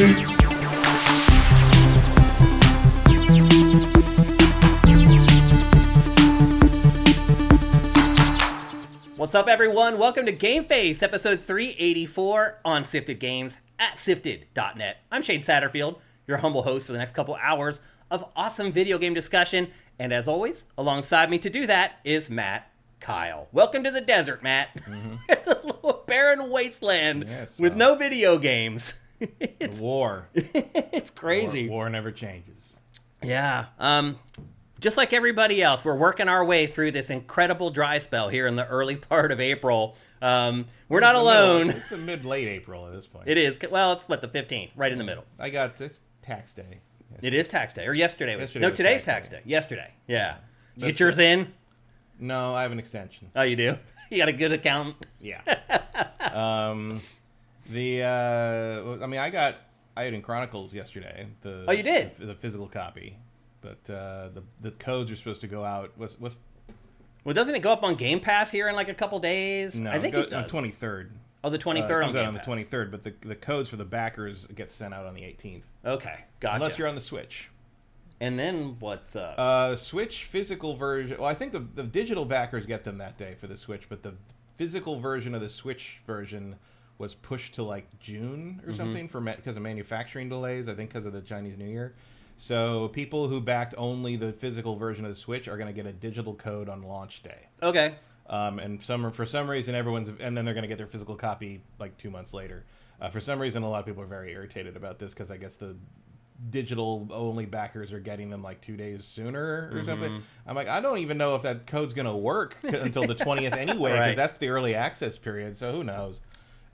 What's up, everyone? Welcome to GameFace, episode 384 on Sifted Games at sifted.net. I'm Shane Satterfield, your humble host for the next couple hours of awesome video game discussion. And as always, alongside me to do that is Matt Keil. Welcome to the desert, Matt. Mm-hmm. The little barren wasteland with no video games. It's war. It's crazy. War never changes. Yeah. Just like everybody else, we're working our way through this incredible dry spell here in the early part of April. We're not alone. It's the mid-late April at this point. It is. Well, it's what, the 15th, right in the middle. It's tax day. Yesterday. It is tax day. Or yesterday. Today's tax day. Yesterday. Yeah. Did you get yours in? No, I have an extension. Oh, you do? You got a good account? Yeah. I had in Chronicles yesterday. Oh, you did? The physical copy. But the codes are supposed to go out. Well, doesn't it go up on Game Pass here in like a couple days? No, I think it does. On the 23rd. Oh, the 23rd it on comes Game out on Pass. the 23rd, but the codes for the backers get sent out on the 18th. Okay, gotcha. Unless you're on the Switch. And then what's up? Switch physical version. Well, I think the digital backers get them that day for the Switch, but the physical version of the Switch version was pushed to like June or something because of manufacturing delays. I think because of the Chinese New Year. So people who backed only the physical version of the Switch are going to get a digital code on launch day. Okay. And for some reason and then they're going to get their physical copy like 2 months later. For some reason, a lot of people are very irritated about this because I guess the digital only backers are getting them like 2 days sooner or something. I'm like, I don't even know if that code's going to work until the 20th anyway, because that's the early access period. So who knows?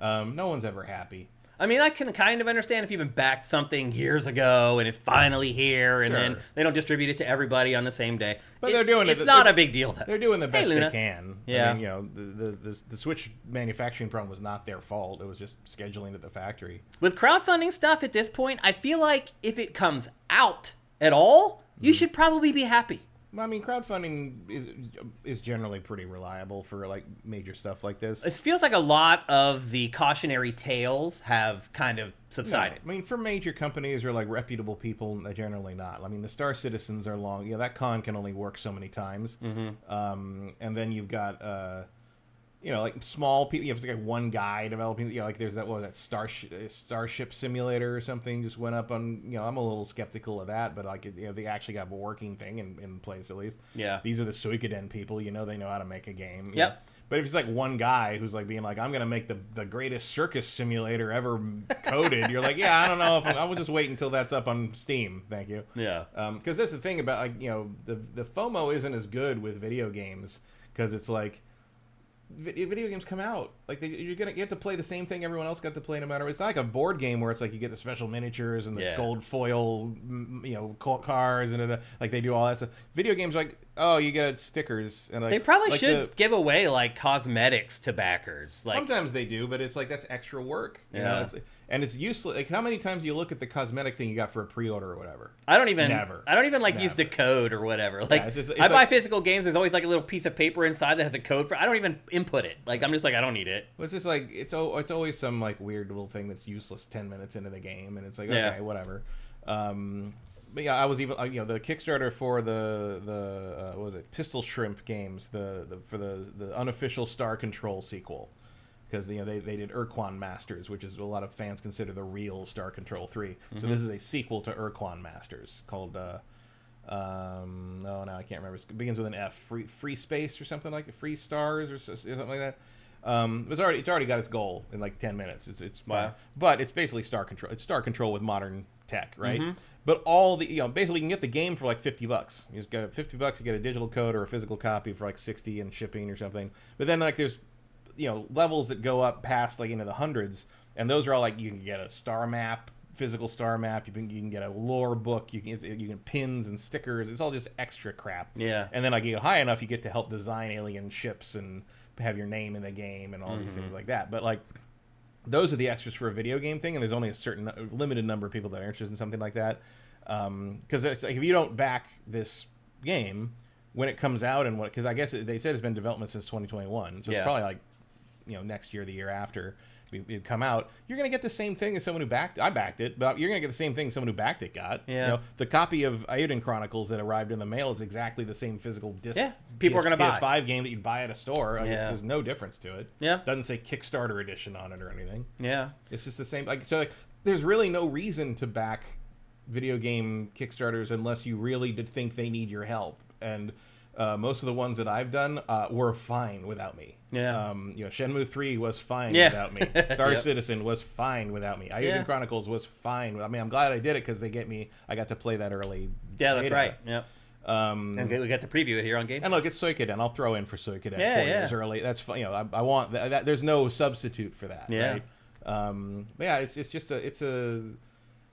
No one's ever happy. I mean, I can kind of understand if you've been backed something years ago and it's finally here, and then they don't distribute it to everybody on the same day. But they're doing it. It's not a big deal, though. They're doing the best they can. Yeah. I mean, the Switch manufacturing problem was not their fault. It was just scheduling at the factory. With crowdfunding stuff at this point, I feel like if it comes out at all, you should probably be happy. I mean, crowdfunding is generally pretty reliable for like major stuff like this. It feels like a lot of the cautionary tales have kind of subsided. No, I mean, for major companies or like reputable people, they're generally not. I mean, the Star Citizens are long. Yeah, that con can only work so many times. And then you've got like small people. You have like one guy developing. Like there's that Starship Simulator or something just went up on. I'm a little skeptical of that, but like they actually got a working thing in place at least. Yeah. These are the Suikoden people. They know how to make a game. Yep. But if it's like one guy who's like being like, I'm gonna make the greatest circus simulator ever coded, you're like, yeah, I don't know if I will just wait until that's up on Steam. Thank you. Yeah. Because that's the thing about like the FOMO isn't as good with video games because it's like. Video games come out like you have to play the same thing everyone else got to play no matter what. It's not like a board game where it's like you get the special miniatures and the gold foil cars and like they do all that stuff. Video games like you get stickers and like, they probably should give away like cosmetics to backers. Like sometimes they do, but it's like that's extra work. You know? And it's useless. Like how many times do you look at the cosmetic thing you got for a pre-order or whatever? I don't even use the code or whatever. Like it's I buy physical games. There's always like a little piece of paper inside that has a code for. I don't even input it. Like I'm just like I don't need it. Well, it's just like it's always some like weird little thing that's useless 10 minutes into the game, and it's like okay, whatever. But yeah, I was even the Kickstarter for the what was it, Pistol Shrimp games, for the unofficial Star Control sequel. Because they did Urquan Masters, which is a lot of fans consider the real Star Control 3. So this is a sequel to Urquan Masters called I can't remember. It begins with an F. Free Space or something like that. Free Stars or something like that. It's already got its goal in like 10 minutes. It's wow. But it's basically Star Control. It's Star Control with modern tech, right? But all the basically you can get the game for like $50. You just got $50. You get a digital code or a physical copy for like $60 and shipping or something. But then like there's levels that go up past like into the hundreds, and those are all like you can get a star map, physical star map. You can get a lore book. You can pins and stickers. It's all just extra crap. Yeah. And then like you get high enough, you get to help design alien ships and have your name in the game and all these things like that. But like those are the extras for a video game thing, and there's only a certain limited number of people that are interested in something like that. Because it's like if you don't back this game when it comes out and because I guess they said it's been in development since 2021, so it's probably like next year, the year after. it'd come out, you're going to get the same thing as someone who I backed it, but you're going to get the same thing someone who backed it got. Yeah. You know, the copy of Eiyuden Chronicles that arrived in the mail is exactly the same physical disc. Yeah, people are going to buy. PS5 game that you'd buy at a store. There's no difference to it. Yeah. Doesn't say Kickstarter edition on it or anything. Yeah. It's just the same. There's really no reason to back video game Kickstarters unless you really did think they need your help. And most of the ones that I've done were fine without me. Yeah. Shenmue 3 was fine without me. Star Citizen was fine without me. Eiyuden Chronicles was fine. I mean, I'm glad I did it because I got to play that early. Yeah, that's beta. Right. Yep. And we got to preview it here on GameFace. And look, it's Suikoden. I'll throw in for Suikoden 4 years early. That's fun. I want that. There's no substitute for that. Yeah. Right? But yeah, it's just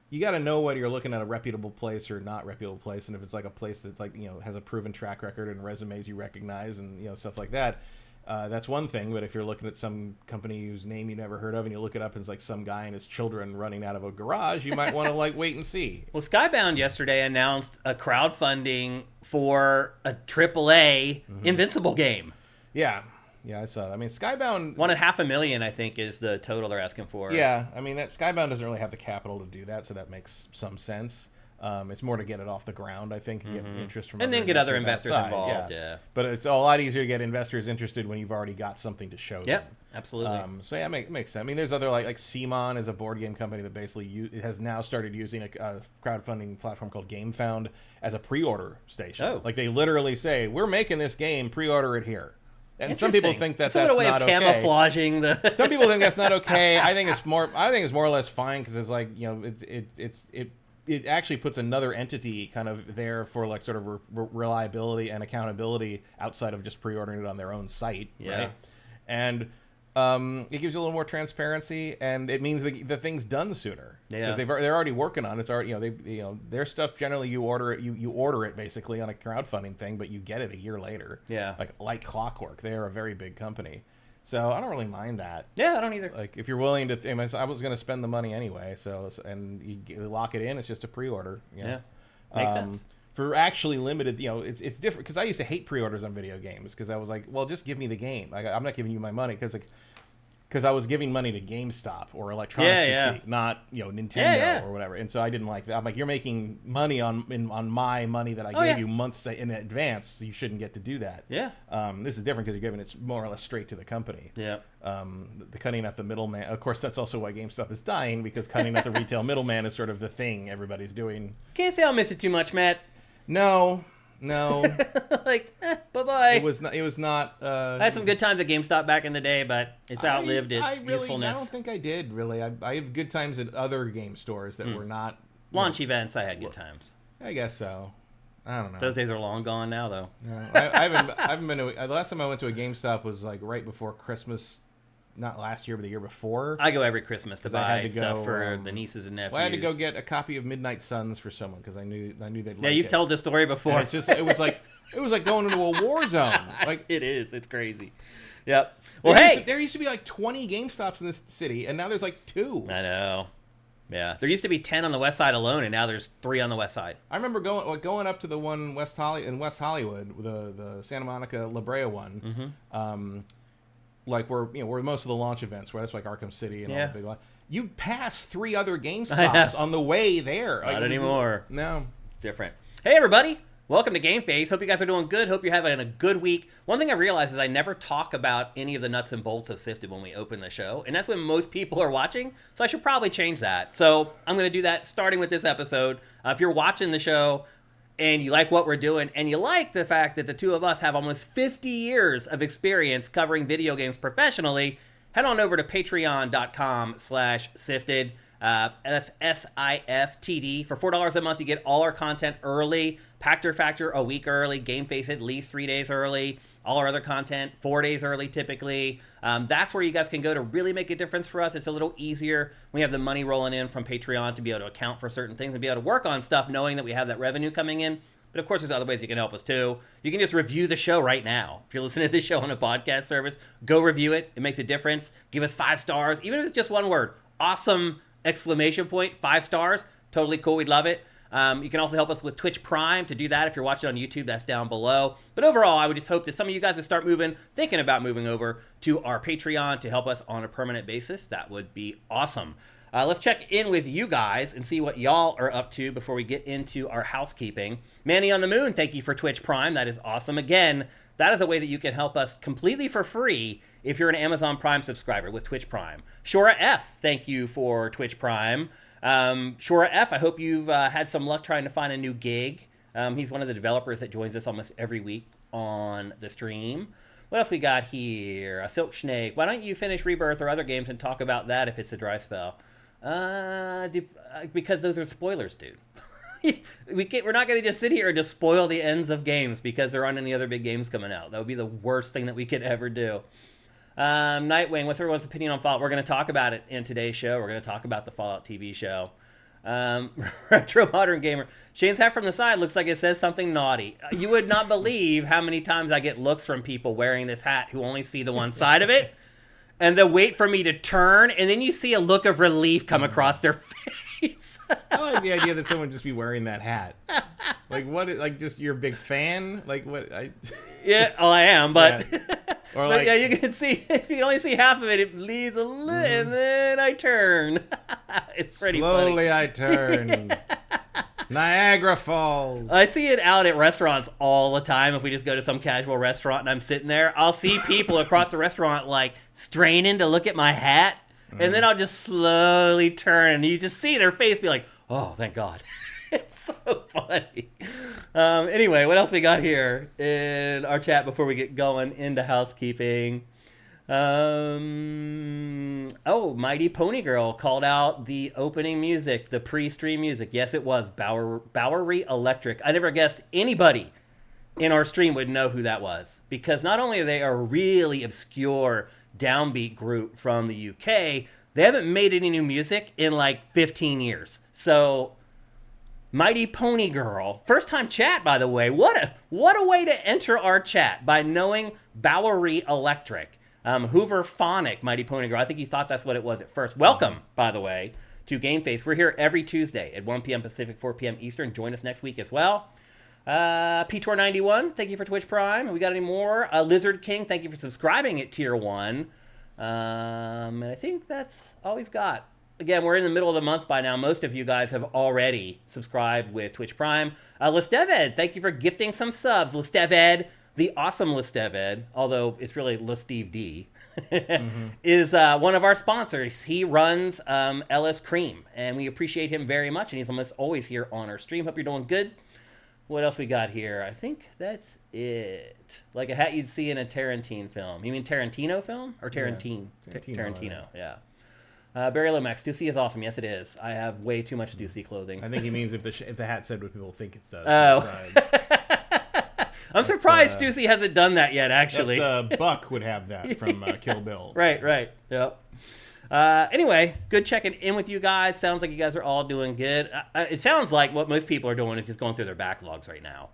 you got to know whether you're looking at a reputable place or not reputable place, and if it's like a place that's has a proven track record and resumes you recognize and stuff like that, that's one thing. But if you're looking at some company whose name you never heard of and you look it up and it's like some guy and his children running out of a garage, you might want to wait and see. Well, Skybound yesterday announced a crowdfunding for a AAA Invincible game. Yeah, I saw that. I mean, Skybound... $1.5 I think, is the total they're asking for. Yeah, I mean, that Skybound doesn't really have the capital to do that, so that makes some sense. It's more to get it off the ground, I think, and get interest from and then get other investors outside. involved. Yeah. But it's a lot easier to get investors interested when you've already got something to show them. Yep, absolutely. So yeah, it makes sense. I mean, there's other like Simon is a board game company that basically has now started using a crowdfunding platform called GameFound as a pre-order station. Oh. Like they literally say, "We're making this game, pre-order it here." And some people think that's a way not of camouflaging the. Some people think that's not okay. I think it's more or less fine because it's like it actually puts another entity kind of there for like sort of reliability and accountability outside of just pre-ordering it on their own site, right? And it gives you a little more transparency, and it means the thing's done sooner. Yeah, because they're already working on it. It's already their stuff generally you order it basically on a crowdfunding thing, but you get it a year later. Yeah, like clockwork. They are a very big company, so I don't really mind that. Yeah, I don't either. Like if you're willing to, I was going to spend the money anyway, and you lock it in. It's just a pre-order. Yeah, makes sense. For actually limited, it's different because I used to hate pre-orders on video games because I was like, well, just give me the game. I'm not giving you my money because I was giving money to GameStop or Electronics Boutique, not Nintendo or whatever. And so I didn't like that. I'm like, you're making money on my money that I gave you months in advance, so you shouldn't get to do that. Yeah. This is different because you're giving it more or less straight to the company. Yeah. The cutting out the middleman. Of course, that's also why GameStop is dying, because cutting out the retail middleman is sort of the thing everybody's doing. Can't say I'll miss it too much, Matt. No. Like, bye-bye. It was not. I had some good times at GameStop back in the day, but it's outlived its usefulness. I don't think I did, really. I have good times at other game stores that were not... Launch events, I had good times. I guess so. I don't know. Those days are long gone now, though. No, I haven't been to... The last time I went to a GameStop was like right before Christmas... Not last year, but the year before. I go every Christmas to buy stuff for the nieces and nephews. Well, I had to go get a copy of Midnight Suns for someone because I knew they'd like it. Yeah, you've told this story before. And it was like going into a war zone. Like it is. It's crazy. Yep. Well, there used to be like 20 GameStops in this city, and now there's like 2. I know. Yeah, there used to be 10 on the west side alone, and now there's 3 on the west side. I remember going up to the one in West Hollywood, the Santa Monica La Brea one. Mm-hmm. Like where most of the launch events, where that's like Arkham City and all the big launch. You pass 3 other GameStops on the way there. Not anymore. No. Different. Hey, everybody. Welcome to GameFace. Hope you guys are doing good. Hope you're having a good week. One thing I realized is I never talk about any of the nuts and bolts of Sifted when we open the show, and that's when most people are watching, so I should probably change that. So I'm going to do that starting with this episode. If you're watching the show and you like what we're doing, and you like the fact that the two of us have almost 50 years of experience covering video games professionally, head on over to patreon.com/sifted. That's SIFTD. For $4 a month, you get all our content early. Pactor Factor a week early. GameFace at least 3 days early. All our other content 4 days early typically. That's where you guys can go to really make a difference for us. It's a little easier when we have the money rolling in from Patreon to be able to account for certain things and be able to work on stuff knowing that we have that revenue coming in. But of course, there's other ways you can help us too. You can just review the show right now. If you're listening to this show on a podcast service, go review it. It makes a difference. Give us 5 stars, even if it's just one word. Awesome! 5 stars. Totally cool. We'd love it. You can also help us with Twitch Prime. To do that, if you're watching on YouTube, that's down below. But overall, I would just hope that some of you guys would start thinking about moving over to our Patreon to help us on a permanent basis. That would be awesome. Let's check in with you guys and see what y'all are up to before we get into our housekeeping. Manny on the Moon, thank you for Twitch Prime. That is awesome. Again, that is a way that you can help us completely for free if you're an Amazon Prime subscriber with Twitch Prime. Shora F, thank you for Twitch Prime. Shora F, I hope you've had some luck trying to find a new gig. He's one of the developers that joins us almost every week on the stream. What else we got here? A Silk Snake. Why don't you finish Rebirth or other games and talk about that if it's a dry spell? Because those are spoilers, dude. We're not going to just sit here and just spoil the ends of games because there aren't any other big games coming out. That would be the worst thing that we could ever do. Nightwing, what's everyone's opinion on Fallout? We're going to talk about it in today's show. We're going to talk about the Fallout TV show. Retro Modern Gamer. Shane's hat from the side looks like it says something naughty. You would not believe how many times I get looks from people wearing this hat who only see the one side of it. And they'll wait for me to turn, and then you see a look of relief come across their face. I like the idea that someone just be wearing that hat. Like, what? Like, just you're a big fan? Like, what? Yeah, well, I am, but... Yeah. Or but yeah, you can see, if you can only see half of it, it leaves a little, and then I turn. It's pretty funny. Slowly I turn. Niagara Falls. I see it out at restaurants all the time. If we just go to some casual restaurant and I'm sitting there, I'll see people across the restaurant like straining to look at my hat, and then I'll just slowly turn, and you just see their face be like, "Oh, thank God." It's so funny. Anyway, what else we got here in our chat before we get going into housekeeping? Mighty Pony Girl called out the opening music, the pre-stream music. Yes, it was Bowery Electric. I never guessed anybody in our stream would know who that was, because not only are they a really obscure downbeat group from the UK, they haven't made any new music in like 15 years. So Mighty Pony Girl, first time chat, by the way. What a way to enter our chat, by knowing Bowery Electric. Hoover Phonic, Mighty Pony Girl. I think you thought that's what it was at first. Welcome, by the way, to GameFace. We're here every Tuesday at 1 p.m. Pacific, 4 p.m. Eastern. Join us next week as well. P-Tor91, thank you for Twitch Prime. We got any more? Lizard King, thank you for subscribing at Tier 1. And I think that's all we've got. Again, we're in the middle of the month by now. Most of you guys have already subscribed with Twitch Prime. Listeved, thank you for gifting some subs. Listeved, the awesome Listeved, although it's really Listeve D, is one of our sponsors. He runs LS Cream, and we appreciate him very much, and he's almost always here on our stream. Hope you're doing good. What else we got here? I think that's it. Like a hat you'd see in a Tarantino film. You mean Tarantino film? Or Tarantino? Yeah, Tarantino, yeah. Barry Lomax, Stussy is awesome. Yes, it is. I have way too much Stussy clothing. I think he means if the hat said what people think it does. Oh. I'm surprised Stussy hasn't done that yet, actually. Buck would have that from Kill Bill. Right. Yep. Anyway, good checking in with you guys. Sounds like you guys are all doing good. It sounds like what most people are doing is just going through their backlogs right now.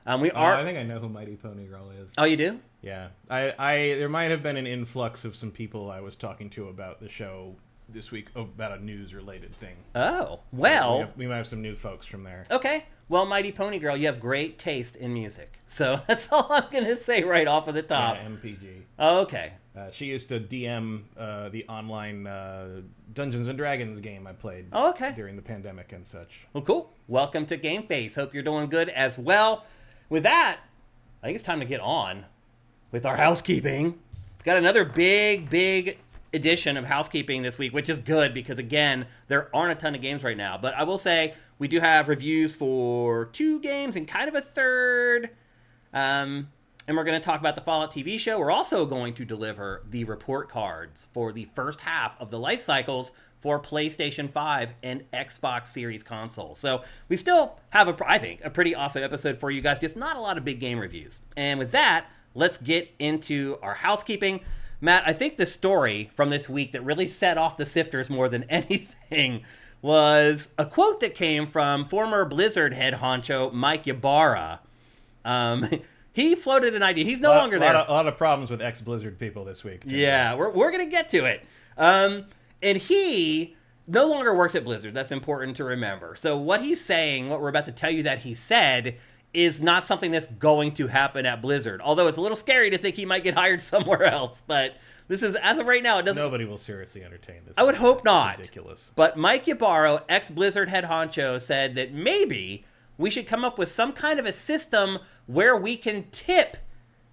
I think I know who Mighty Pony Girl is. Oh, you do? Yeah. There might have been an influx of some people I was talking to about the show this week about a news-related thing. Oh, well. So we might have some new folks from there. Okay. Well, Mighty Pony Girl, you have great taste in music. So that's all I'm going to say right off of the top. Yeah, MPG. Oh, okay. She used to DM the online Dungeons & Dragons game I played during the pandemic and such. Well, cool. Welcome to GameFace. Hope you're doing good as well. With that, I think it's time to get on with our housekeeping. Got another big edition of housekeeping this week, which is good because, again, there aren't a ton of games right now. But I will say we do have reviews for 2 games and kind of a third. And we're going to talk about the Fallout TV show. We're also going to deliver the report cards for the first half of the life cycles for PlayStation 5 and Xbox Series consoles. So we still have, I think, a pretty awesome episode for you guys. Just not a lot of big game reviews. And with that, let's get into our housekeeping. Matt, I think the story from this week that really set off the sifters more than anything was a quote that came from former Blizzard head honcho Mike Ybarra. He floated an idea. He's no longer there. A lot of problems with ex-Blizzard people this week. Yeah, we're going to get to it. And he no longer works at Blizzard. That's important to remember. So what he's saying, what we're about to tell you that he said, is not something that's going to happen at Blizzard. Although it's a little scary to think he might get hired somewhere else. But this is, as of right now, it doesn't... Nobody will seriously entertain this. I would hope not. Ridiculous. But Mike Ybarra, ex-Blizzard head honcho, said that maybe we should come up with some kind of a system where we can tip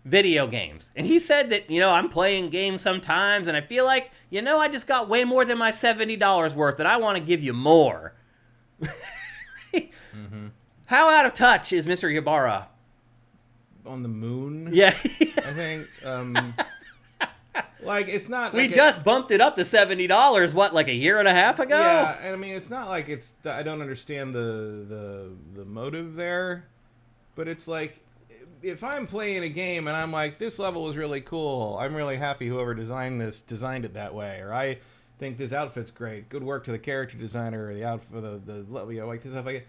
video games. And he said that, I'm playing games sometimes, and I feel like, I just got way more than my $70 worth, and I want to give you more. Mm-hmm. How out of touch is Mr. Ybarra? On the moon? Yeah. I think, it's not... We just bumped it up to $70, like a year and a half ago? Yeah, and I mean, it's not like it's... I don't understand the motive there, but it's like, if I'm playing a game and I'm like, this level was really cool, I'm really happy whoever designed it that way, or I think this outfit's great, good work to the character designer, or the outfit, like stuff like...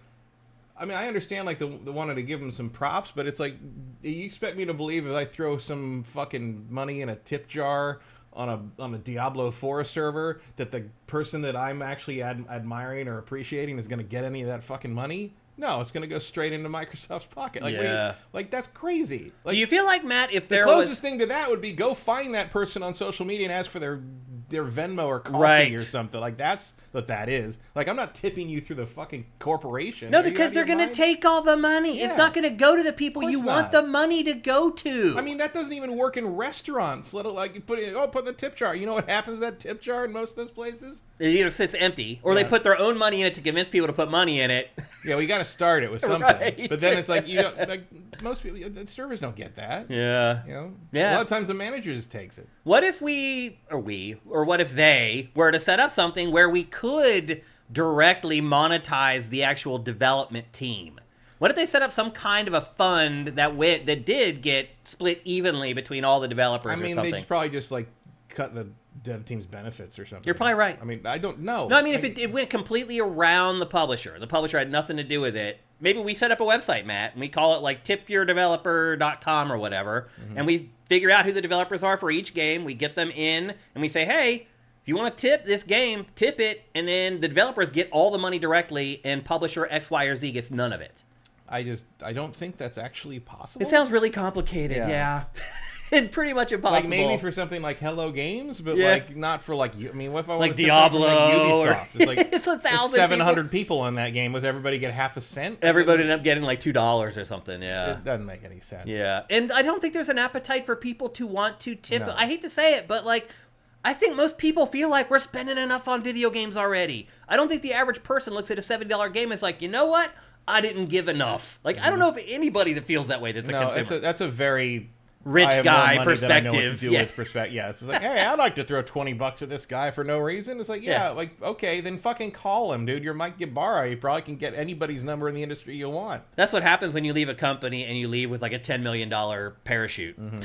I mean, I understand, the wanted to give him some props, but it's like, you expect me to believe if I throw some fucking money in a tip jar on a Diablo 4 server, that the person that I'm actually admiring or appreciating is going to get any of that fucking money? No, it's going to go straight into Microsoft's pocket. That's crazy. Do you feel like, Matt, if there was... The closest thing to that would be go find that person on social media and ask for their Venmo or coffee or something. That's what that is. I'm not tipping you through the fucking corporation. No, because they're going to take all the money. Yeah. It's not going to go to the people you want the money to go to. I mean, that doesn't even work in restaurants. Put in the tip jar. You know what happens to that tip jar in most of those places? It either sits empty, or they put their own money in it to convince people to put money in it. Yeah, we got to start it with something. Right. But then it's like, most people, the servers don't get that. Yeah. A lot of times the manager just takes it. What if what if they were to set up something where we could directly monetize the actual development team? What if they set up some kind of a fund that did get split evenly between all the developers or something? I mean, they'd probably just cut the dev team's benefits or something. You're probably right. I mean, I don't know. No, I mean, if it went completely around the publisher had nothing to do with it, maybe we set up a website, Matt, and we call it tipyourdeveloper.com or whatever, and we figure out who the developers are for each game, we get them in, and we say, hey, if you want to tip this game, tip it, and then the developers get all the money directly, and publisher X, Y, or Z gets none of it. I don't think that's actually possible. It sounds really complicated, yeah. And pretty much impossible. Maybe for something like Hello Games, but not for what if I want to Diablo Ubisoft? It's it's 1,000 700 people in that game. Was everybody get half a cent? Everybody ended up getting $2 or something. Yeah, it doesn't make any sense. Yeah, and I don't think there's an appetite for people to want to tip. No. I hate to say it, but I think most people feel like we're spending enough on video games already. I don't think the average person looks at a $70 game and is like, you know what? I didn't give enough. I don't know if anybody that feels that way that's a consumer. That's a very rich guy perspective. Yeah, it's like, hey, I'd like to throw $20 at this guy for no reason. It's like, okay, then fucking call him, dude. You're Mike Ybarra. You probably can get anybody's number in the industry you want. That's what happens when you leave a company and you leave with a $10 million parachute. Mm-hmm.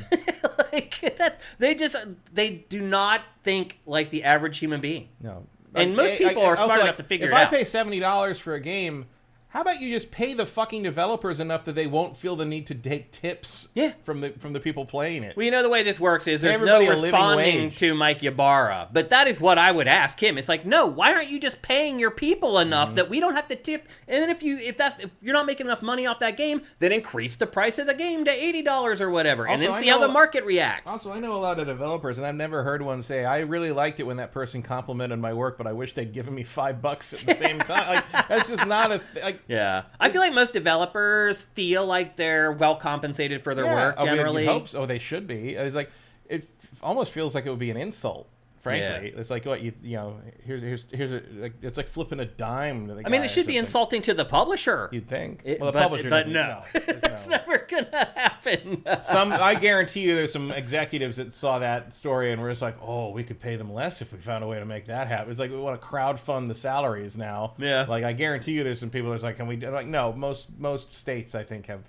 They do not think like the average human being. No, and most people are smart enough to figure it out. If I pay $70 for a game, how about you just pay the fucking developers enough that they won't feel the need to take tips from the people playing it? Well, the way this works is there's no responding to Mike Ybarra. But that is what I would ask him. It's like, no, why aren't you just paying your people enough that we don't have to tip? And then if you're not making enough money off that game, then increase the price of the game to $80 or whatever, and then see how the market reacts. Also, I know a lot of developers, and I've never heard one say, I really liked it when that person complimented my work, but I wish they'd given me $5 at the same time. That's just not a... Yeah. I feel like most developers feel like they're well compensated for their work, generally. I hope so. They should be. It's like, it almost feels like it would be an insult, frankly. It's like, what, here's it's like flipping a dime to the guy. It should be insulting to the publisher. You'd think. The publisher but no. It's never going to happen. I guarantee you there's some executives that saw that story and were just like, oh, we could pay them less if we found a way to make that happen. It's like, we want to crowdfund the salaries now. Yeah. I guarantee you there's some people that's like, can we... no, most states, I think, have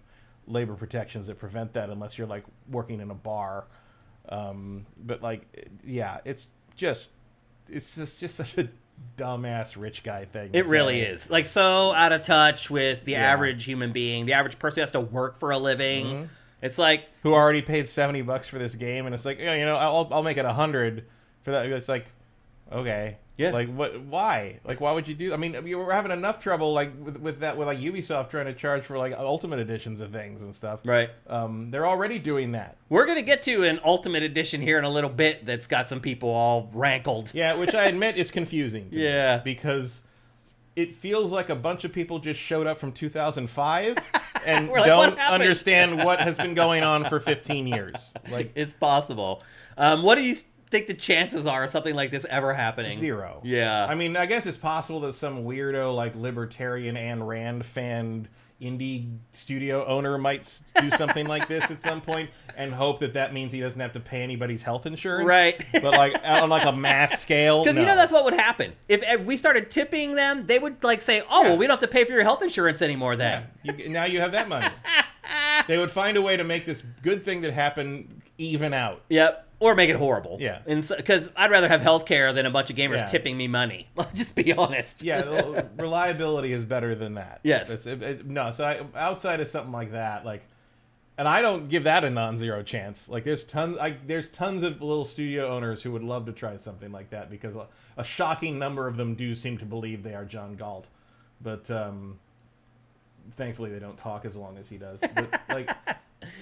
labor protections that prevent that unless you're, working in a bar. It's just such a dumbass rich guy thing. It really is. So out of touch with the average human being, the average person who has to work for a living. Mm-hmm. It's like, who already paid $70 for this game, and it's like, I'll make it $100 for that. It's like, okay. Yeah. Like, what? Why? Like, why would you do? I mean, we were having enough trouble like with that with like Ubisoft trying to charge for like Ultimate Editions of things and stuff. Right. They're already doing that. We're gonna get to an Ultimate Edition here in a little bit. That's got some people all rankled. Yeah, which I admit is confusing. To Yeah. me because it feels like a bunch of people just showed up from 2005 and We're like, don't "What happened?" understand what has been going on for 15 years. Like, It's possible. What do you think the chances are of something like this ever happening? 0. Yeah. I mean, I guess it's possible that some weirdo, like, libertarian Ayn Rand fan indie studio owner might do something like this at some point and hope that that means he doesn't have to pay anybody's health insurance. Right. But, like, on, like, a mass scale, Because no. you know that's what would happen. If we started tipping them, they would like say, "Oh, well, we don't have to pay for your health insurance anymore then." Yeah. Now you have that money. They would find a way to make this good thing that happened even out. Yep. Or make it horrible. Yeah. Because I'd rather have healthcare than a bunch of gamers Yeah. tipping me money. Let's just be honest. Yeah, reliability is better than that. Yes. No, so outside of something like that, like, and I don't give that a non-zero chance. Like, there's tons of little studio owners who would love to try something like that because a shocking number of them do seem to believe they are John Galt, but thankfully they don't talk as long as he does. But like,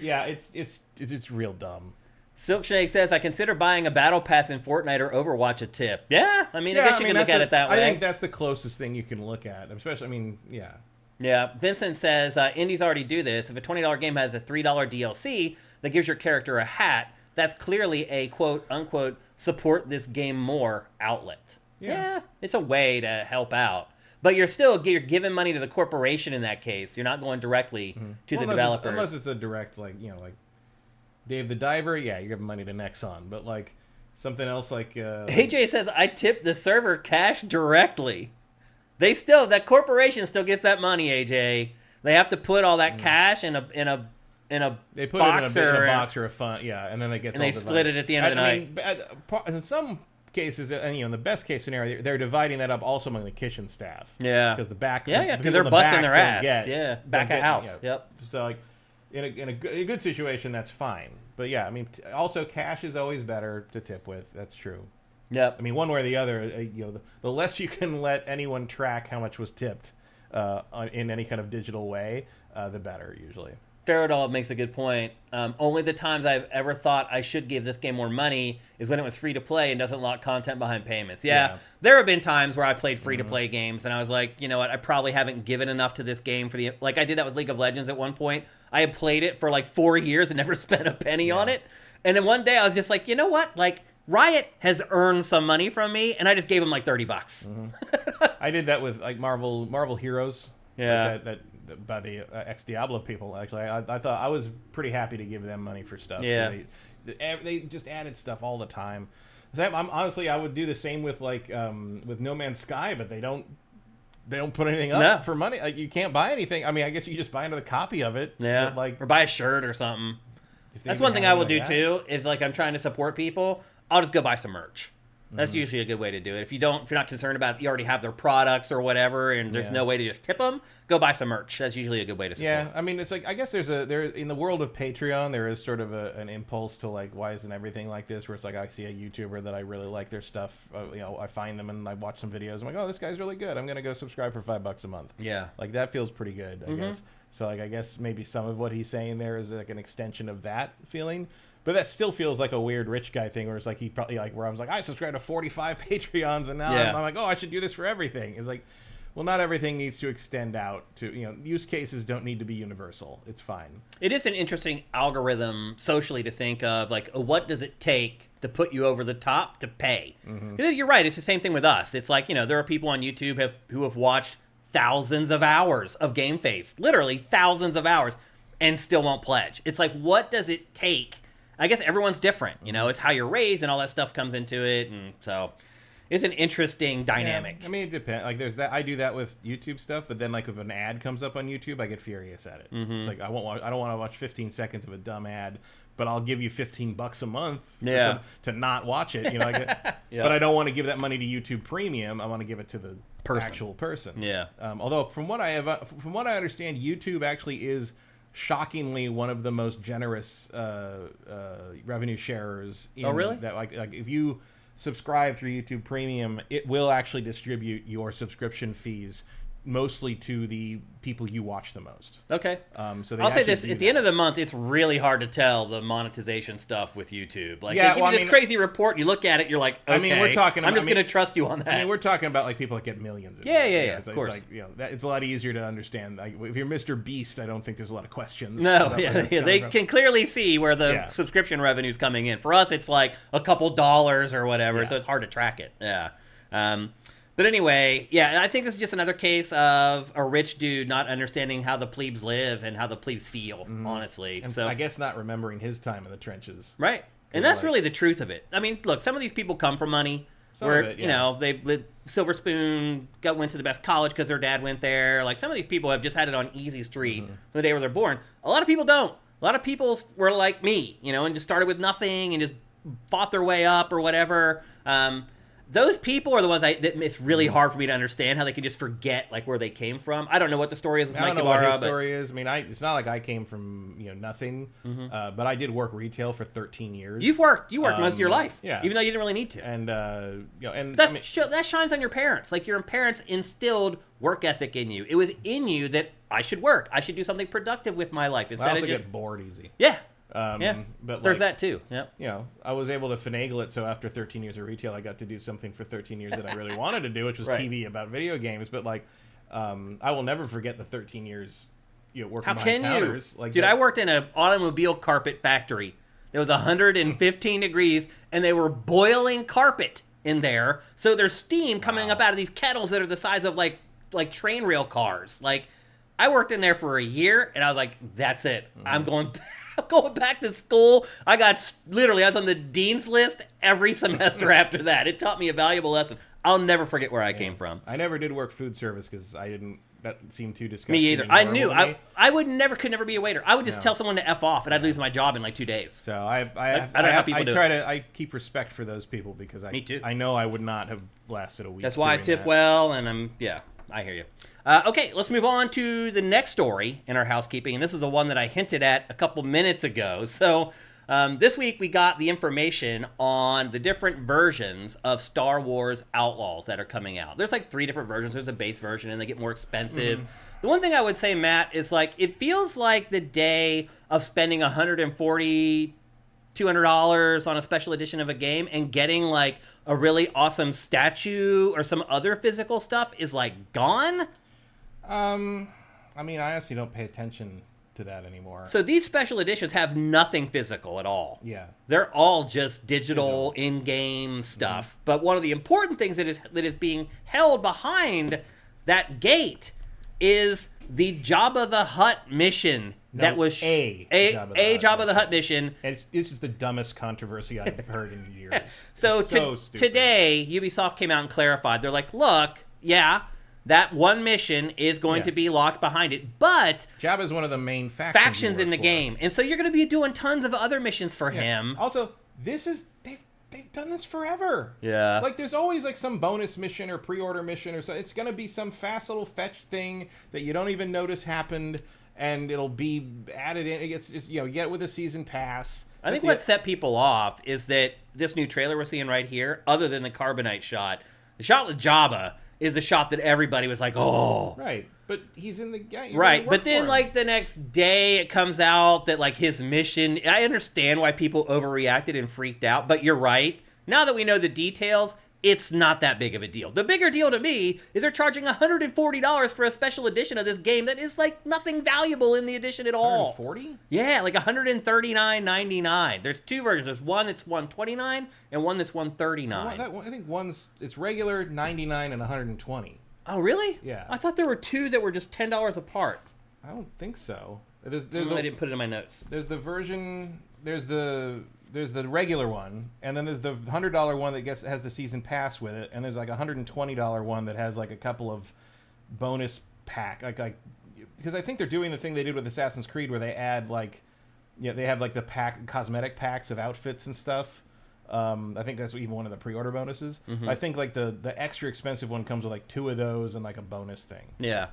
yeah, it's real dumb. Silkshake says, "I consider buying a battle pass in Fortnite or Overwatch a tip." Yeah, I mean, I guess you can look at it that way. I think that's the closest thing you can look at, especially. I mean, yeah. Yeah, Vincent says, indies already do this. If a $20 game has a $3 DLC that gives your character a hat, that's clearly a quote-unquote support this game more outlet. Yeah, it's a way to help out. But you're giving money to the corporation in that case. You're not going directly to the developers. Unless it's a direct, like, you know, like Dave the Diver, yeah, you're giving money to Nexon. But, like, something else like... AJ says, "I tip the server cash directly." That corporation still gets that money, AJ. They have to put all that cash in a they put box it in a box or a fund, yeah, and then it gets and they split it at the end of the night. In some cases, and in the best case scenario, they're dividing that up also among the kitchen staff. Yeah, because because they're busting their ass. Back of house. Yep. So like, in a good situation, that's fine. But yeah, I mean, also cash is always better to tip with. That's true. Yep. I mean, one way or the other, the less you can let anyone track how much was tipped in any kind of digital way, the better, usually. Faradol makes a good point. Only the times I've ever thought I should give this game more money is when it was free to play and doesn't lock content behind payments. Yeah. There have been times where I played free to play games and I was like, you know what, I probably haven't given enough to this game for like I did that with League of Legends at one point. I had played it for like 4 years and never spent a penny on it. And then one day I was just like, you know what, like, Riot has earned some money from me, and I just gave him like $30. I did that with like Marvel Heroes. Yeah, like that by the ex Diablo people. Actually, I thought I was pretty happy to give them money for stuff. Yeah, they just added stuff all the time. Honestly, I would do the same with like with No Man's Sky, but they don't put anything up for money. Like, you can't buy anything. I mean, I guess you just buy another copy of it. Yeah, but, like, or buy a shirt or something. That's one thing I will do too. Is like, I'm trying to support people, I'll just go buy some merch. That's usually a good way to do it. If you're not concerned about you already have their products or whatever, and there's no way to just tip them, go buy some merch. That's usually a good way to support. Yeah, I mean, it's like, I guess there in the world of Patreon, there is sort of an impulse to like, why isn't everything like this? Where it's like, I see a YouTuber that I really like their stuff, I find them and I watch some videos. I'm like, oh, this guy's really good. I'm gonna go subscribe for $5 a month. Yeah, like that feels pretty good, I guess. So like, I guess maybe some of what he's saying there is like an extension of that feeling. But that still feels like a weird rich guy thing where it's like he probably like where I was like, I subscribe to 45 Patreons and now I'm like, oh, I should do this for everything. It's like, well, not everything needs to extend out to, use cases don't need to be universal. It's fine. It is an interesting algorithm socially to think of, like, what does it take to put you over the top to pay? You're right. It's the same thing with us. It's like, there are people on YouTube who have watched thousands of hours of GameFace, literally thousands of hours, and still won't pledge. It's like, what does it take? I guess everyone's different, it's how you're raised and all that stuff comes into it, and so it's an interesting dynamic. Yeah, I mean, it depends. Like, there's that. I do that with YouTube stuff, but then like if an ad comes up on YouTube, I get furious at it. It's like I don't want to watch 15 seconds of a dumb ad, but I'll give you $15 a month to not watch it. But I don't want to give that money to YouTube Premium. I want to give it to the actual person. Yeah. Although from what I understand, YouTube actually is shockingly one of the most generous revenue sharers. Oh, really? That like if you subscribe through YouTube Premium, it will actually distribute your subscription fees mostly to the people you watch the most. Okay. So I'll say this, at the end of the month, it's really hard to tell the monetization stuff with YouTube. Like, yeah, they give you this crazy report, you look at it, you're like, okay, I mean, we're talking, I'm just going to trust you on that. I mean, we're talking about, like, people that get millions. Yeah, it's, of course. It's like, you know, it's a lot easier to understand. Like, if you're Mr. Beast, I don't think there's a lot of questions. No, they can clearly see where the subscription revenue's coming in. For us, it's like a couple dollars or whatever, so it's hard to track it. Yeah. But anyway, yeah, I think this is just another case of a rich dude not understanding how the plebes live and how the plebes feel, honestly. And so I guess not remembering his time in the trenches. Right. And that's really the truth of it. I mean, look, some of these people come from money. You know, they lived silver spoon, went to the best college because their dad went there. Like, some of these people have just had it on easy street from the day where they're born. A lot of people don't. A lot of people were like me, you know, and just started with nothing and just fought their way up or whatever. Those people are the ones that it's really hard for me to understand how they can just forget, like, where they came from. I don't know what the story is with Mike I don't know Ibarra, what his story is. I mean, it's not like I came from, you know, nothing, but I did work retail for 13 years. You worked most of your life, yeah, even though you didn't really need to. And you know, and that shines on your parents. Like, your parents instilled work ethic in you. It was in you that I should work. I should do something productive with my life instead I also of just get bored easy. Yeah. But there's that too. Yeah. You know, I was able to finagle it so after 13 years of retail, I got to do something for 13 years that I really wanted to do, which was TV about video games. But like, I will never forget the 13 years, you know, working behind counters. Like, dude, I worked in an automobile carpet factory. It was 115 degrees, and they were boiling carpet in there. So there's steam coming up out of these kettles that are the size of like train rail cars. Like, I worked in there for a year, and I was like, that's it. I'm going back to school. I was on the dean's list every semester after that. It taught me a valuable lesson. I'll never forget where I came from. I never did work food service because that seemed too disgusting. Me either. I knew. I could never be a waiter. I would just tell someone to F off, and I'd lose my job in like 2 days. So I keep respect for those people because Me too. I know I would not have lasted a week. That's why I tip well, and I hear you. Okay, let's move on to the next story in our housekeeping, and this is the one that I hinted at a couple minutes ago. So this week we got the information on the different versions of Star Wars Outlaws that are coming out. There's like 3 different versions. There's a base version, and they get more expensive. The one thing I would say, Matt, is like it feels like the day of spending $140, $200 on a special edition of a game and getting like a really awesome statue or some other physical stuff is like gone. I mean, I honestly don't pay attention to that anymore. So these special editions have nothing physical at all. Yeah. They're all just digital in-game stuff. But one of the important things that is being held behind that gate is the Jabba the Hutt mission. That was a Jabba the Hutt mission. And this is the dumbest controversy I've heard in years. So today, Ubisoft came out and clarified. They're like, look, that one mission is going to be locked behind it, but Jabba is one of the main factions in the game, and so you're going to be doing tons of other missions for him. Also, they've done this forever. Yeah, like there's always like some bonus mission or pre-order mission or so. It's going to be some fast little fetch thing that you don't even notice happened, and it'll be added in. It's just, you get it with a season pass. I think what set people off is that this new trailer we're seeing right here, other than the Carbonite shot, the shot with Jabba is a shot that everybody was like, oh. Right, but he's in the game. Right, but then like the next day it comes out that like his mission, I understand why people overreacted and freaked out, but you're right. Now that we know the details, it's not that big of a deal. The bigger deal to me is they're charging $140 for a special edition of this game that is like nothing valuable in the edition at all. $140? Yeah, like $139.99. There's 2 versions. There's one that's $129 and one that's $139. I think it's regular $99 and $120. Oh, really? Yeah. I thought there were 2 that were just $10 apart. I don't think so. I didn't put it in my notes. There's the version. There's the regular one, and then there's the $100 one that has the season pass with it, and there's like a $120 one that has like a couple of bonus pack, like because I think they're doing the thing they did with Assassin's Creed where they add they have like the cosmetic packs of outfits and stuff. I think that's even one of the pre-order bonuses. I think like the extra expensive one comes with like 2 of those and like a bonus thing. Yeah.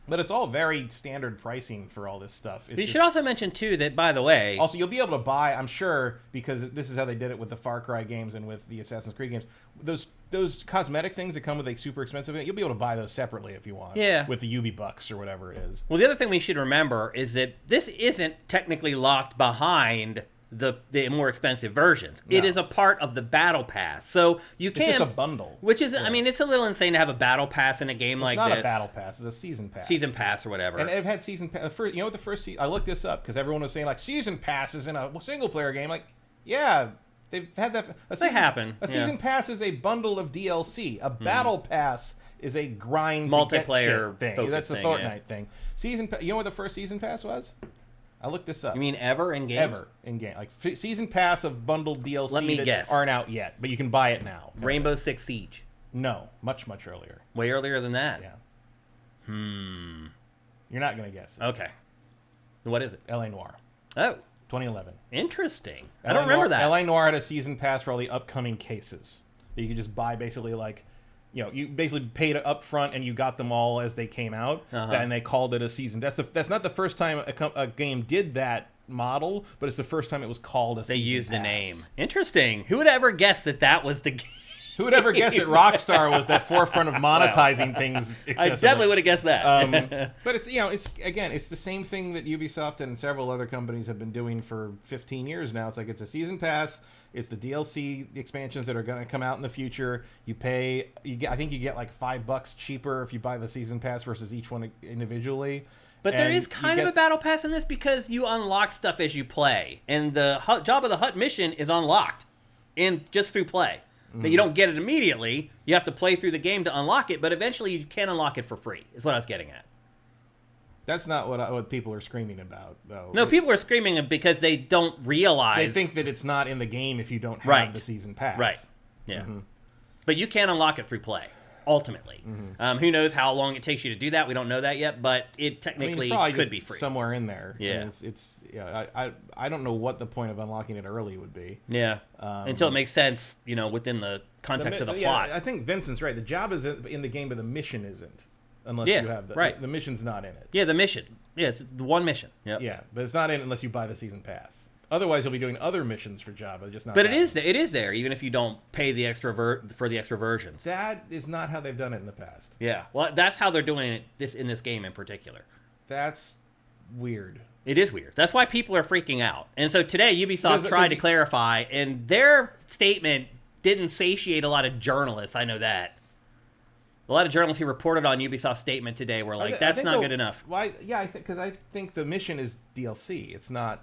But it's all very standard pricing for all this stuff. You should also mention, too, that, by the way... Also, you'll be able to buy, I'm sure, because this is how they did it with the Far Cry games and with the Assassin's Creed games, those cosmetic things that come with a super expensive... You'll be able to buy those separately if you want. Yeah. With the Ubi bucks or whatever it is. Well, the other thing we should remember is that this isn't technically locked behind the more expensive versions. No. It is a part of the battle pass. So you can... It's just a bundle. Which is, I mean, it's a little insane to have a battle pass in a game like this. It's not a battle pass. It's a season pass. Season pass or whatever. And I've had season pass... You know what the first... I looked this up because everyone was saying, like, season passes in a single-player game. Like, yeah, they've had that... They happen. A season pass is a bundle of DLC. A battle pass is a grind multiplayer thing. That's the Fortnite thing. You know what the first season pass was? I looked this up. You mean ever in games? Ever in game. Like season pass of bundled DLC Let me that guess. aren't out yet, but you can buy it now. Rainbow Six Siege. No, much earlier. Way earlier than that. Yeah. You're not gonna guess it. Okay. What is it? L.A. Noire. Oh. 2011. Interesting. I don't remember that. L.A. Noire had a season pass for all the upcoming cases that you could just buy basically like. You know, you basically paid up front and you got them all as they came out, and they called it a season. That's not the first time a game did that model, but it's the first time it was called a season. They used pass. the name. Interesting. Who would ever guess that was the game? Who would ever guess that Rockstar was that forefront of monetizing things excessively? I definitely would have guessed that. But it's the same thing that Ubisoft and several other companies have been doing for 15 years now. It's a season pass. It's the DLC, the expansions that are going to come out in the future. I think you get like $5 cheaper if you buy the season pass versus each one individually. But there is kind of a battle pass in this because you unlock stuff as you play, and the Jabba the Hutt mission is unlocked, and just through play. But you don't get it immediately. You have to play through the game to unlock it, but eventually you can unlock it for free, is what I was getting at. That's not what people are screaming about, though. No, people are screaming because they don't realize... They think that it's not in the game if you don't have the season pass. Right, yeah. But you can unlock it through play, ultimately. Who knows how long it takes you to do that? We don't know that yet, but it technically could be free. Somewhere in there. Yeah. I don't know what the point of unlocking it early would be. Yeah, until it makes sense, within the context of the plot. I think Vincent's right. The job is in the game, but the mission isn't. Unless you have the mission's not in it. Yeah, the mission. Yeah, it's the one mission. Yep. Yeah, but it's not in it unless you buy the season pass. Otherwise, you'll be doing other missions for Jabba, just not. But it is there, even if you don't pay the extra for the extra versions. That is not how they've done it in the past. Yeah, well, that's how they're doing it in this game in particular. That's weird. It is weird. That's why people are freaking out. And so today, Ubisoft tried to clarify, and their statement didn't satiate a lot of journalists. I know that. A lot of journalists who reported on Ubisoft's statement today were like, "That's not good enough." Why? Yeah, because I think the mission is DLC. It's not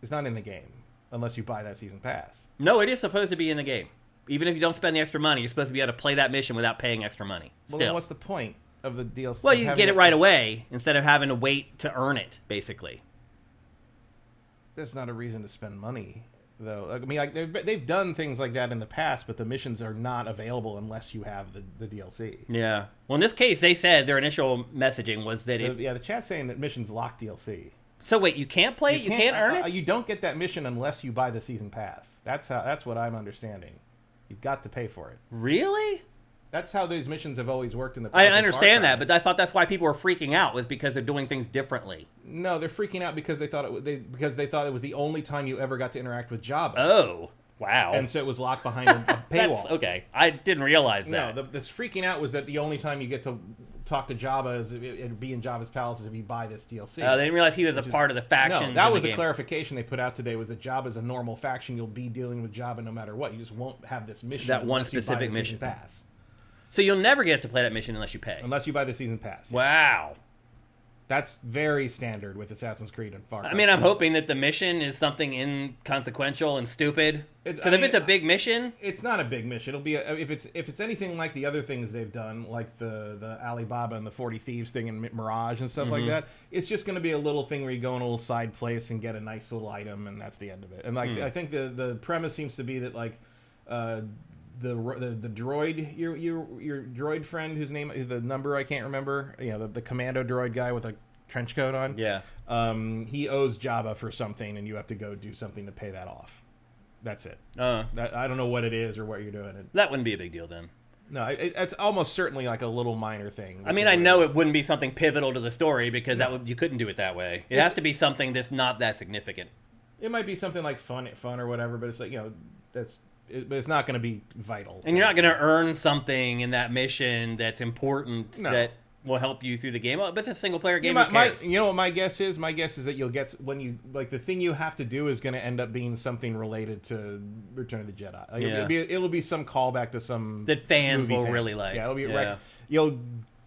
in the game unless you buy that season pass. No, it is supposed to be in the game. Even if you don't spend the extra money, you're supposed to be able to play that mission without paying extra money. Well, then what's the point of the DLC? Well, you can get it right away instead of having to wait to earn it, basically. That's not a reason to spend money, though. I mean, they've done things like that in the past, but the missions are not available unless you have the DLC. Yeah. Well, in this case, they said their initial messaging was that the chat's saying that missions lock DLC. So wait, you can't play it? You can't earn it? You don't get that mission unless you buy the season pass. That's what I'm understanding. You've got to pay for it. Really? That's how those missions have always worked in the past. I understand that, but I thought that's why people were freaking out, was because they're doing things differently. No, they're freaking out because they thought it was the only time you ever got to interact with Jabba. Oh, wow. And so it was locked behind a paywall. Okay. I didn't realize that. No, this freaking out was that the only time you get to talk to Jabba and be in Jabba's palace is if you buy this DLC. They didn't realize he was a part of the faction. No, that was the clarification they put out today, was that Jabba's a normal faction. You'll be dealing with Jabba no matter what. You just won't have this mission. That one specific mission. Pass. So you'll never get to play that mission unless you pay. Unless you buy the season pass. Yes. Wow. That's very standard with Assassin's Creed and Far Cry. I mean, I'm hoping that the mission is something inconsequential and stupid. Because if it's a big mission, it's not a big mission. It'll be if it's anything like the other things they've done, like the Alibaba and the 40 Thieves thing and Mirage and stuff like that. It's just going to be a little thing where you go in a little side place and get a nice little item, and that's the end of it. And I think the premise seems to be that the droid, your droid friend whose name is the number I can't remember, the commando droid guy with a trench coat on, he owes Jabba for something, and you have to go do something to pay that off. That's it. I don't know what it is or what you're doing. That wouldn't be a big deal then. No, it's almost certainly like a little minor thing. I mean, I know it wouldn't be something pivotal to the story because you couldn't do it that way. It has to be something that's not that significant. It might be something like fun or whatever, but it's like, but it's not going to be vital. And you're not going to earn something in that mission that's important that will help you through the game. But it's a single player game. You know what my guess is? My guess is that you'll get the thing you have to do is going to end up being something related to Return of the Jedi. Like it'll be some callback to some that fans will really like. Yeah, it'll be right. You'll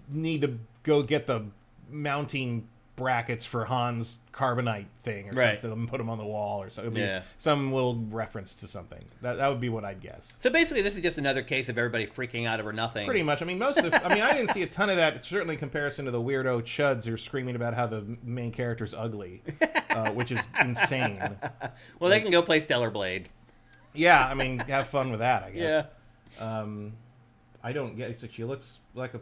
need to go get the mounting brackets for Han's carbonite thing or something and put them on the wall or something. It'll be some little reference to something. That would be what I'd guess. So basically this is just another case of everybody freaking out over nothing. Pretty much. I mean, I didn't see a ton of that, certainly in comparison to the weirdo chuds who are screaming about how the main character's ugly, which is insane. Well, they can go play Stellar Blade. Yeah, I mean, have fun with that, I guess. Yeah. I don't get it. She looks like a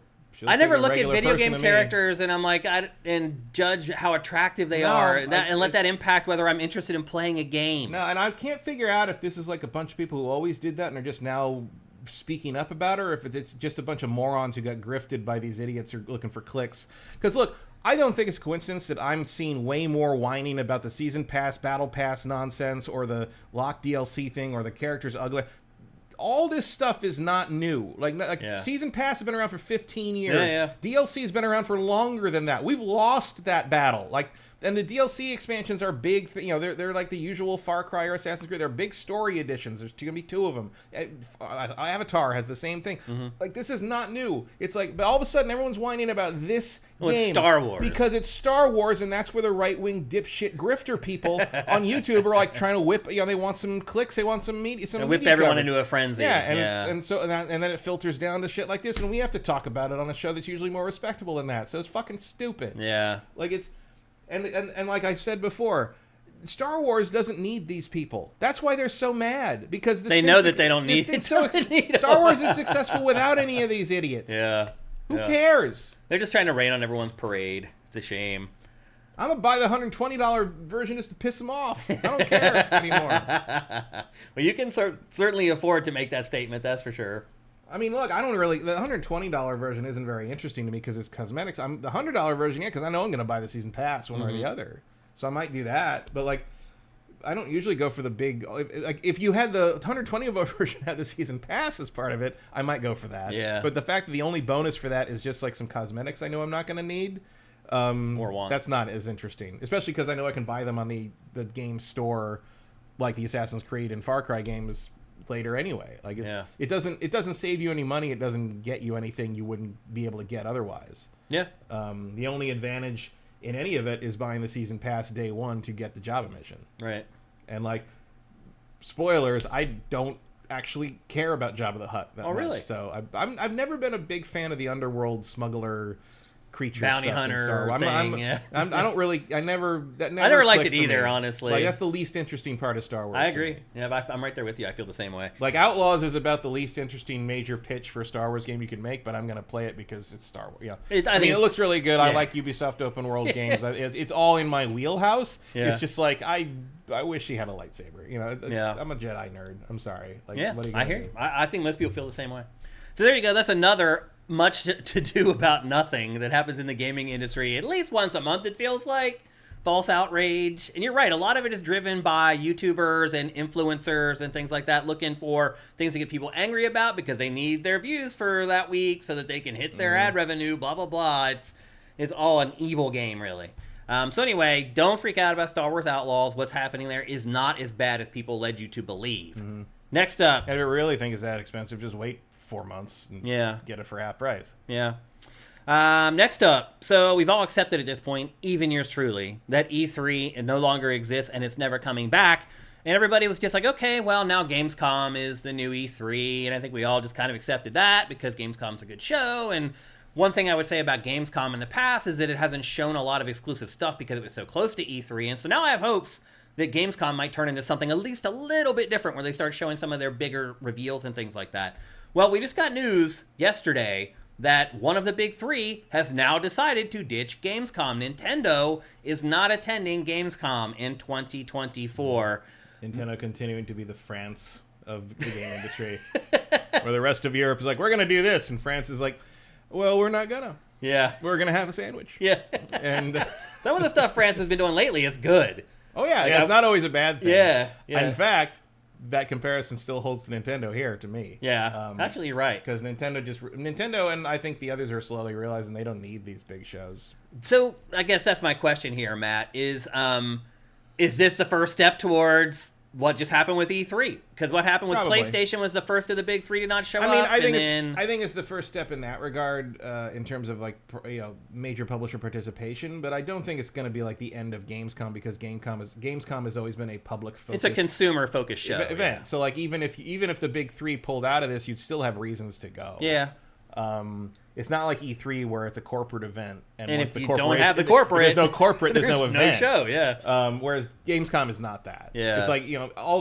I never look at video game characters and I'm like, and judge how attractive they are, and let that impact whether I'm interested in playing a game. No, and I can't figure out if this is like a bunch of people who always did that and are just now speaking up about it, or if it's just a bunch of morons who got grifted by these idiots who are looking for clicks. Because look, I don't think it's a coincidence that I'm seeing way more whining about the season pass, battle pass nonsense, or the locked DLC thing, or the characters ugly. All this stuff is not new. Season Pass has been around for 15 years. DLC has been around for longer than that. We've lost that battle. And the DLC expansions are big. They're like the usual Far Cry or Assassin's Creed. They're big story editions. There's going to be 2 of them. Avatar has the same thing. Mm-hmm. This is not new. It's but all of a sudden everyone's whining about this game. It's Star Wars. Because it's Star Wars, and that's where the right-wing dipshit grifter people on YouTube are trying to whip. They want some clicks. They want some media. Whip everyone into a frenzy. Yeah, and then it filters down to shit like this, and we have to talk about it on a show that's usually more respectable than that. So it's fucking stupid. Yeah. And like I said before, Star Wars doesn't need these people. That's why they're so mad, because they know that they don't need it. Star Wars is successful without any of these idiots. Yeah. Who cares? They're just trying to rain on everyone's parade. It's a shame. I'm going to buy the $120 version just to piss them off. I don't care anymore. Well, you can certainly afford to make that statement, that's for sure. I mean, look, the $120 version isn't very interesting to me because it's cosmetics. The $100 version, because I know I'm going to buy the season pass one way or the other. So I might do that. But, I don't usually go for the big... if you had the $120 version had the season pass as part of it, I might go for that. Yeah. But the fact that the only bonus for that is just, some cosmetics I know I'm not going to need... or want. That's not as interesting. Especially because I know I can buy them on the game store, like the Assassin's Creed and Far Cry games... later anyway. It doesn't save you any money. It doesn't get you anything you wouldn't be able to get otherwise. Yeah. The only advantage in any of it is buying the season pass day one to get the Jabba mission. Right. And spoilers, I don't actually care about Jabba the Hutt that much. Really? So I've never been a big fan of the underworld smuggler creature bounty stuff hunter in Star Wars. I never liked it either, honestly. That's the least interesting part of Star Wars. I agree. Yeah, I'm right there with you. I feel the same way. Outlaws is about the least interesting major pitch for a Star Wars game you can make, but I'm going to play it because it's Star Wars. Yeah, I mean, it looks really good. Yeah. I like Ubisoft open world games. It's all in my wheelhouse. Yeah. It's just I wish he had a lightsaber. I'm a Jedi nerd. I'm sorry. What are you I hear you. I think most people feel the same way. So there you go. That's another much to do about nothing that happens in the gaming industry at least once a month, it feels like. False outrage. And you're right, a lot of it is driven by YouTubers and influencers and things like that looking for things to get people angry about because they need their views for that week so that they can hit their ad revenue, blah, blah, blah. It's all an evil game, really. So anyway, don't freak out about Star Wars Outlaws. What's happening there is not as bad as people led you to believe. Mm-hmm. Next up. If you really think it's that expensive, just wait 4 months and get it for half price. Yeah. Next up, so we've all accepted at this point, even yours truly, that E3 no longer exists and it's never coming back. And everybody was just like, okay, well, now Gamescom is the new E3. And I think we all just kind of accepted that because Gamescom's a good show. And one thing I would say about Gamescom in the past is that it hasn't shown a lot of exclusive stuff because it was so close to E3. And so now I have hopes that Gamescom might turn into something at least a little bit different where they start showing some of their bigger reveals and things like that. Well, we just got news yesterday that one of the big three has now decided to ditch Gamescom. Nintendo is not attending Gamescom in 2024. Nintendo continuing to be the France of the game industry. Where the rest of Europe is like, we're going to do this. And France is like, well, we're not going to. Yeah. We're going to have a sandwich. Yeah. And some of the stuff France has been doing lately is good. Oh, yeah. It's not always a bad thing. Yeah. In fact, that comparison still holds to Nintendo here to me. Yeah. Actually, you're right. Because Nintendo and I think the others are slowly realizing they don't need these big shows. So I guess that's my question here, Matt, is this the first step towards what just happened with E3? Because what happened with PlayStation was the first of the big three to not show up. I think it's the first step in that regard in terms of like major publisher participation. But I don't think it's going to be like the end of Gamescom because Gamescom has always been a public focus. It's a consumer focused show event. Yeah. So like even if the big three pulled out of this, you'd still have reasons to go. Yeah. It's not like E3 where it's a corporate event, and if you don't have the corporate, there's no corporate, there's no event, no show. Yeah. Whereas Gamescom is not that. Yeah. It's like all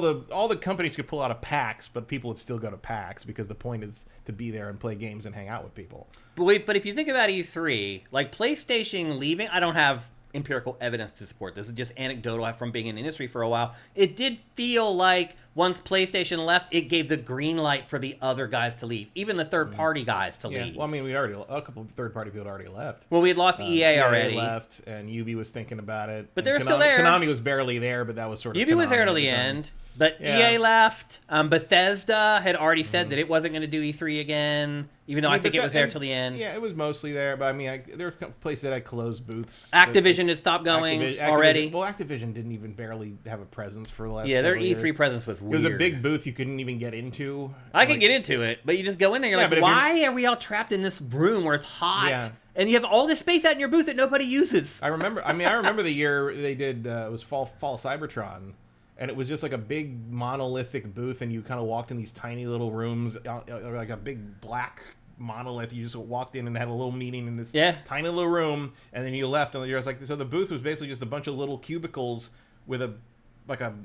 the companies could pull out of PAX, but people would still go to PAX because the point is to be there and play games and hang out with people. But if you think about E3, like PlayStation leaving, I don't have empirical evidence to support this. It's just anecdotal from being in the industry for a while. It did feel like once PlayStation left, it gave the green light for the other guys to leave, even the third-party guys to leave. Well, I mean, a couple of third-party people had already left. Well, we had lost EA already. Left, and Ubi was thinking about it. But they're still there. Konami was barely there, but that was sort of Ubi was there till the end. But EA left. Bethesda had already said that it wasn't going to do E3 again, even though I think it was there till the end. Yeah, it was mostly there, but I mean, there were places that had closed booths. Activision had stopped going already. Well, Activision didn't even barely have a presence for the last their E3 years. Presence was weird. It was a big booth you couldn't even get into. I could get into it, but you just go in there, you're like, why are we all trapped in this room where it's hot? Yeah. And you have all this space out in your booth that nobody uses. I remember the year they did, it was Fall Cybertron. And it was just like a big monolithic booth, and you kind of walked in these tiny little rooms, like a big black monolith. You just walked in and had a little meeting in this tiny little room, and then you left, and you're just like, so the booth was basically just a bunch of little cubicles with a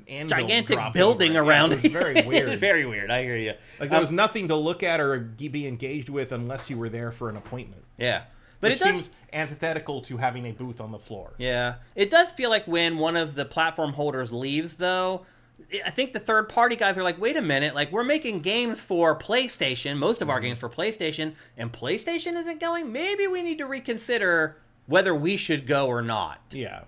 anvil gigantic building around it. It was very weird. It's very weird. I hear you. Like there was nothing to look at or be engaged with unless you were there for an appointment. Yeah. But it seems antithetical to having a booth on the floor. Yeah. It does feel like when one of the platform holders leaves, though, I think the third-party guys are like, wait a minute, like, we're making games for PlayStation, most of our games for PlayStation, and PlayStation isn't going? Maybe we need to reconsider whether we should go or not. Yeah.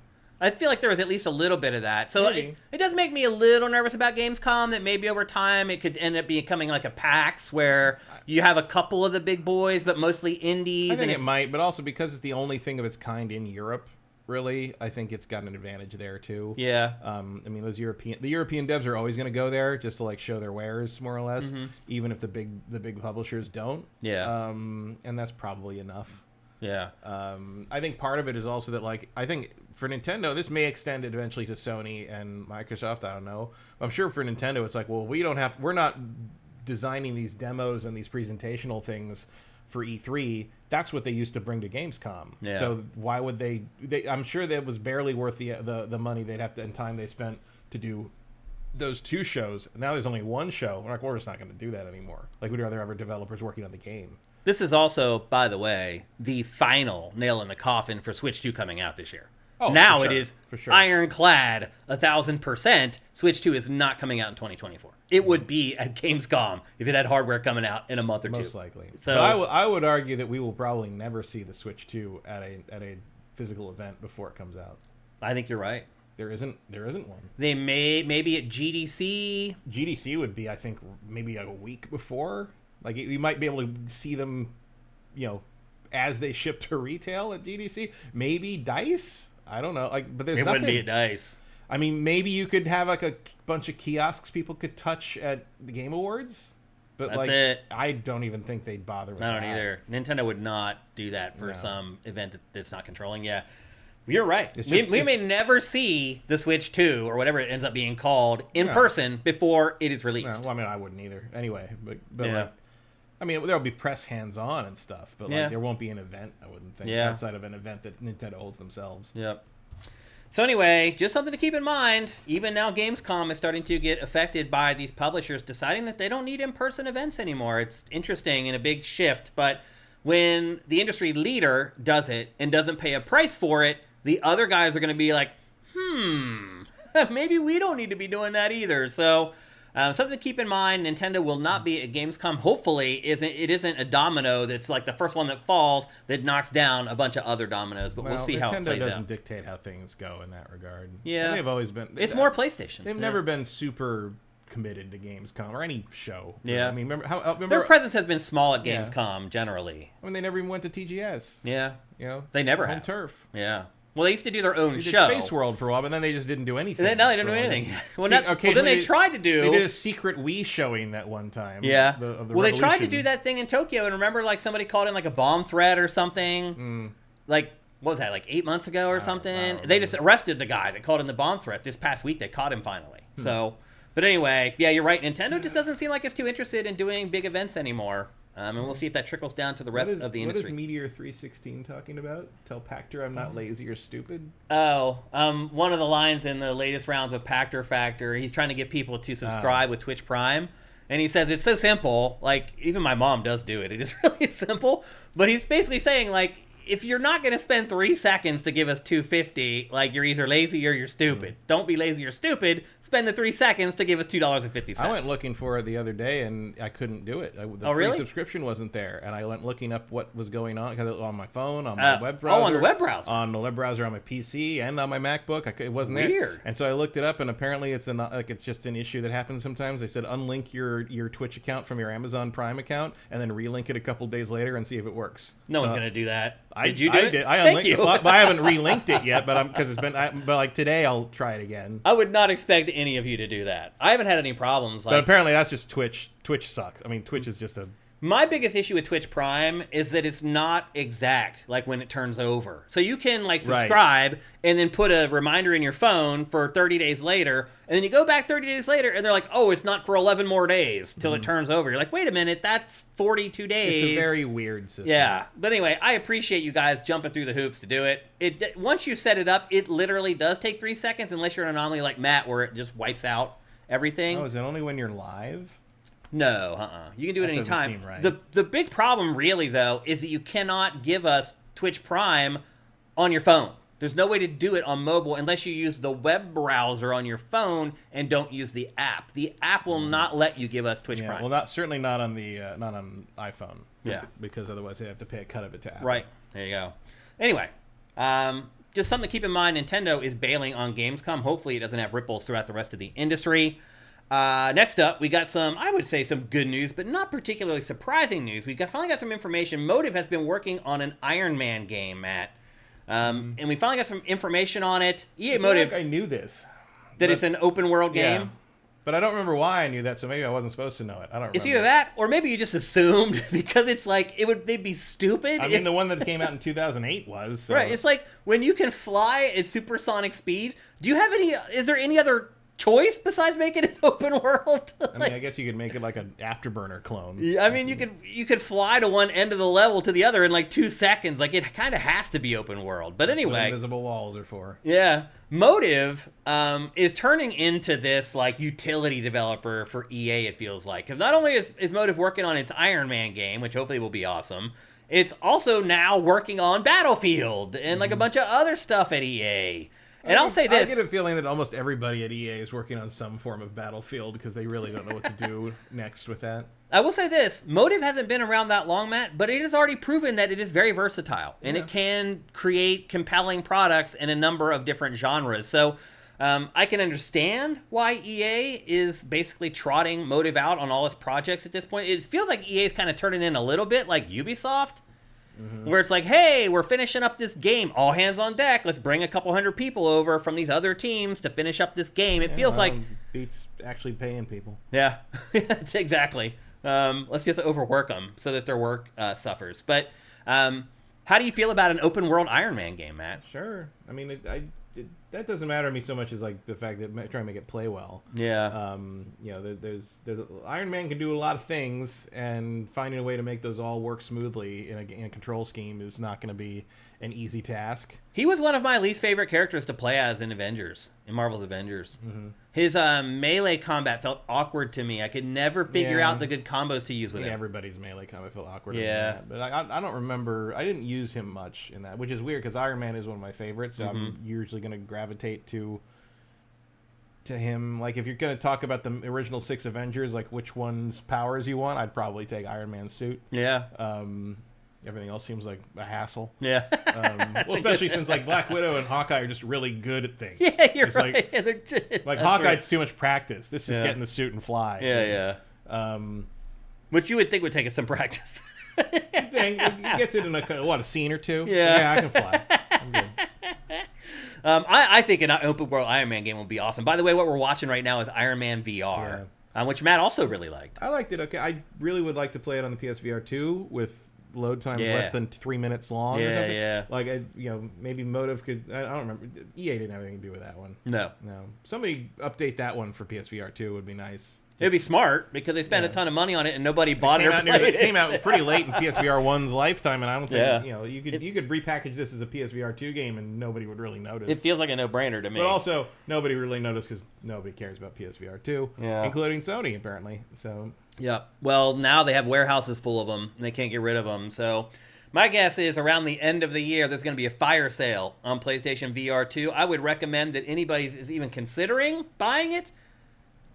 I feel like there was at least a little bit of that. So it does make me a little nervous about Gamescom, that maybe over time it could end up becoming like a PAX where you have a couple of the big boys, but mostly indies. I think it might, but also because it's the only thing of its kind in Europe, really, I think it's got an advantage there too. Yeah. I mean, the European devs are always going to go there just to like show their wares, more or less, even if the big publishers don't. Yeah. And that's probably enough. Yeah. I think part of it is also that, like, I think for Nintendo, this may extend it eventually to Sony and Microsoft. I don't know. I'm sure for Nintendo, it's like, well, we're not designing these demos and these presentational things for E3. That's what they used to bring to Gamescom. Yeah. So why would they I'm sure that was barely worth the money they'd have to and time they spent to do those two shows. Now there's only one show. We're like, we're just not going to do that anymore. Like, we'd rather have our developers working on the game. This is also, by the way, the final nail in the coffin for Switch 2 coming out this year. Oh, now it is ironclad, 1,000%. Switch 2 is not coming out in 2024. It would be at Gamescom if it had hardware coming out in a month or two. Most likely. So but I would argue that we will probably never see the Switch 2 at a physical event before it comes out. I think you're right. There isn't one. They maybe at GDC. GDC would be, I think, maybe a week before. Like, you might be able to see them, as they ship to retail at GDC. Maybe DICE. I don't know. Like, but there's nothing. It wouldn't be at DICE. I mean, maybe you could have like a bunch of kiosks people could touch at the Game Awards. But that's it. I don't even think they'd bother with that. I don't either. Nintendo would not do that for some event that's not controlling. Yeah. You're right. We may never see the Switch 2 or whatever it ends up being called in person before it is released. Well, I mean, I wouldn't either. Anyway, but like, I mean, there'll be press hands-on and stuff, but like there won't be an event, I wouldn't think, outside of an event that Nintendo holds themselves. Yep. So anyway, just something to keep in mind. Even now, Gamescom is starting to get affected by these publishers deciding that they don't need in-person events anymore. It's interesting and a big shift, but when the industry leader does it and doesn't pay a price for it, the other guys are going to be like, maybe we don't need to be doing that either. So Something to keep in mind, Nintendo will not be at Gamescom. Hopefully, it isn't a domino that's like the first one that falls that knocks down a bunch of other dominoes, but we'll see how it plays Nintendo doesn't out. dictate how things go in that regard. Yeah. They've always been... It's more PlayStation. They've never been super committed to Gamescom or any show. Yeah. I mean, remember their presence has been small at Gamescom, generally. I mean, they never even went to TGS. Yeah. You know? They never home have. turf. Yeah. Well, they used to do their own They show. did Space World for a while, but then they just didn't do anything. No, they didn't do anything. Well, then they tried to do... They did a secret Wii showing that one time. Yeah. Of the well, they tried to Revolution. do that thing in Tokyo, and remember, like, somebody called in, like, a bomb threat or something? Like, what was that, like 8 months ago or something? They just arrested the guy that called in the bomb threat. This past week, they caught him finally. So... But anyway, yeah, you're right. Nintendo just doesn't seem like it's too interested in doing big events anymore. And we'll see if that trickles down to the rest of the industry. What is Meteor 316 talking about? Tell Pactor I'm not lazy or stupid? Oh, one of the lines in the latest rounds of Pactor Factor, he's trying to get people to subscribe with Twitch Prime. And he says it's so simple. Like, even my mom does do it. It is really simple. But he's basically saying, like, if you're not going to spend 3 seconds to give us $2.50, like, you're either lazy or you're stupid. Don't be lazy or stupid. Spend the 3 seconds to give us $2.50. I went looking for it the other day, and I couldn't do it. The free subscription wasn't there, and I went looking up what was going on because on my phone, on my web browser. Oh, on the web browser. On the web browser on my PC and on my MacBook. It wasn't there. Weird. And so I looked it up, and apparently it's just an issue that happens sometimes. They said unlink your Twitch account from your Amazon Prime account, and then relink it a couple days later and see if it works. No one's going to do that. Did you do it? Did. Thank you. But I haven't relinked it yet, because it's been. But like today, I'll try it again. I would not expect any of you to do that. I haven't had any problems. But apparently, that's just Twitch. Twitch sucks. I mean, Twitch is just a. My biggest issue with Twitch Prime is that it's not exact, like when it turns over. So you can like subscribe and then put a reminder in your phone for 30 days later, and then you go back 30 days later, and they're like, oh, it's not for 11 more days till it turns over. You're like, wait a minute, that's 42 days. It's a very weird system. Yeah. But anyway, I appreciate you guys jumping through the hoops to do it. Once you set it up, it literally does take 3 seconds, unless you're an anomaly like Matt, where it just wipes out everything. Oh, is it only when you're live? No, You can do it anytime. Seem right. The big problem, really, though, is that you cannot give us Twitch Prime on your phone. There's no way to do it on mobile unless you use the web browser on your phone and don't use the app. The app will not let you give us Twitch Prime. Well, certainly not on the not on iPhone. Yeah, because otherwise they have to pay a cut of it to Apple. Right. There you go. Anyway, just something to keep in mind. Nintendo is bailing on Gamescom. Hopefully, it doesn't have ripples throughout the rest of the industry. Next up, we got some, I would say, some good news, but not particularly surprising news. We finally got some information. Motive has been working on an Iron Man game, Matt. And we finally got some information on it. EA Motive. I knew this. It's an open world game. Yeah. But I don't remember why I knew that, so maybe I wasn't supposed to know it. I don't remember. It's either that, or maybe you just assumed, because it's like, they'd be stupid. I mean, the one that came out in 2008 was. So. Right, it's like, when you can fly at supersonic speed, is there any other choice besides making it open world? I mean, I guess you could make it like an Afterburner clone. I mean, you could fly to one end of the level to the other in like 2 seconds. Like, it kind of has to be open world. But anyway, that's what invisible walls are for. Yeah, Motive is turning into this like utility developer for EA. It feels like, because not only is Motive working on its Iron Man game, which hopefully will be awesome, it's also now working on Battlefield and like a bunch of other stuff at EA. And I'll say this. I get a feeling that almost everybody at EA is working on some form of Battlefield because they really don't know what to do next with that. I will say this. Motive hasn't been around that long, Matt, but it has already proven that it is very versatile. And it can create compelling products in a number of different genres. So I can understand why EA is basically trotting Motive out on all its projects at this point. It feels like EA is kind of turning in a little bit like Ubisoft. Where it's like, hey, we're finishing up this game. All hands on deck. Let's bring a couple hundred people over from these other teams to finish up this game. It feels like... beats actually paying people. Yeah, exactly. Let's just overwork them so that their work suffers. But how do you feel about an open world Iron Man game, Matt? Sure. I mean, that doesn't matter to me so much as like the fact that trying to make it play well. Yeah. There's Iron Man can do a lot of things, and finding a way to make those all work smoothly in a control scheme is not going to be an easy task. He was one of my least favorite characters to play as in Marvel's Avengers. His melee combat felt awkward to me. I could never figure out the good combos to use with him. Everybody's melee combat felt awkward. Yeah. But I don't remember. I didn't use him much in that, which is weird because Iron Man is one of my favorites. So I'm usually going to gravitate to to him. Like, if you're going to talk about the original 6 Avengers, like which one's powers you want, I'd probably take Iron Man's suit. Yeah. Everything else seems like a hassle. Yeah. Well, especially since like Black Widow and Hawkeye are just really good at things. Yeah, you're it's right. Like, yeah, they're like Hawkeye's too much practice. This is Yeah. getting the suit and fly. Yeah, yeah. Which you would think would take us some practice. He gets it in a scene or two. Yeah. I can fly. I'm good. I think an open world Iron Man game would be awesome. By the way, what we're watching right now is Iron Man VR, which Matt also really liked. I liked it. Okay, I really would like to play it on the PSVR 2 with load times less than 3 minutes long. or something. Yeah. Like, maybe Motive could. I don't remember. EA didn't have anything to do with that one. No. Somebody update that one for PSVR 2 would be nice. It'd be smart because they spent a ton of money on it and nobody bought it or played it. it. Came out pretty late in PSVR 1's lifetime, and I don't think you could repackage this as a PSVR 2 game and nobody would really notice. It feels like a no-brainer to me. But also, nobody really noticed because nobody cares about PSVR 2, including Sony apparently. So yeah. Well, now they have warehouses full of them and they can't get rid of them. So my guess is around the end of the year, there's going to be a fire sale on PlayStation VR 2. I would recommend that anybody is even considering buying it,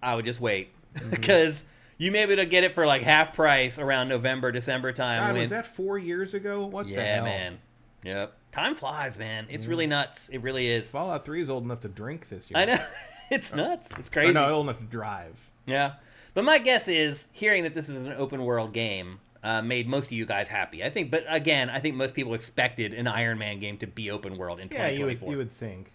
I would just wait. Because you may be able to get it for like half price around November, December time. God, was that 4 years ago? What the hell? Yeah, man. Yep. Time flies, man. It's really nuts. It really is. Fallout 3 is old enough to drink this year. I know. It's nuts. It's crazy. No, old enough to drive. Yeah. But my guess is, hearing that this is an open world game made most of you guys happy. I think most people expected an Iron Man game to be open world in 2024. Yeah, you would think.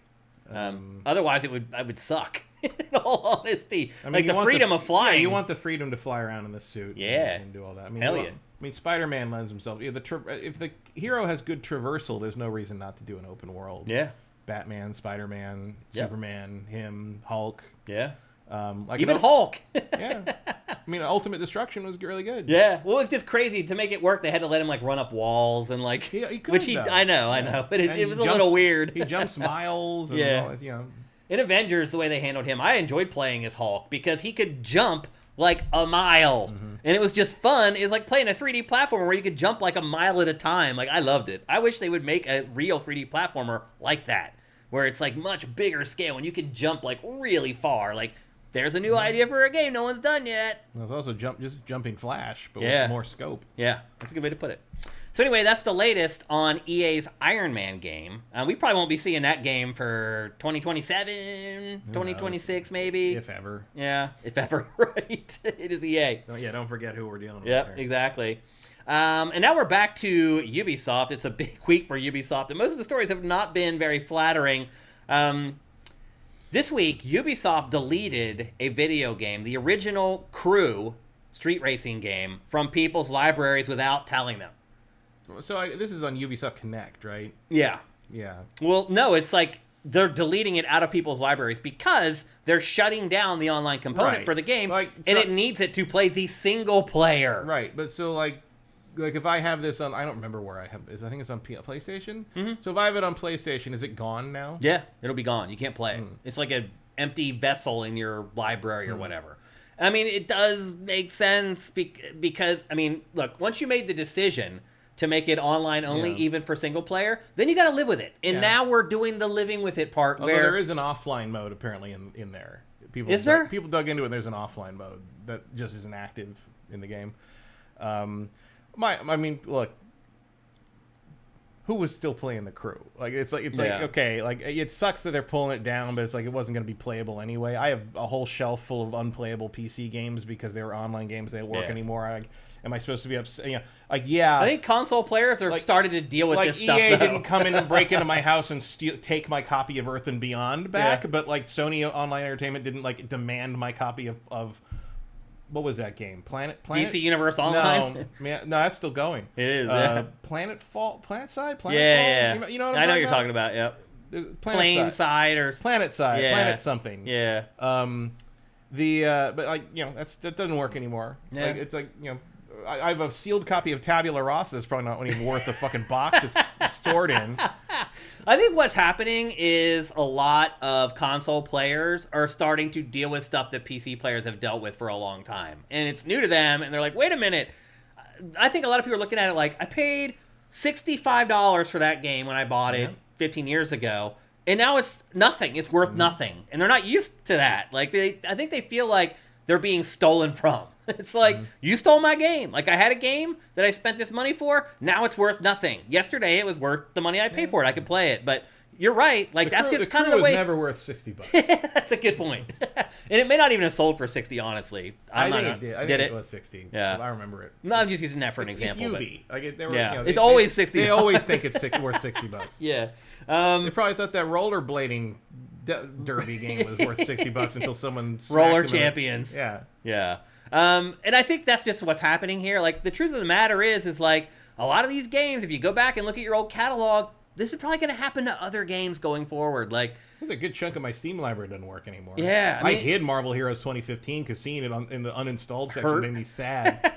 Otherwise, I would suck. In all honesty, I mean, like the freedom of flying. Yeah, you want the freedom to fly around in the suit. And do all that. I mean, hell yeah. I mean, Spider-Man lends himself. If the hero has good traversal, there's no reason not to do an open world. Yeah. Batman, Spider-Man, Superman, him, Hulk. Yeah. Like even Hulk. Yeah. I mean, Ultimate Destruction was really good. Yeah. Well, it was just crazy to make it work. They had to let him like run up walls and like, he could, which I know, but it was a little weird. He jumps miles. And all that, In Avengers, the way they handled him, I enjoyed playing as Hulk because he could jump like a mile. And it was just fun. It was like playing a 3D platformer where you could jump like a mile at a time. Like, I loved it. I wish they would make a real 3D platformer like that, where it's like much bigger scale and you can jump like really far. Like, there's a new idea for a game no one's done yet. There's also jumping Flash, but with more scope. Yeah, that's a good way to put it. So anyway, that's the latest on EA's Iron Man game. We probably won't be seeing that game for 2027, 2026 maybe. If ever. Yeah, if ever, right. It is EA. Don't forget who we're dealing with. Yep, exactly. And now we're back to Ubisoft. It's a big week for Ubisoft, and most of the stories have not been very flattering. This week, Ubisoft deleted a video game, the original Crew street racing game, from people's libraries without telling them. So this is on Ubisoft Connect, right? Yeah. Yeah. Well, no, it's like they're deleting it out of people's libraries because they're shutting down the online component for the game, and it needs it to play the single player. Right, but so like if I have this on, I don't remember where I have this. I think it's on PlayStation. So if I have it on PlayStation, is it gone now? Yeah, it'll be gone. You can't play it. It's like an empty vessel in your library or whatever. I mean, it does make sense because, I mean, look, once you made the decision to make it online only, even for single player, then you got to live with it. And now we're doing the living with it part. Although there is an offline mode apparently in there. People dug into it. And there's an offline mode that just isn't active in the game. I mean, look, who was still playing the Crew? Like it's like okay, like it sucks that they're pulling it down, but it's like it wasn't going to be playable anyway. I have a whole shelf full of unplayable PC games because they were online games. They don't work anymore. Am I supposed to be upset? I think console players are started to deal with this stuff. EA didn't come in and break into my house and take my copy of Earth and Beyond back, but like Sony Online Entertainment didn't like demand my copy of what was that game? Planet DC Universe Online? No, that's still going. It is. PlanetSide? Yeah. You know what I know what you're talking about, yep. PlanetSide or PlanetSide, Planet something. Yeah. But like, that doesn't work anymore. Yeah. Like it's like, I have a sealed copy of Tabula Rasa that's probably not even worth the fucking box it's stored in. I think what's happening is a lot of console players are starting to deal with stuff that PC players have dealt with for a long time. And it's new to them, and they're like, wait a minute. I think a lot of people are looking at it like, I paid $65 for that game when I bought it 15 years ago. and now it's nothing. It's worth nothing, and they're not used to that. Like I think they feel like they're being stolen from. It's like, you stole my game. Like, I had a game that I spent this money for. Now it's worth nothing. Yesterday, it was worth the money I paid for it. I could play it. But you're right. Like, that's just kind of the way. The crew was never worth $60. That's a good point. And it may not even have sold for 60, honestly. I think it did. I think it was 60. Yeah. I remember it. No, I'm just using that for an example. It's Ubi. Like, it's always $60. They always think it's worth $60. Yeah. They probably thought that rollerblading derby game was worth $60 until someone Roller Champions. Yeah. And I think that's just what's happening here. Like, the truth of the matter is like, a lot of these games, if you go back and look at your old catalog, this is probably going to happen to other games going forward. Like, there's a good chunk of my Steam library doesn't work anymore. Yeah. I hid Marvel Heroes 2015 because seeing it in the uninstalled section made me sad.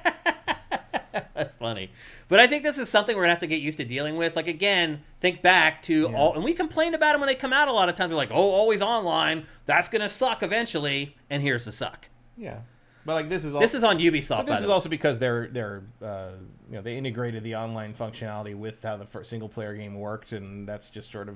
That's funny. But I think this is something we're going to have to get used to dealing with. Like, again, think back to all, and we complained about them when they come out a lot of times. We're like, oh, always online. That's going to suck eventually. And here's the suck. Yeah. But like this is on Ubisoft. But this is also because they integrated the online functionality with how the single player game worked, and that's just sort of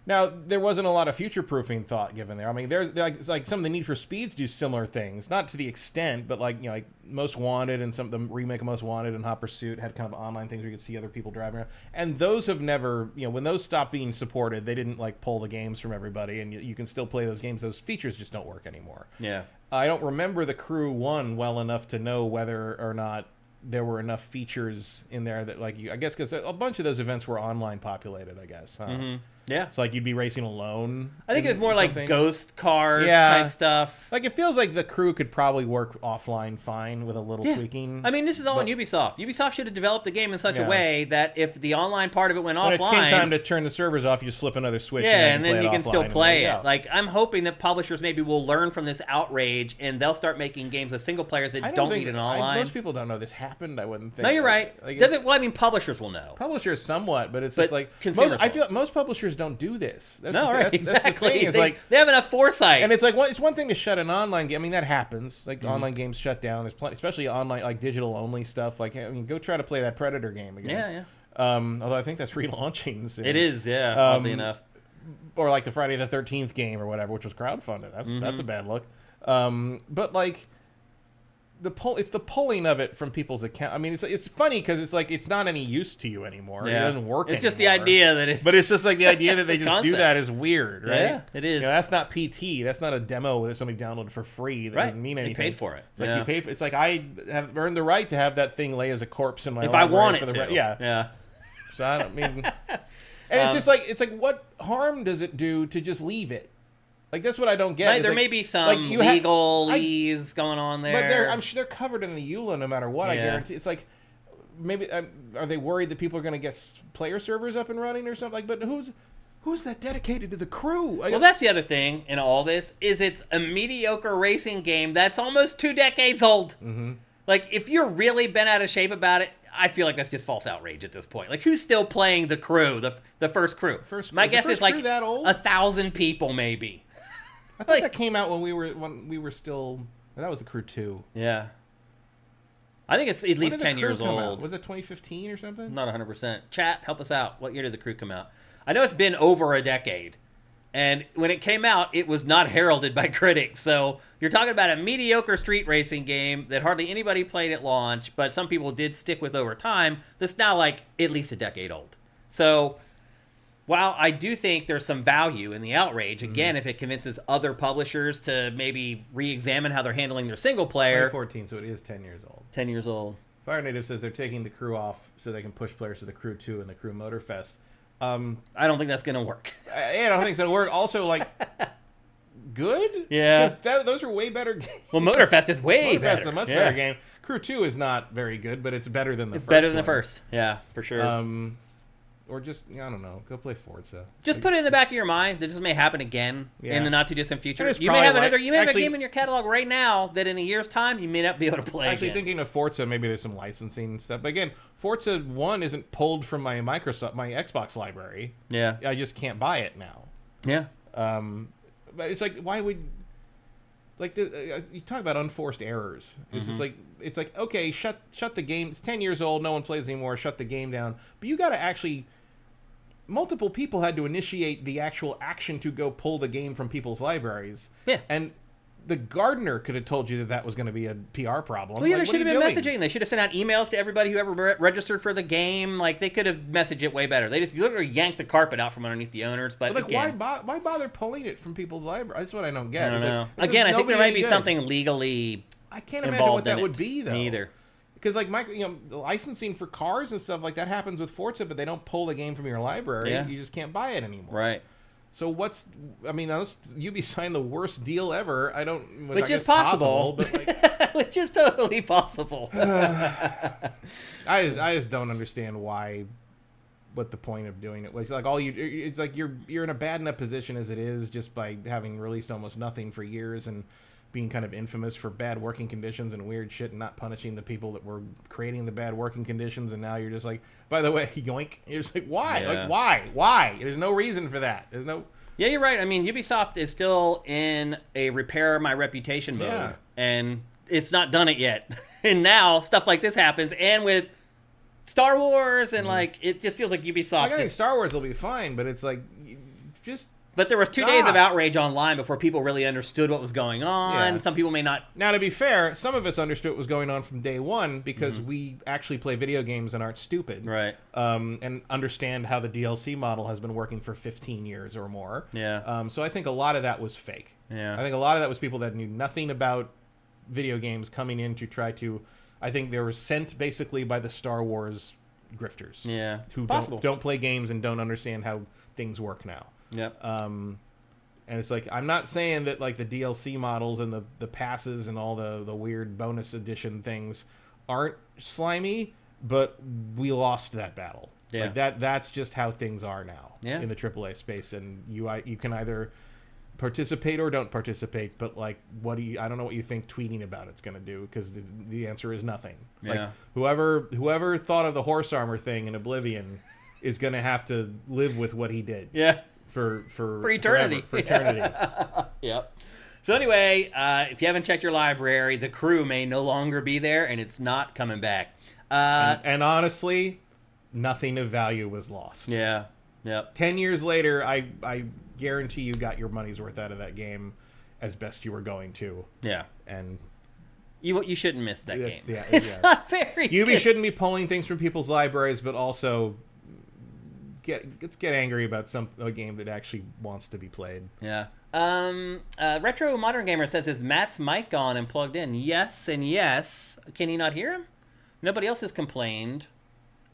Now there wasn't a lot of future proofing thought given there. I mean, there's like some of the Need for Speeds do similar things, not to the extent, but like like Most Wanted and some of the remake of Most Wanted and Hot Pursuit had kind of online things where you could see other people driving around, and those have never when those stopped being supported, they didn't like pull the games from everybody, and you can still play those games. Those features just don't work anymore. Yeah. I don't remember the Crew 1 well enough to know whether or not there were enough features in there that I guess because a bunch of those events were online populated, I guess. Huh? Mm-hmm. Yeah. So like you'd be racing alone. I think it was more like ghost cars type stuff. Like it feels like the Crew could probably work offline fine with a little tweaking. I mean, this is all on Ubisoft. Ubisoft should have developed the game in such a way that if the online part of it went offline, when it came time to turn the servers off, you just flip another switch. And then you can still play it. Like, I'm hoping that publishers maybe will learn from this outrage and they'll start making games with single players that don't need an online. Most people don't know this happened. I wouldn't think. No, you're right. Well, I mean, publishers will know. Publishers somewhat, but it's just like I feel like most publishers don't do this. Exactly. That's the thing. It's like they have enough foresight. And it's like it's one thing to shut an online game. I mean, that happens. Like online games shut down. There's plenty, especially online, like digital only stuff. Like, I mean, go try to play that Predator game again. Yeah. Although I think that's relaunching soon. It is, yeah. Oddly enough. Or like the Friday the 13th game or whatever, which was crowdfunded. That's a bad look. But like it's the pulling of it from people's account. I mean, it's funny because it's like it's not any use to you anymore. Yeah. It doesn't work. It's just the idea that it's. But it's just like the idea that they just do that is weird, right? Yeah, it is. That's not PT. That's not a demo that somebody downloaded for free. That doesn't mean anything. They paid for it. It's like you pay. It's like I have earned the right to have that thing lay as a corpse in my. If I want it to. Yeah. So I don't mean. And it's just like what harm does it do to just leave it? Like, that's what I don't get. There may be some legalese going on there. But I'm sure they're covered in the EULA no matter what, I guarantee. It's like, maybe, are they worried that people are going to get player servers up and running or something? Like, but who's that dedicated to the Crew? Well, that's the other thing in all this, is it's a mediocre racing game that's almost 2 decades old. Mm-hmm. Like, if you're really bent out of shape about it, I feel like that's just false outrage at this point. Like, who's still playing the Crew, the first Crew? My guess is like 1,000 people, maybe. I thought that came out when we were still. That was the Crew 2. Yeah. I think it's at least 10 years old. Was it 2015 or something? Not 100%. Chat, help us out. What year did the Crew come out? I know it's been over a decade. And when it came out, it was not heralded by critics. So you're talking about a mediocre street racing game that hardly anybody played at launch, but some people did stick with over time, that's now like at least a decade old. So while I do think there's some value in the outrage, again, if it convinces other publishers to maybe re-examine how they're handling their single player. 2014, so it is 10 years old. 10 years old. Fire Native says they're taking the Crew off so they can push players to the Crew 2 and the Crew Motorfest. I don't think that's going to work. I don't think it's going to work. Also, like, good? Yeah. Because those are way better games. Well, Motorfest is way better. Motorfest is a much better game. Crew 2 is not very good, but it's better than the first. It's better than the first. Yeah, for sure. Or just, I don't know, go play Forza. Just put it in the back of your mind that this may happen again in the not too distant future. You may have another. You may have a game in your catalog right now that in a year's time you may not be able to play. Actually, thinking of Forza, maybe there's some licensing stuff. But again, Forza 1 isn't pulled from my Xbox library. Yeah, I just can't buy it now. Yeah. But it's like, why would? Like you talk about unforced errors. It's just like it's like, okay, shut the game. It's 10 years old. No one plays anymore. Shut the game down. But you got to actually multiple people had to initiate the actual action to go pull the game from people's libraries. Yeah. And the gardener could have told you that was going to be a PR problem. Well, yeah, there should have been messaging. They should have sent out emails to everybody who ever registered for the game. Like, they could have messaged it way better. They just literally yanked the carpet out from underneath the owners. But like, again, why bother pulling it from people's libraries? That's what I don't get. I don't know. Again, I think there might be something legally I can't imagine what that would be, though. Me either. Because, like, the licensing for cars and stuff like that happens with Forza, but they don't pull the game from your library. Yeah. You just can't buy it anymore. Right. So unless Ubi signed the worst deal ever, which is possible, but like, which is totally possible. I just don't understand what the point of doing it was. Like it's like you're in a bad enough position as it is, just by having released almost nothing for years and being kind of infamous for bad working conditions and weird shit and not punishing the people that were creating the bad working conditions. And now you're just like, by the way, yoink. You're just like, why? Yeah. Like, why? There's no reason for that. There's no... Yeah, you're right. I mean, Ubisoft is still in a repair my reputation mode, and it's not done it yet. And now stuff like this happens, and with Star Wars, and like, it just feels like Ubisoft... I think Star Wars will be fine, but it's like, just... But there were 2 days of outrage online before people really understood what was going on. Yeah. Some people may not... Now, to be fair, some of us understood what was going on from day one because we actually play video games and aren't stupid. Right. And understand how the DLC model has been working for 15 years or more. Yeah. So I think a lot of that was fake. Yeah. I think a lot of that was people that knew nothing about video games coming in to try to... I think they were sent basically by the Star Wars grifters. Yeah. Who don't play games and don't understand how things work now. Yep. And it's like, I'm not saying that like the DLC models and the passes and all the weird bonus edition things aren't slimy, but we lost that battle. Yeah. Like that's just how things are now in the AAA space, and you can either participate or don't participate, but like, I don't know what you think tweeting about it's going to do, because the answer is nothing. Yeah. Like whoever thought of the horse armor thing in Oblivion is going to have to live with what he did. Yeah. For eternity. Forever, for eternity. Yep. So anyway, if you haven't checked your library, the crew may no longer be there, and it's not coming back. And honestly, nothing of value was lost. Yeah. Yep. 10 years later, I guarantee you got your money's worth out of that game as best you were going to. Yeah. And you shouldn't miss that game. Yeah, it's not very Ubi good. shouldn't be pulling things from people's libraries, but also... Let's get angry about a game that actually wants to be played. Yeah. Retro Modern Gamer says, is Matt's mic on and plugged in? Yes and yes. Can you not hear him? Nobody else has complained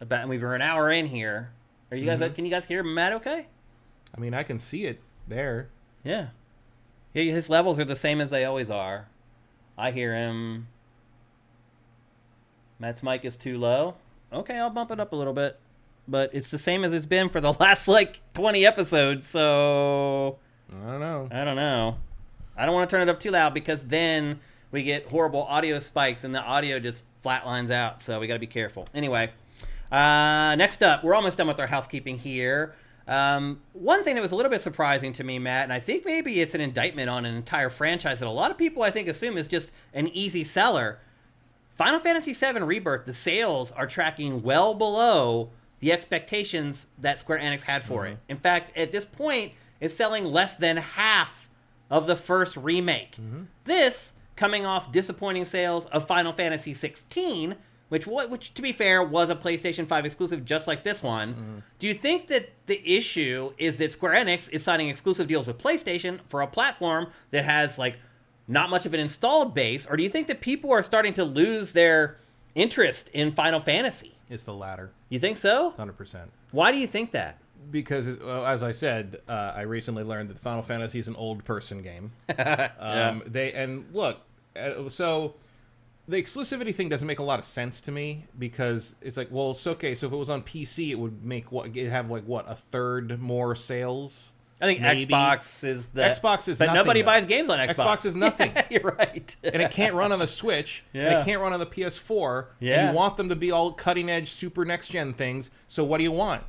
about, and we're an hour in here. Are you guys? Can you guys hear Matt okay? I mean, I can see it there. Yeah. His levels are the same as they always are. I hear him. Matt's mic is too low. Okay, I'll bump it up a little bit. But it's the same as it's been for the last, 20 episodes, so... I don't know. I don't want to turn it up too loud, because then we get horrible audio spikes, and the audio just flatlines out, so we got to be careful. Anyway, next up, we're almost done with our housekeeping here. One thing that was a little bit surprising to me, Matt, and I think maybe it's an indictment on an entire franchise that a lot of people, I think, assume is just an easy seller. Final Fantasy VII Rebirth, the sales are tracking well below the expectations that Square Enix had for it. In fact, at this point, it's selling less than half of the first remake. This coming off disappointing sales of Final Fantasy XVI, which to be fair, was a PlayStation 5 exclusive just like this one. Do you think that the issue is that Square Enix is signing exclusive deals with PlayStation for a platform that has not much of an installed base, or do you think that people are starting to lose their interest in Final Fantasy? It's the latter. You think so? 100%. Why do you think that? Because, as I said, I recently learned that Final Fantasy is an old person game. So the exclusivity thing doesn't make a lot of sense to me, because it's like, well, it's okay. So if it was on PC, it would make a third more sales. I think maybe. Xbox is Xbox is but nothing. Nobody buys games on Xbox. Xbox is nothing. Yeah, you're right. And it can't run on the Switch. And it can't run on the PS4. Yeah. And you want them to be all cutting edge, super next gen things. So what do you want?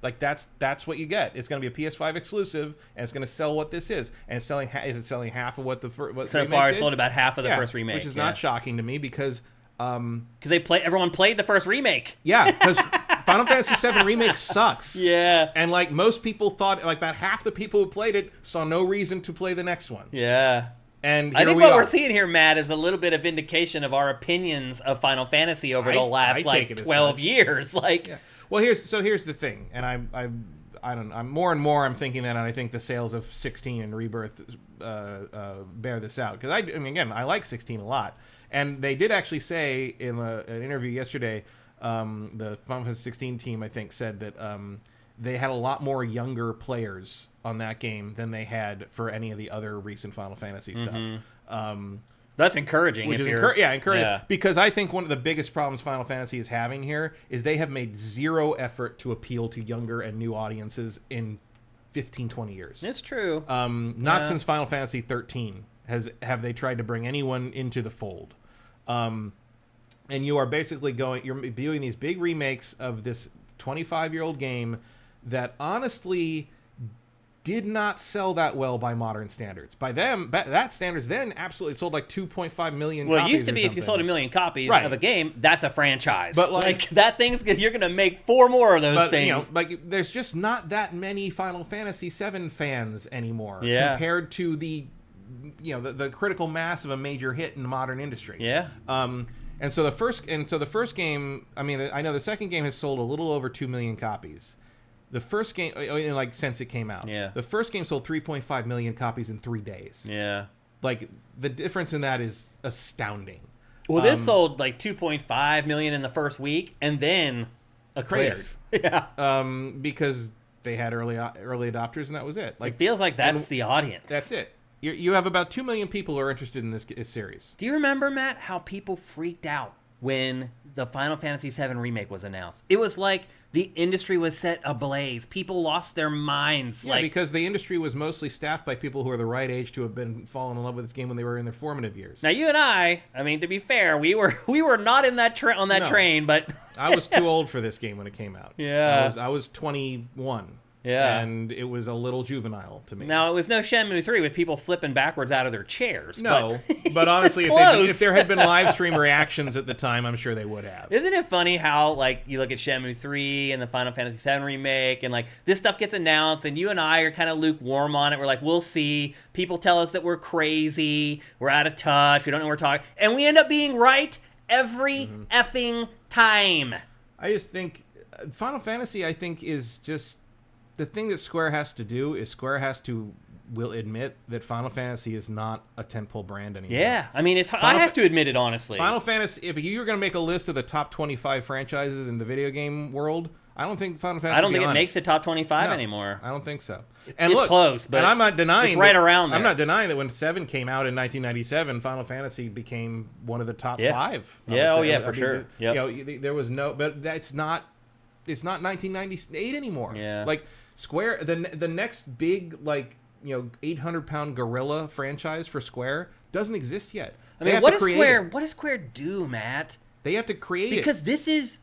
That's what you get. It's going to be a PS5 exclusive, and it's going to sell what this is. And it's selling. Is it selling half of what the first? So far, it's sold about half of the first remake, which is not shocking to me, because everyone played the first remake. Yeah, because Final Fantasy VII Remake sucks. Yeah. And like most people thought, like about half the people who played it saw no reason to play the next one. Yeah. And I think what we're seeing here, Matt, is a little bit of vindication of our opinions of Final Fantasy over the last like 12 years. Like, yeah. Well, here's the thing, and I'm more and more I'm thinking that, and I think the sales of 16 and Rebirth bear this out, because I mean, again, I like 16 a lot, and they did actually say in an interview yesterday, the Final Fantasy 16 team I think said that they had a lot more younger players on that game than they had for any of the other recent Final Fantasy stuff. That's encouraging. Encouraging. Yeah. Because I think one of the biggest problems Final Fantasy is having here is they have made zero effort to appeal to younger and new audiences in 15, 20 years. It's true. Not since Final Fantasy 13 have they tried to bring anyone into the fold. And you are basically you're doing these big remakes of this 25-year-old game that honestly did not sell that well by modern standards. By that standards, then absolutely sold like 2.5 million copies. Well, it used to be if you sold 1 million copies of a game, that's a franchise. But like that thing's you're gonna make 4 more of those things. You know, like there's just not that many Final Fantasy VII fans anymore compared to the critical mass of a major hit in the modern industry. Yeah. And so the first game, I mean, I know the second game has sold a little over 2 million copies. The first game, like since it came out, the first game sold 3.5 million copies in 3 days. Yeah, like the difference in that is astounding. Well, this sold like 2.5 million in the first week, and then a cliff. Yeah, because they had early adopters, and that was it. Like it feels like that's the audience. That's it. You have about 2 million people who are interested in this series. Do you remember, Matt, how people freaked out when the Final Fantasy VII Remake was announced? It was like the industry was set ablaze. People lost their minds. Yeah, because the industry was mostly staffed by people who are the right age to have been fallen in love with this game when they were in their formative years. Now, you and I mean, to be fair, we were not in that train, but I was too old for this game when it came out. Yeah, I was 21. Yeah. And it was a little juvenile to me. Now, it was no Shenmue 3 with people flipping backwards out of their chairs. No, but honestly, if there had been live stream reactions at the time, I'm sure they would have. Isn't it funny how, like, you look at Shenmue 3 and the Final Fantasy VII Remake, and, like, this stuff gets announced, and you and I are kind of lukewarm on it. We're like, we'll see. People tell us that we're crazy. We're out of touch. We don't know what we're talking. And we end up being right every effing time. I just think Final Fantasy, I think, is just... The thing that Square has to do is will admit that Final Fantasy is not a tentpole brand anymore. Yeah, I mean, I have to admit it honestly. Final Fantasy, if you're going to make a list of the top 25 franchises in the video game world, I don't think Final Fantasy. I don't think it makes the top 25 anymore. I don't think so. And it's close, but and I'm not denying it's right around there. I'm not denying that when 7 came out in 1997, Final Fantasy became one of the top 5. For sure. There was no, but it's not 1998 anymore. Yeah, like. Square, the next big 800-pound gorilla franchise for Square doesn't exist yet. I mean, what does Square do, Matt? They have to create because this is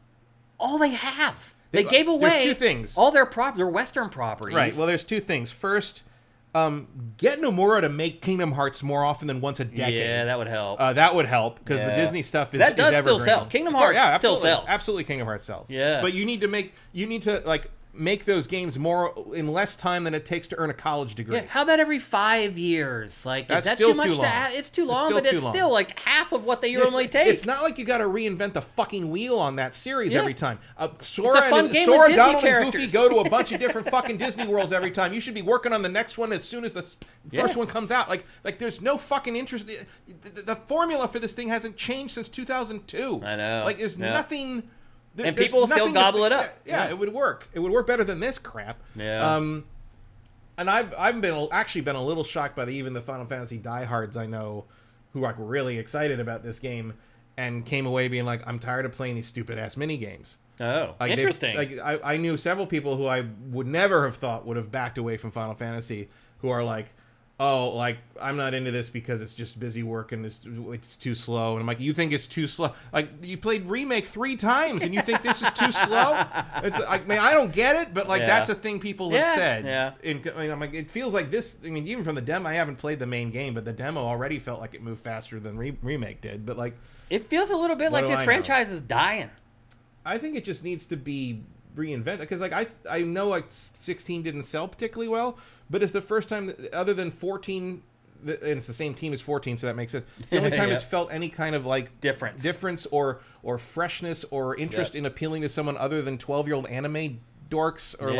all they have. They gave away 2 things. All their Western properties. Right. Well, there's 2 things. First, get Nomura to make Kingdom Hearts more often than once a decade. Yeah, that would help. That would help because the Disney stuff is that does evergreen. still sell. Kingdom Hearts still sells. Absolutely, Kingdom Hearts sells. Yeah. But you need to make those games more in less time than it takes to earn a college degree. Yeah, how about every 5 years? Like, that's is that still too much to add? It's too long, but it's still like half of what they normally take. It's not like you got to reinvent the fucking wheel on that series every time. Sora, Donald, and Goofy go to a bunch of different fucking Disney worlds every time. You should be working on the next one as soon as the first one comes out. Like there's no fucking interest. The formula for this thing hasn't changed since 2002. I know. Like there's nothing. And people will still gobble it up. Yeah, it would work. It would work better than this crap. Yeah. And I've been a little shocked by even the Final Fantasy diehards I know who are really excited about this game and came away being like, I'm tired of playing these stupid ass mini games. Oh, interesting. I knew several people who I would never have thought would have backed away from Final Fantasy who are like, I'm not into this because it's just busy work and it's too slow. And I'm like, you think it's too slow? Like, you played Remake 3 times and you think this is too slow? It's I mean, I don't get it, but that's a thing people have said. Yeah. I'm like, it feels like this. I mean, even from the demo, I haven't played the main game, but the demo already felt like it moved faster than Remake did. But like, it feels a little bit like this franchise is dying. I think it just needs to be reinvent, because like I know like 16 didn't sell particularly well, but it's the first time that, other than 14, and it's the same team as 14, so that makes sense. It's the only time it's felt any kind of like difference or freshness or interest in appealing to someone other than 12-year-old anime dorks or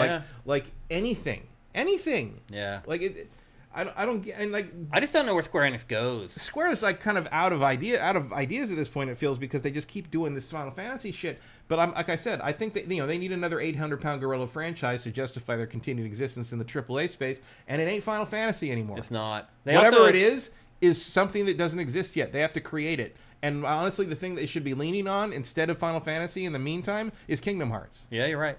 like anything. Yeah. Like it. I don't get, and like I just don't know where Square Enix goes. Square is like kind of out of ideas at this point. It feels, because they just keep doing this Final Fantasy shit. But like I said, I think that they need another 800-pound gorilla franchise to justify their continued existence in the AAA space, and it ain't Final Fantasy anymore. It's not. Whatever it is something that doesn't exist yet. They have to create it. And honestly, the thing they should be leaning on instead of Final Fantasy in the meantime is Kingdom Hearts. Yeah, you're right.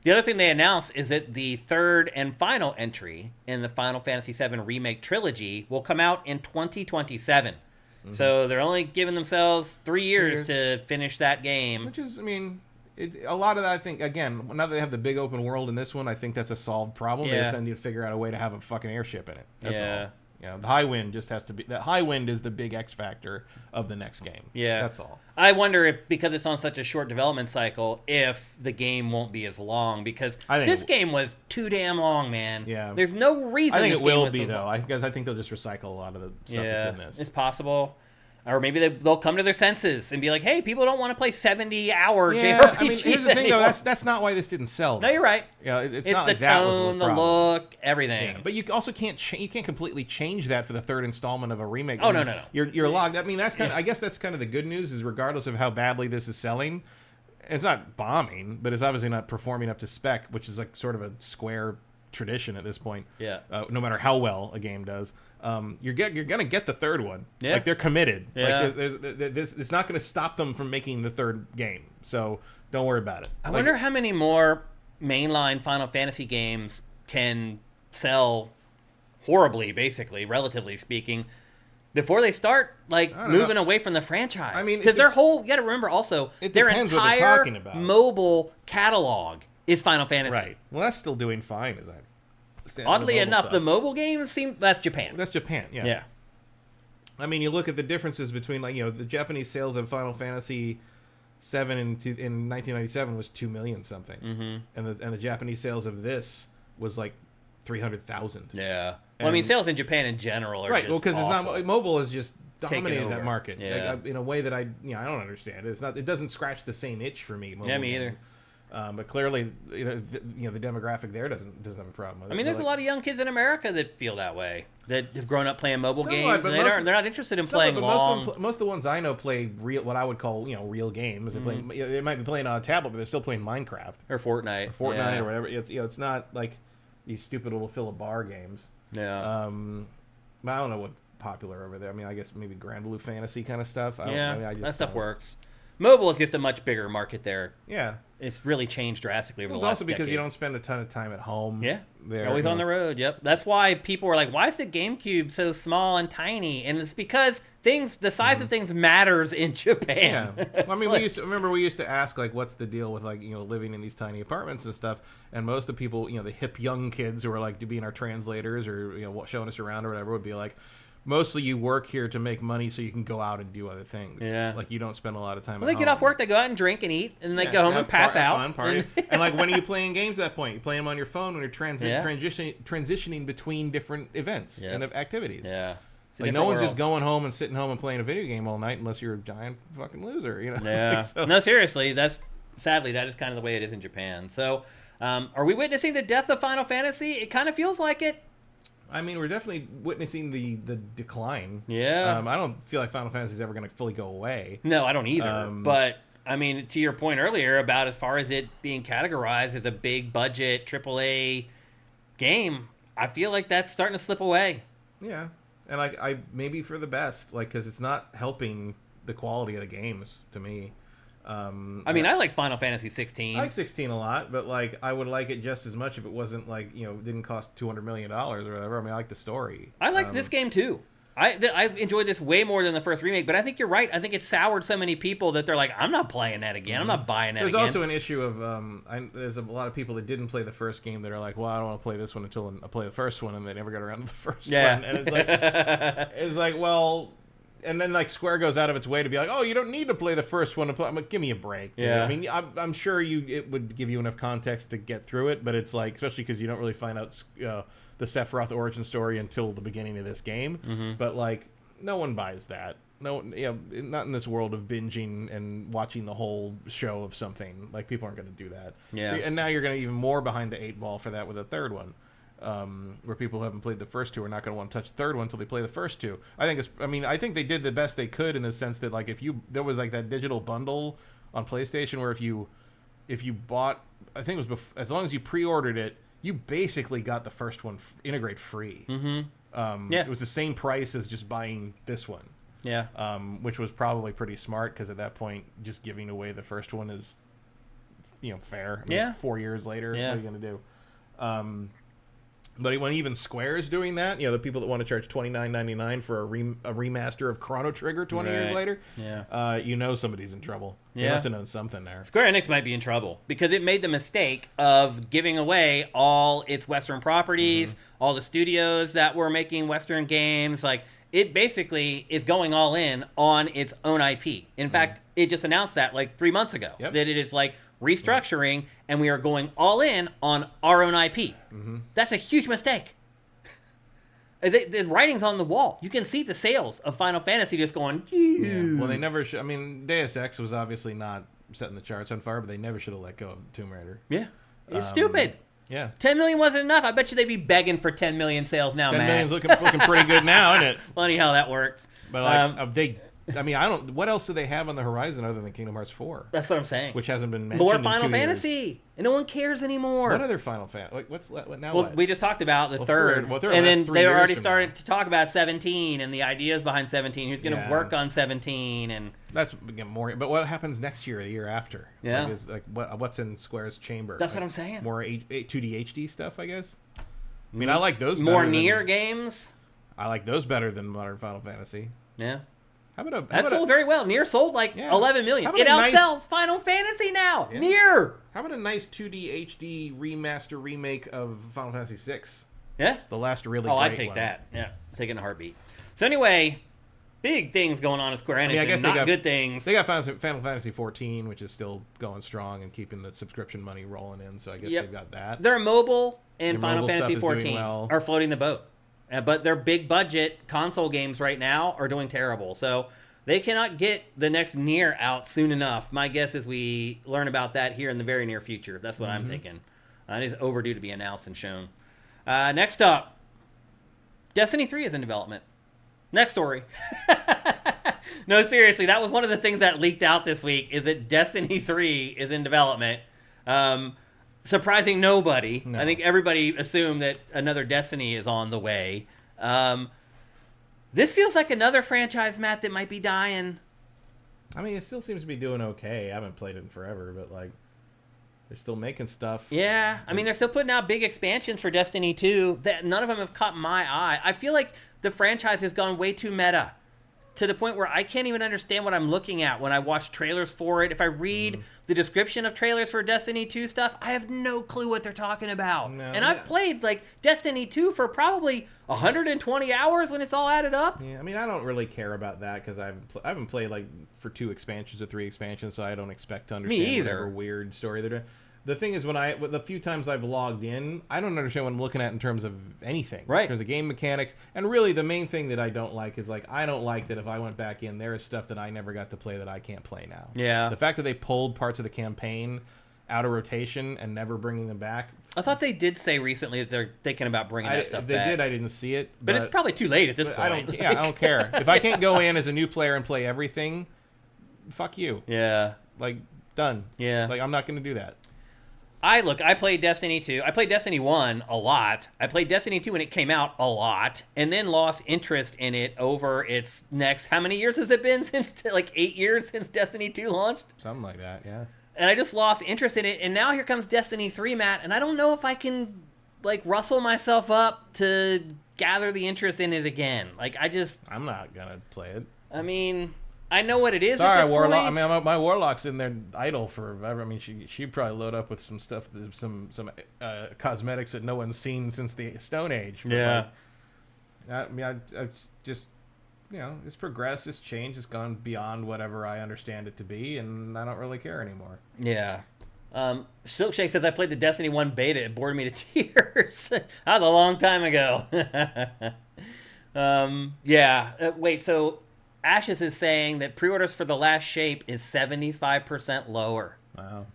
The other thing they announced is that the third and final entry in the Final Fantasy VII Remake trilogy will come out in 2027. Mm-hmm. So they're only giving themselves 3 years to finish that game. Which is, I mean, a lot of that, I think, again, now that they have the big open world in this one, I think that's a solved problem. They just need to figure out a way to have a fucking airship in it. That's all. The high wind just has to be... That high wind is the big X factor of the next game. Yeah. That's all. I wonder if, because it's on such a short development cycle, if the game won't be as long, because this game was too damn long, man. Yeah. There's no reason I think it will be, though. Because I think they'll just recycle a lot of the stuff that's in this. It's possible. Or maybe they'll come to their senses and be like, hey, people don't want to play 70-hour JRPGs I mean, here's the thing, though. That's not why this didn't sell. No, you're right. Yeah, it's not the like tone, the look, everything. Yeah, but you also can't completely change that for the third installment of a remake. Oh, no. You're logged. I mean, that's kind of. I guess that's kind of the good news, is regardless of how badly this is selling, it's not bombing, but it's obviously not performing up to spec, which is like sort of a Square tradition at this point. Yeah. No matter how well a game does. You're gonna get the third one. Yeah. Like, they're committed. Yeah. Like, it's not gonna stop them from making the third game. So don't worry about it. I wonder how many more mainline Final Fantasy games can sell horribly, basically, relatively speaking, before they start moving away from the franchise. I mean, because you got to remember also, their entire mobile catalog is Final Fantasy. Right. Well, that's still doing fine, as I. Oddly enough, the mobile games that's Japan. That's Japan, yeah. I mean, you look at the differences between, the Japanese sales of Final Fantasy VII in 1997 was 2 million something, and the Japanese sales of this was like 300,000. Yeah. Well, I mean, sales in Japan in general are right. Just well, because it's not mobile has just dominated that market in a way that I don't understand. It doesn't scratch the same itch for me. Yeah, me either. But clearly, the demographic there doesn't have a problem with it. I mean, there's a lot of young kids in America that feel that way, that have grown up playing mobile games, and they're not interested in playing long. Most of the ones I know play what I would call real games. They might be playing on a tablet, but they're still playing Minecraft or Fortnite or whatever. It's not like these stupid little fill a bar games. Yeah. I don't know what's popular over there. I mean, I guess maybe Grand Blue Fantasy kind of stuff. That stuff works. Mobile is just a much bigger market there. Yeah. It's really changed drastically over the last decade. It's also because you don't spend a ton of time at home. Yeah. You're always on the road. Yep. That's why people were like, why is the GameCube so small and tiny? And it's because the size of things matters in Japan. Yeah. Well, I mean, we used to ask, what's the deal with, living in these tiny apartments and stuff. And most of the people, the hip young kids who are being our translators or, showing us around or whatever would be like, mostly you work here to make money so you can go out and do other things. Yeah. You don't spend a lot of time at home. They get off work, they go out and drink and eat, and they go home and pass out. Fun party. And when are you playing games at that point? You play them on your phone when you're transitioning between different events and activities. Yeah. No one's just going home and sitting home and playing a video game all night unless you're a giant fucking loser. Yeah. No, seriously, sadly, that is kind of the way it is in Japan. So, are we witnessing the death of Final Fantasy? It kind of feels like it. I mean, we're definitely witnessing the decline. Yeah. I don't feel like Final Fantasy is ever going to fully go away. No, I don't either. But, I mean, to your point earlier about as far as it being categorized as a big budget AAA game, I feel like that's starting to slip away. Yeah. And, I maybe for the best, because it's not helping the quality of the games to me. I mean, I liked Final Fantasy 16. I like 16 a lot, but I would like it just as much if it wasn't didn't cost $200 million or whatever. I mean, I like the story. I like this game too. I enjoyed this way more than the first remake, but I think you're right. I think it soured so many people that they're like, I'm not playing that again. I'm not buying that again. There's also an issue of there's a lot of people that didn't play the first game that are like, well, I don't want to play this one until I play the first one, and they never got around to the first one. And it's like, well. And then like Square goes out of its way to be like, oh, you don't need to play the first one to play. I'm like, give me a break. Dude. Yeah. I mean, I'm sure it would give you enough context to get through it, but it's like, especially because you don't really find out the Sephiroth origin story until the beginning of this game. Mm-hmm. But like, no one buys that. No, not in this world of binging and watching the whole show of something. Like, people aren't going to do that. Yeah. So, and now you're going to even more behind the 8 ball for that with a third one. Where people who haven't played the first two are not going to want to touch the third one until they play the first two. I think they did the best they could in the sense that like there was like that digital bundle on PlayStation where if you bought, I think it was as long as you pre-ordered it, you basically got the first one integrate free. Mm-hmm. It was the same price as just buying this one. Yeah. Which was probably pretty smart because at that point, just giving away the first one is, fair. I mean, 4 years later, what are you going to do? But when even Square's doing that, the people that want to charge $29.99 for a remaster of Chrono Trigger 20 years later, somebody's in trouble. They must have known something there. Square Enix might be in trouble because it made the mistake of giving away all its Western properties, all the studios that were making Western games. Like, it basically is going all in on its own IP. In fact, it just announced that like 3 months ago, that it is like restructuring, and we are going all in on our own IP. That's a huge mistake. The writing's on the wall. You can see the sales of Final Fantasy just going. Yeah. Well, they never. Deus Ex was obviously not setting the charts on fire, but they never should have let go of Tomb Raider. Yeah, it's stupid. Yeah, 10 million wasn't enough. I bet you they'd be begging for 10 million sales now, 10 man. 10 million's looking pretty good now, isn't it? Funny how that works. But what else do they have on the horizon other than Kingdom Hearts 4? That's what I'm saying. Which hasn't been mentioned More in Final 2 years. Fantasy, and no one cares anymore. What other Final Fantasy? Like, now? Well, what? we just talked about the third, and then they already started to talk about 17 and the ideas behind 17. Who's going to work on 17? And that's more. But what happens next year, the year after? Yeah, what's in Square's chamber? That's what I'm saying. More 2D HD stuff, I guess. I mean, I like those. More Nier games. I like those better than modern Final Fantasy. Yeah. That sold very well. Nier sold like 11 million. It outsells Final Fantasy now. Yeah. Nier. How about a nice 2D HD remaster remake of Final Fantasy 6? Yeah. The last really great I'd take that. Yeah. Take it in a heartbeat. So anyway, big things going on at Square Enix. I guess not good things. They got Final Fantasy 14, which is still going strong and keeping the subscription money rolling in. So I guess they've got that. Their mobile and Final Fantasy 14 are floating the boat. But their big budget console games right now are doing terrible. So they cannot get the next Nier out soon enough. My guess is we learn about that here in the very near future. That's what I'm thinking. It is overdue to be announced and shown. Next up, Destiny 3 is in development. Next story. No, seriously, that was one of the things that leaked out this week, is that Destiny 3 is in development. Surprising nobody. No. I think everybody assumed that another Destiny is on the way. This feels like another franchise, Matt, that might be dying. I mean, it still seems to be doing okay. I haven't played it in forever, but like, they're still making stuff. Yeah, I mean, they're still putting out big expansions for Destiny 2. That none of them have caught my eye. I feel like the franchise has gone way too meta, to the point where I can't even understand what I'm looking at when I watch trailers for it. If I read the description of trailers for Destiny 2 stuff, I have no clue what they're talking about. I've played like Destiny 2 for probably 120 hours when it's all added up. Yeah, I mean, I don't really care about that because I haven't played like for 2 expansions or 3 expansions, so I don't expect to understand whatever weird story they're doing. The thing is, the few times I've logged in, I don't understand what I'm looking at in terms of anything. Right. In terms of game mechanics. And really, the main thing that I don't like is, like, I don't like that if I went back in, there is stuff that I never got to play that I can't play now. Yeah. The fact that they pulled parts of the campaign out of rotation and never bringing them back. I thought they did say recently that they're thinking about bringing that stuff back. If they did, I didn't see it. But it's probably too late at this point. I don't care. If I can't go in as a new player and play everything, fuck you. Yeah. Like, done. Yeah. Like, I'm not going to do that. I played Destiny 2. I played Destiny 1 a lot. I played Destiny 2 when it came out a lot, and then lost interest in it over its next... How many years has it been since... Like 8 years since Destiny 2 launched? Something like that, yeah. And I just lost interest in it, and now here comes Destiny 3, Matt, and I don't know if I can, like, rustle myself up to gather the interest in it again. Like, I'm not gonna play it. I mean... I know what it is. Sorry, at this Warlock. point. I mean, my Warlock's in there idle forever. I mean, she'd probably load up with some stuff, some cosmetics that no one's seen since the Stone Age. But I mean, I just it's progressed, it's changed, it's gone beyond whatever I understand it to be, and I don't really care anymore. Yeah. Silkshake says, I played the Destiny 1 beta. It bored me to tears. That was a long time ago. Wait, so Ashes is saying that pre-orders for The Last Shape is 75% lower. Wow.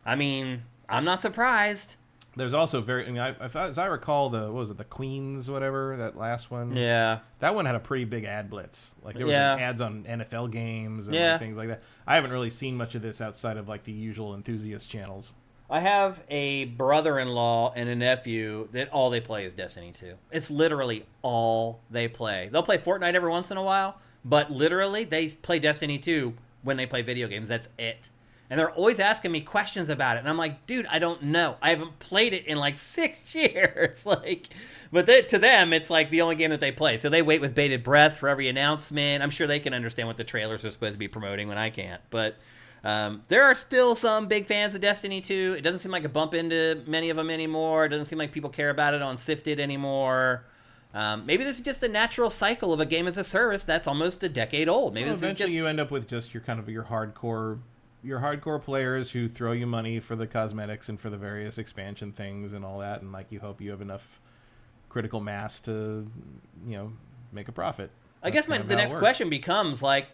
I mean, I'm not surprised. There's also as I recall, what was it, the Queens, whatever, that last one? Yeah. That one had a pretty big ad blitz. Like, there was ads on NFL games and things like that. I haven't really seen much of this outside of, like, the usual enthusiast channels. I have a brother-in-law and a nephew that all they play is Destiny 2. It's literally all they play. They'll play Fortnite every once in a while, but literally they play Destiny 2 when they play video games. That's it. And they're always asking me questions about it. And I'm like, dude, I don't know. I haven't played it in like 6 years. But to them, it's like the only game that they play. So they wait with bated breath for every announcement. I'm sure they can understand what the trailers are supposed to be promoting when I can't. But there are still some big fans of Destiny 2. It doesn't seem like a bump into many of them anymore. It doesn't seem like people care about it on SIFTD anymore. Maybe this is just a natural cycle of a game as a service that's almost a decade old. Maybe eventually you end up with just your hardcore players who throw you money for the cosmetics and for the various expansion things and all that, and like you hope you have enough critical mass to, make a profit. I guess the next question becomes like,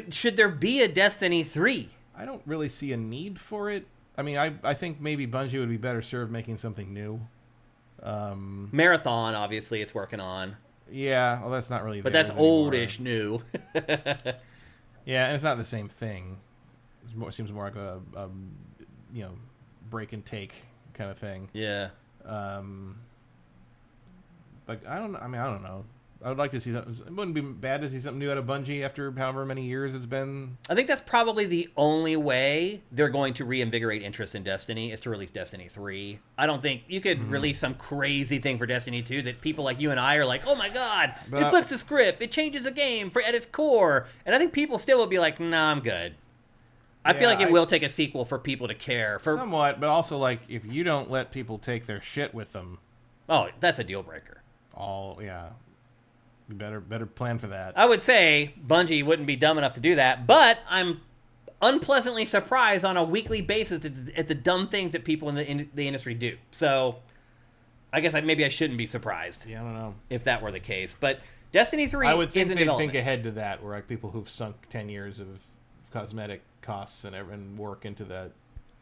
should there be a Destiny 3? I don't really see a need for it. I mean, I think maybe Bungie would be better served making something new. Marathon, obviously, it's working on. Yeah, well, that's not really. But that's oldish new. Yeah, and it's not the same thing. It seems more like a break and take kind of thing. Yeah. But I don't know. I would like to see something. It wouldn't be bad to see something new out of Bungie after however many years it's been. I think that's probably the only way they're going to reinvigorate interest in Destiny is to release Destiny 3. I don't think you could release some crazy thing for Destiny 2 that people like you and I are like, oh my god, it flips the script, it changes the game at its core. And I think people still will be like, nah, I'm good. I feel like it will take a sequel for people to care. Somewhat, but also like if you don't let people take their shit with them. Oh, that's a deal breaker. You better plan for that. I would say Bungie wouldn't be dumb enough to do that, but I'm unpleasantly surprised on a weekly basis at the dumb things that people in the industry do. So I guess maybe I shouldn't be surprised. Yeah, I don't know if that were the case. But Destiny 3 I would think is in they'd development. think ahead to that, where like people who've sunk 10 years of cosmetic costs and work into that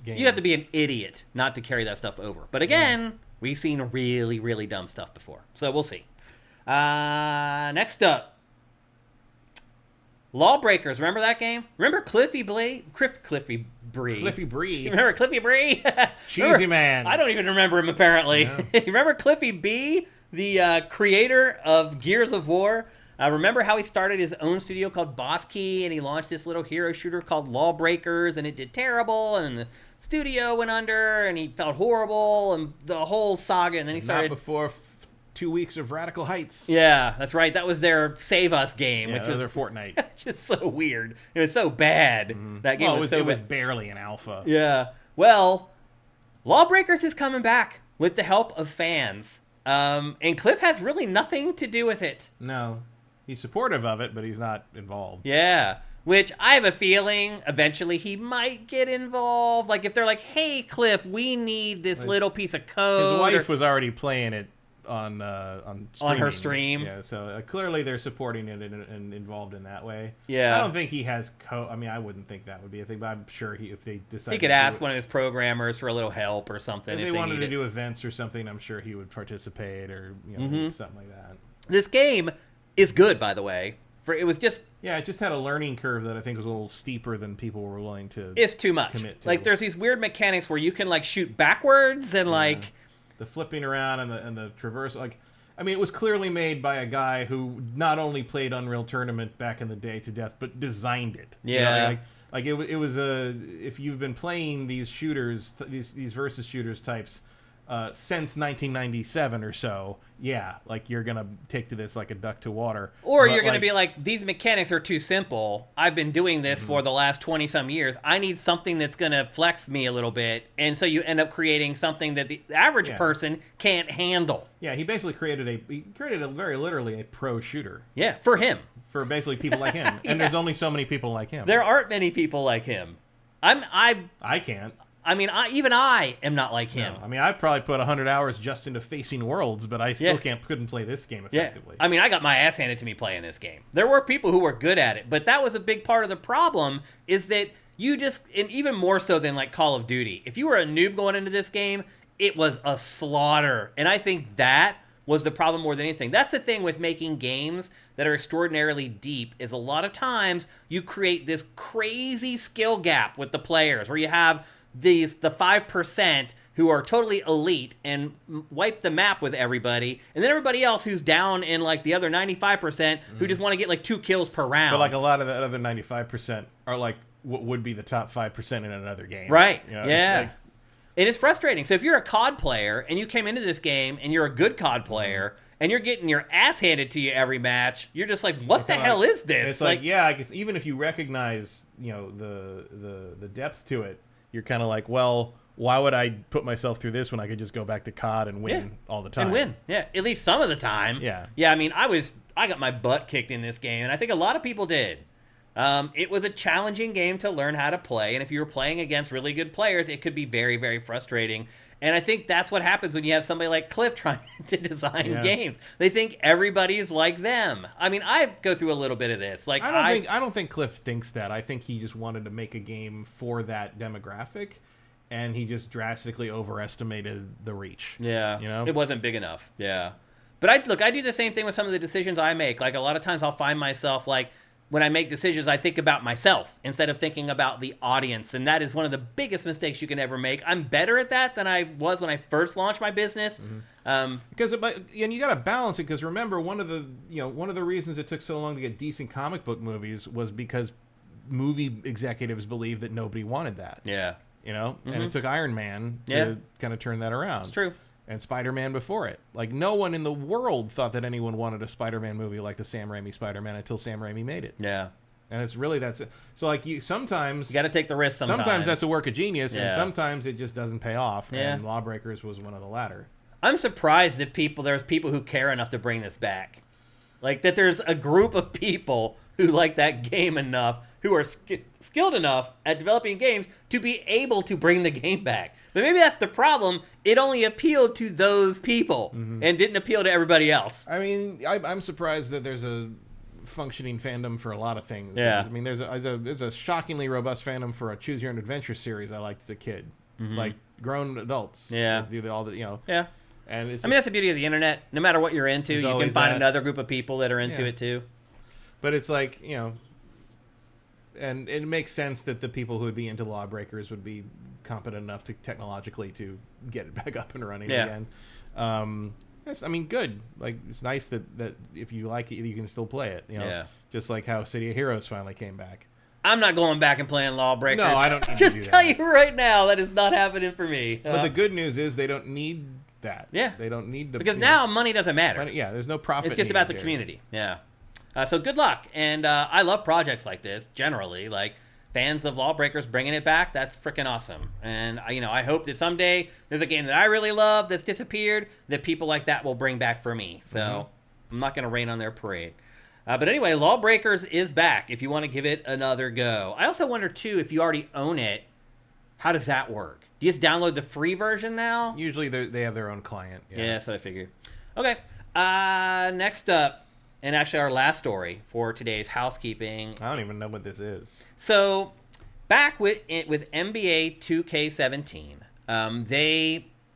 game. You have to be an idiot not to carry that stuff over. But again, we've seen really, really dumb stuff before. So we'll see. Next up, Lawbreakers. Remember that game? Remember Cliffy Bree? Remember Cliffy Bree? Cheesy man. I don't even remember him, apparently. No. You remember Cliffy B, the creator of Gears of War? Remember how he started his own studio called Boss Key, and he launched this little hero shooter called Lawbreakers, and it did terrible, and the studio went under, and he felt horrible, and the whole saga, and then he started... Not before 2 weeks of Radical Heights. Yeah, that's right. That was their Save Us game, which was their Fortnite. Just so weird. It was so bad. That game was so bad. It was barely an alpha. Yeah. Well, Lawbreakers is coming back with the help of fans. And Cliff has really nothing to do with it. No. He's supportive of it, but he's not involved. Yeah. Which I have a feeling eventually he might get involved. Like if they're like, hey, Cliff, we need this little piece of code. His wife was already playing it on her stream. Yeah, so clearly they're supporting it and involved in that way. Yeah. I don't think he has I mean, I wouldn't think that would be a thing, but I'm sure if they decide he could ask one of his programmers for a little help or something. If they wanted to do events or something, I'm sure he would participate or something like that. This game is good, by the way. It was just... Yeah, it just had a learning curve that I think was a little steeper than people were willing to It's too much. Commit to. Like, there's these weird mechanics where you can, like, shoot backwards and, like... The flipping around and the traverse. Like, I mean, it was clearly made by a guy who not only played Unreal Tournament back in the day to death, but designed it. Yeah. It was a... If you've been playing these shooters, these versus shooters types... since 1997 or so, yeah, like you're gonna take to this like a duck to water. Or you're gonna be like, these mechanics are too simple. I've been doing this for the last 20 some years. I need something that's gonna flex me a little bit, and so you end up creating something that the average person can't handle. Yeah, he basically created a very literally a pro shooter. Yeah, for him. For basically people like him, and there's only so many people like him. There aren't many people like him. I can't. I mean, even I am not like him. No, I mean, I probably put 100 hours just into facing worlds, but I still couldn't play this game effectively. I mean, I got my ass handed to me playing this game. There were people who were good at it, but that was a big part of the problem, is that you just, and even more so than like Call of Duty, if you were a noob going into this game, it was a slaughter. And I think that was the problem more than anything. That's the thing with making games that are extraordinarily deep, is a lot of times you create this crazy skill gap with the players where you have the 5% who are totally elite and wipe the map with everybody, and then everybody else who's down in like the other 95% who just want to get like 2 kills per round. But like a lot of the other 95% are like what would be the top 5% in another game. Right. You know, yeah. It's like, it is frustrating. So if you're a COD player and you came into this game and you're a good COD player and you're getting your ass handed to you every match, you're just like, what the hell is this? It's like, yeah, I guess even if you recognize, you know, the depth to it, you're kind of like, well, why would I put myself through this when I could just go back to COD and win all the time? And win, yeah, at least some of the time. Yeah. Yeah, I mean, I got my butt kicked in this game, and I think a lot of people did. It was a challenging game to learn how to play, and if you were playing against really good players, it could be very, very frustrating. And I think that's what happens when you have somebody like Cliff trying to design games. They think everybody's like them. I mean, I go through a little bit of this. Like, I don't think Cliff thinks that. I think he just wanted to make a game for that demographic, and he just drastically overestimated the reach. Yeah, you know, it wasn't big enough. Yeah, but I do the same thing with some of the decisions I make. Like, a lot of times I'll find myself like, when I make decisions, I think about myself instead of thinking about the audience. And that is one of the biggest mistakes you can ever make. I'm better at that than I was when I first launched my business. Because and you got to balance it. Because remember, one of the reasons it took so long to get decent comic book movies was because movie executives believed that nobody wanted that. Yeah. You know, and it took Iron Man to kind of turn that around. It's true. And Spider-Man before it. Like, no one in the world thought that anyone wanted a Spider-Man movie like the Sam Raimi Spider-Man until Sam Raimi made it. Yeah. And it's really, that's it. So, like, sometimes... You got to take the risk sometimes. Sometimes that's a work of genius, and sometimes it just doesn't pay off. Yeah. And Lawbreakers was one of the latter. I'm surprised that there's people who care enough to bring this back. Like, that there's a group of people who like that game enough, who are skilled enough at developing games to be able to bring the game back. But maybe that's the problem. It only appealed to those people and didn't appeal to everybody else. I mean, I'm surprised that there's a functioning fandom for a lot of things. Yeah. I mean, there's a shockingly robust fandom for a Choose Your Own Adventure series I liked as a kid. Like, grown adults. Yeah. Do all the, you know. Yeah. And it's that's the beauty of the internet. No matter what you're into, you can find another group of people that are into it too. But it's like, you know, and it makes sense that the people who would be into Lawbreakers would be competent enough to technologically to get it back up and running again. Yes, I mean, good. Like, it's nice that if you like it, you can still play it. You know, just like how City of Heroes finally came back. I'm not going back and playing Lawbreakers. No, I don't. Need Just to do tell that. you right now, that is not happening for me. But the good news is they don't need that. Yeah, they don't need because now money doesn't matter. There's no profit. It's just about the community. Yeah. So good luck, and I love projects like this generally. Like, fans of Lawbreakers bringing it back, that's freaking awesome. And I hope that someday there's a game that I really love that's disappeared that people like that will bring back for me. So I'm not going to rain on their parade. But anyway, Lawbreakers is back if you want to give it another go. I also wonder, too, if you already own it, how does that work? Do you just download the free version now? Usually they have their own client. Yeah, that's what I figured. Okay, next up, and actually our last story for today's housekeeping. I don't even know what this is. So, back with NBA 2K17,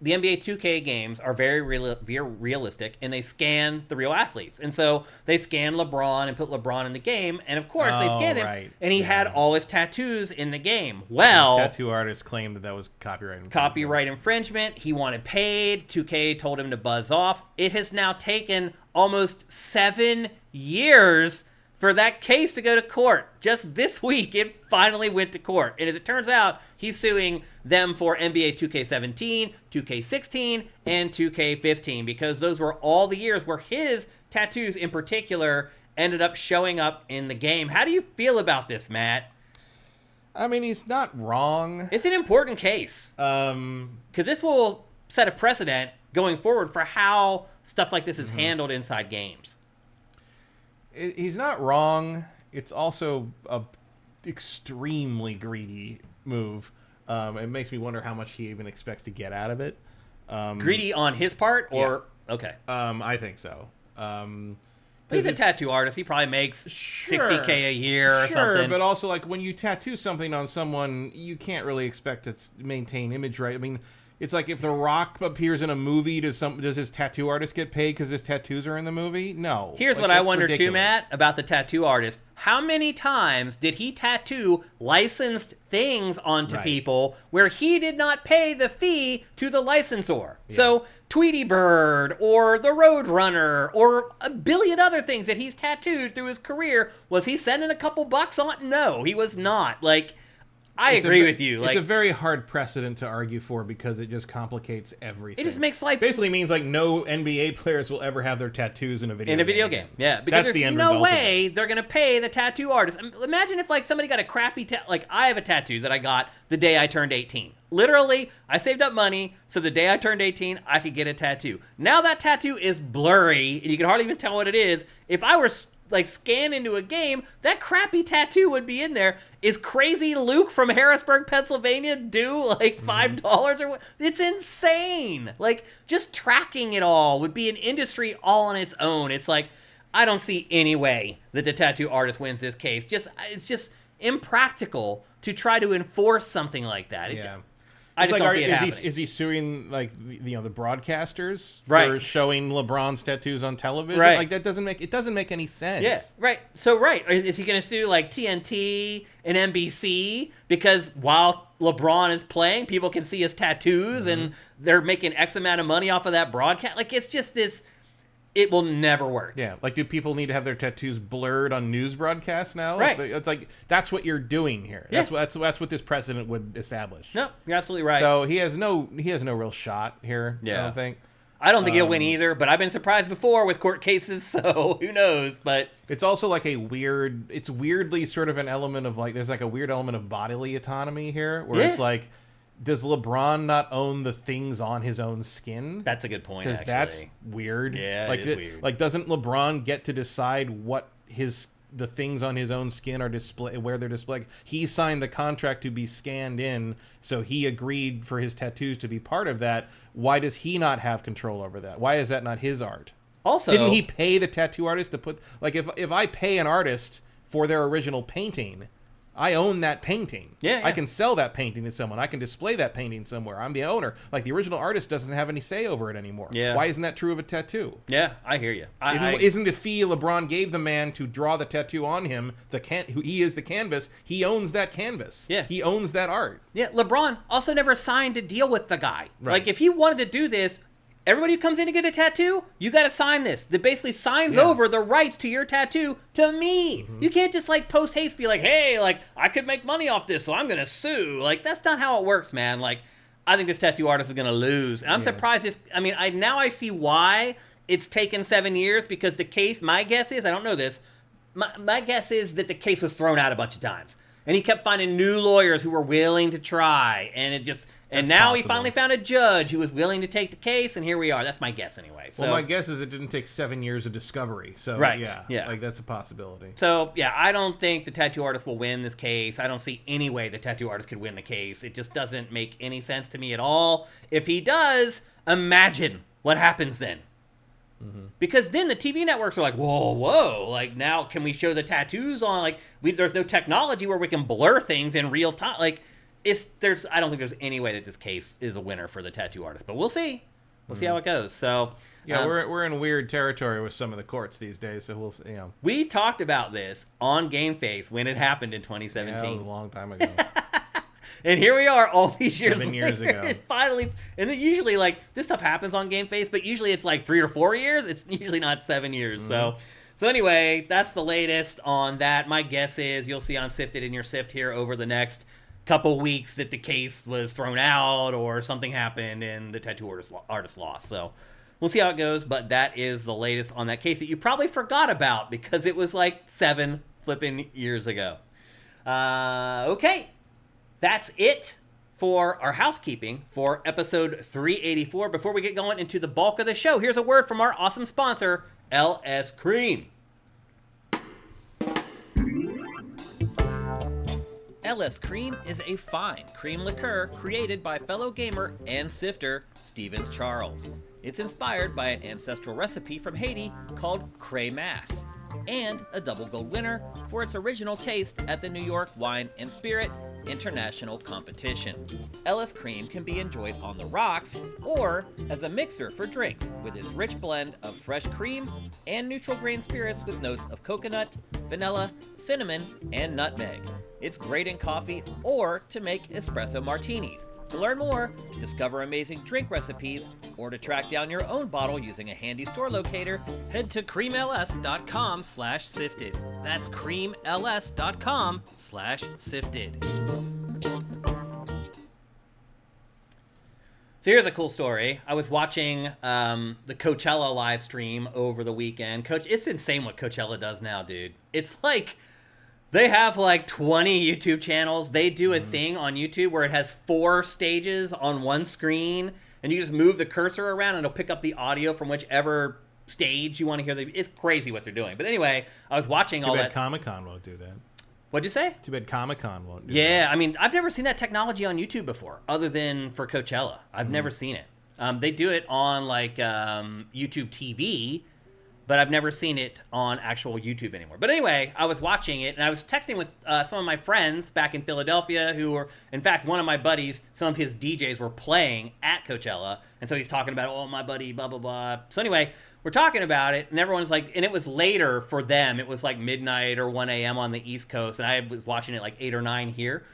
the NBA 2K games are very realistic, and they scan the real athletes. And so they scan LeBron and put LeBron in the game, and of course they scanned him, and he had all his tattoos in the game. Well, the tattoo artist claimed that was copyright infringement. He wanted paid. 2K told him to buzz off. It has now taken almost 7 years for that case to go to court. Just this week, it finally went to court. And as it turns out, he's suing them for NBA 2K17, 2K16, and 2K15 because those were all the years where his tattoos in particular ended up showing up in the game. How do you feel about this, Matt? I mean, he's not wrong. It's an important case. Because this will set a precedent going forward for how stuff like this is handled inside games. He's not wrong. It's also a extremely greedy move. It makes me wonder how much he even expects to get out of it. Greedy on his part, or okay? I think so. He's a tattoo artist. He probably makes $60K a year or something. Sure, but also like when you tattoo something on someone, you can't really expect to maintain image right. I mean, it's like if The Rock appears in a movie, does his tattoo artist get paid because his tattoos are in the movie? No. Here's what I wonder too, Matt, about the tattoo artist. How many times did he tattoo licensed things onto people where he did not pay the fee to the licensor? Yeah. So Tweety Bird or the Roadrunner or a billion other things that he's tattooed through his career, was he sending a couple bucks on? No, he was not. Like, I agree with you. It's a very hard precedent to argue for because it just complicates everything. It just makes life... Basically means like no NBA players will ever have their tattoos in a video game. Yeah, because there's no way they're going to pay the tattoo artist. Imagine if like somebody got a crappy... like I have a tattoo that I got the day I turned 18. Literally, I saved up money so the day I turned 18, I could get a tattoo. Now that tattoo is blurry and you can hardly even tell what it is. If I were... like scan into a game, that crappy tattoo would be in there. Is Crazy Luke from Harrisburg, Pennsylvania due like $5 or what? It's insane. Like just tracking it all would be an industry all on its own. It's like, I don't see any way that the tattoo artist wins this case. It's just impractical to try to enforce something like that. I just don't see it happening. Is he suing like the broadcasters for showing LeBron's tattoos on television? Right. Like that doesn't make any sense. Yeah, right. So is he going to sue like TNT and NBC because while LeBron is playing, people can see his tattoos and they're making X amount of money off of that broadcast? Like it's just this. It will never work. Yeah, like do people need to have their tattoos blurred on news broadcasts now? Right. It's like that's what you're doing here. Yeah. That's what this precedent would establish. No, you're absolutely right. So he has no real shot here. Yeah. I don't think. I don't think he'll win either, but I've been surprised before with court cases, so who knows? But it's also like it's weirdly sort of an element of like there's like a weird element of bodily autonomy here, where it's like, does LeBron not own the things on his own skin? That's a good point, because that's weird. Yeah, like it is weird. Like, doesn't LeBron get to decide what the things on his own skin are where they're displayed? He signed the contract to be scanned in, so he agreed for his tattoos to be part of that. Why does he not have control over that? Why is that not his art? Also, didn't he pay the tattoo artist to put like if I pay an artist for their original painting, I own that painting. Yeah. I can sell that painting to someone. I can display that painting somewhere. I'm the owner. Like, the original artist doesn't have any say over it anymore. Yeah. Why isn't that true of a tattoo? Yeah, I hear you. Isn't the fee LeBron gave the man to draw the tattoo on him, who he is the canvas, he owns that canvas. Yeah. He owns that art. Yeah, LeBron also never signed a deal with the guy. Right. Like, if he wanted to do this, everybody who comes in to get a tattoo, you got to sign this. That basically signs over the rights to your tattoo to me. You can't just like post haste be like, hey, like I could make money off this, so I'm gonna sue. Like that's not how it works, man. Like I think this tattoo artist is gonna lose. And I'm surprised this. I mean, I see why it's taken 7 years because the case. My guess is I don't know this. My guess is that the case was thrown out a bunch of times, and he kept finding new lawyers who were willing to try, and it just. And now he finally found a judge who was willing to take the case, and here we are. That's my guess anyway. So, well, my guess is it didn't take 7 years of discovery. So, yeah, like that's a possibility. So, yeah, I don't think the tattoo artist will win this case. I don't see any way the tattoo artist could win the case. It just doesn't make any sense to me at all. If he does, imagine what happens then. Because then the TV networks are like, whoa, like now can we show the tattoos on? Like, there's no technology where we can blur things in real time. Like, I don't think there's any way that this case is a winner for the tattoo artist, but we'll see. We'll see how it goes. So yeah, we're in weird territory with some of the courts these days. So we'll see. We talked about this on GameFace when it happened in 2017. Yeah, that was a long time ago. And here we are all these years 7 years ago. And finally, and then usually like this stuff happens on GameFace, but usually it's like 3 or 4 years. It's usually not 7 years. So So anyway, that's the latest on that. My guess is you'll see on Sifted in your Sift here over the next couple weeks that the case was thrown out or something happened and the tattoo artist lost. So we'll see how it goes, but that is the latest on that case that you probably forgot about because it was like 7 flipping years ago. Okay, that's it for our housekeeping for episode 384. Before we get going into the bulk of the show, here's a word from our awesome sponsor, LS Cream. LS Cream is a fine cream liqueur created by fellow gamer and sifter Stevens Charles. It's inspired by an ancestral recipe from Haiti called Crémasse, and a double gold winner for its original taste at the New York Wine and Spirit International Competition. LS Cream can be enjoyed on the rocks or as a mixer for drinks with its rich blend of fresh cream and neutral grain spirits with notes of coconut, vanilla, cinnamon, and nutmeg. It's great in coffee or to make espresso martinis. To learn more, discover amazing drink recipes, or to track down your own bottle using a handy store locator, head to creamls.com/sifted. That's creamls.com/sifted. So here's a cool story. I was watching the Coachella live stream over the weekend. It's insane what Coachella does now, dude. It's like they have like 20 YouTube channels. They do a thing on YouTube where it has 4 stages on one screen, and you just move the cursor around and it'll pick up the audio from whichever stage you want to hear. It's crazy what they're doing. But anyway, I was watching all that. Too bad Comic-Con won't do that. What'd you say? Too bad Comic-Con won't do that. Yeah, I mean, I've never seen that technology on YouTube before, other than for Coachella. I've never seen it. They do it on like YouTube TV, but I've never seen it on actual YouTube anymore. But anyway, I was watching it, and I was texting with some of my friends back in Philadelphia who were, in fact, one of my buddies, some of his DJs were playing at Coachella, and so he's talking about, oh, my buddy, blah, blah, blah. So anyway, we're talking about it, and everyone's like, and it was later for them. It was like midnight or 1 a.m. on the East Coast, and I was watching it like 8 or 9 here.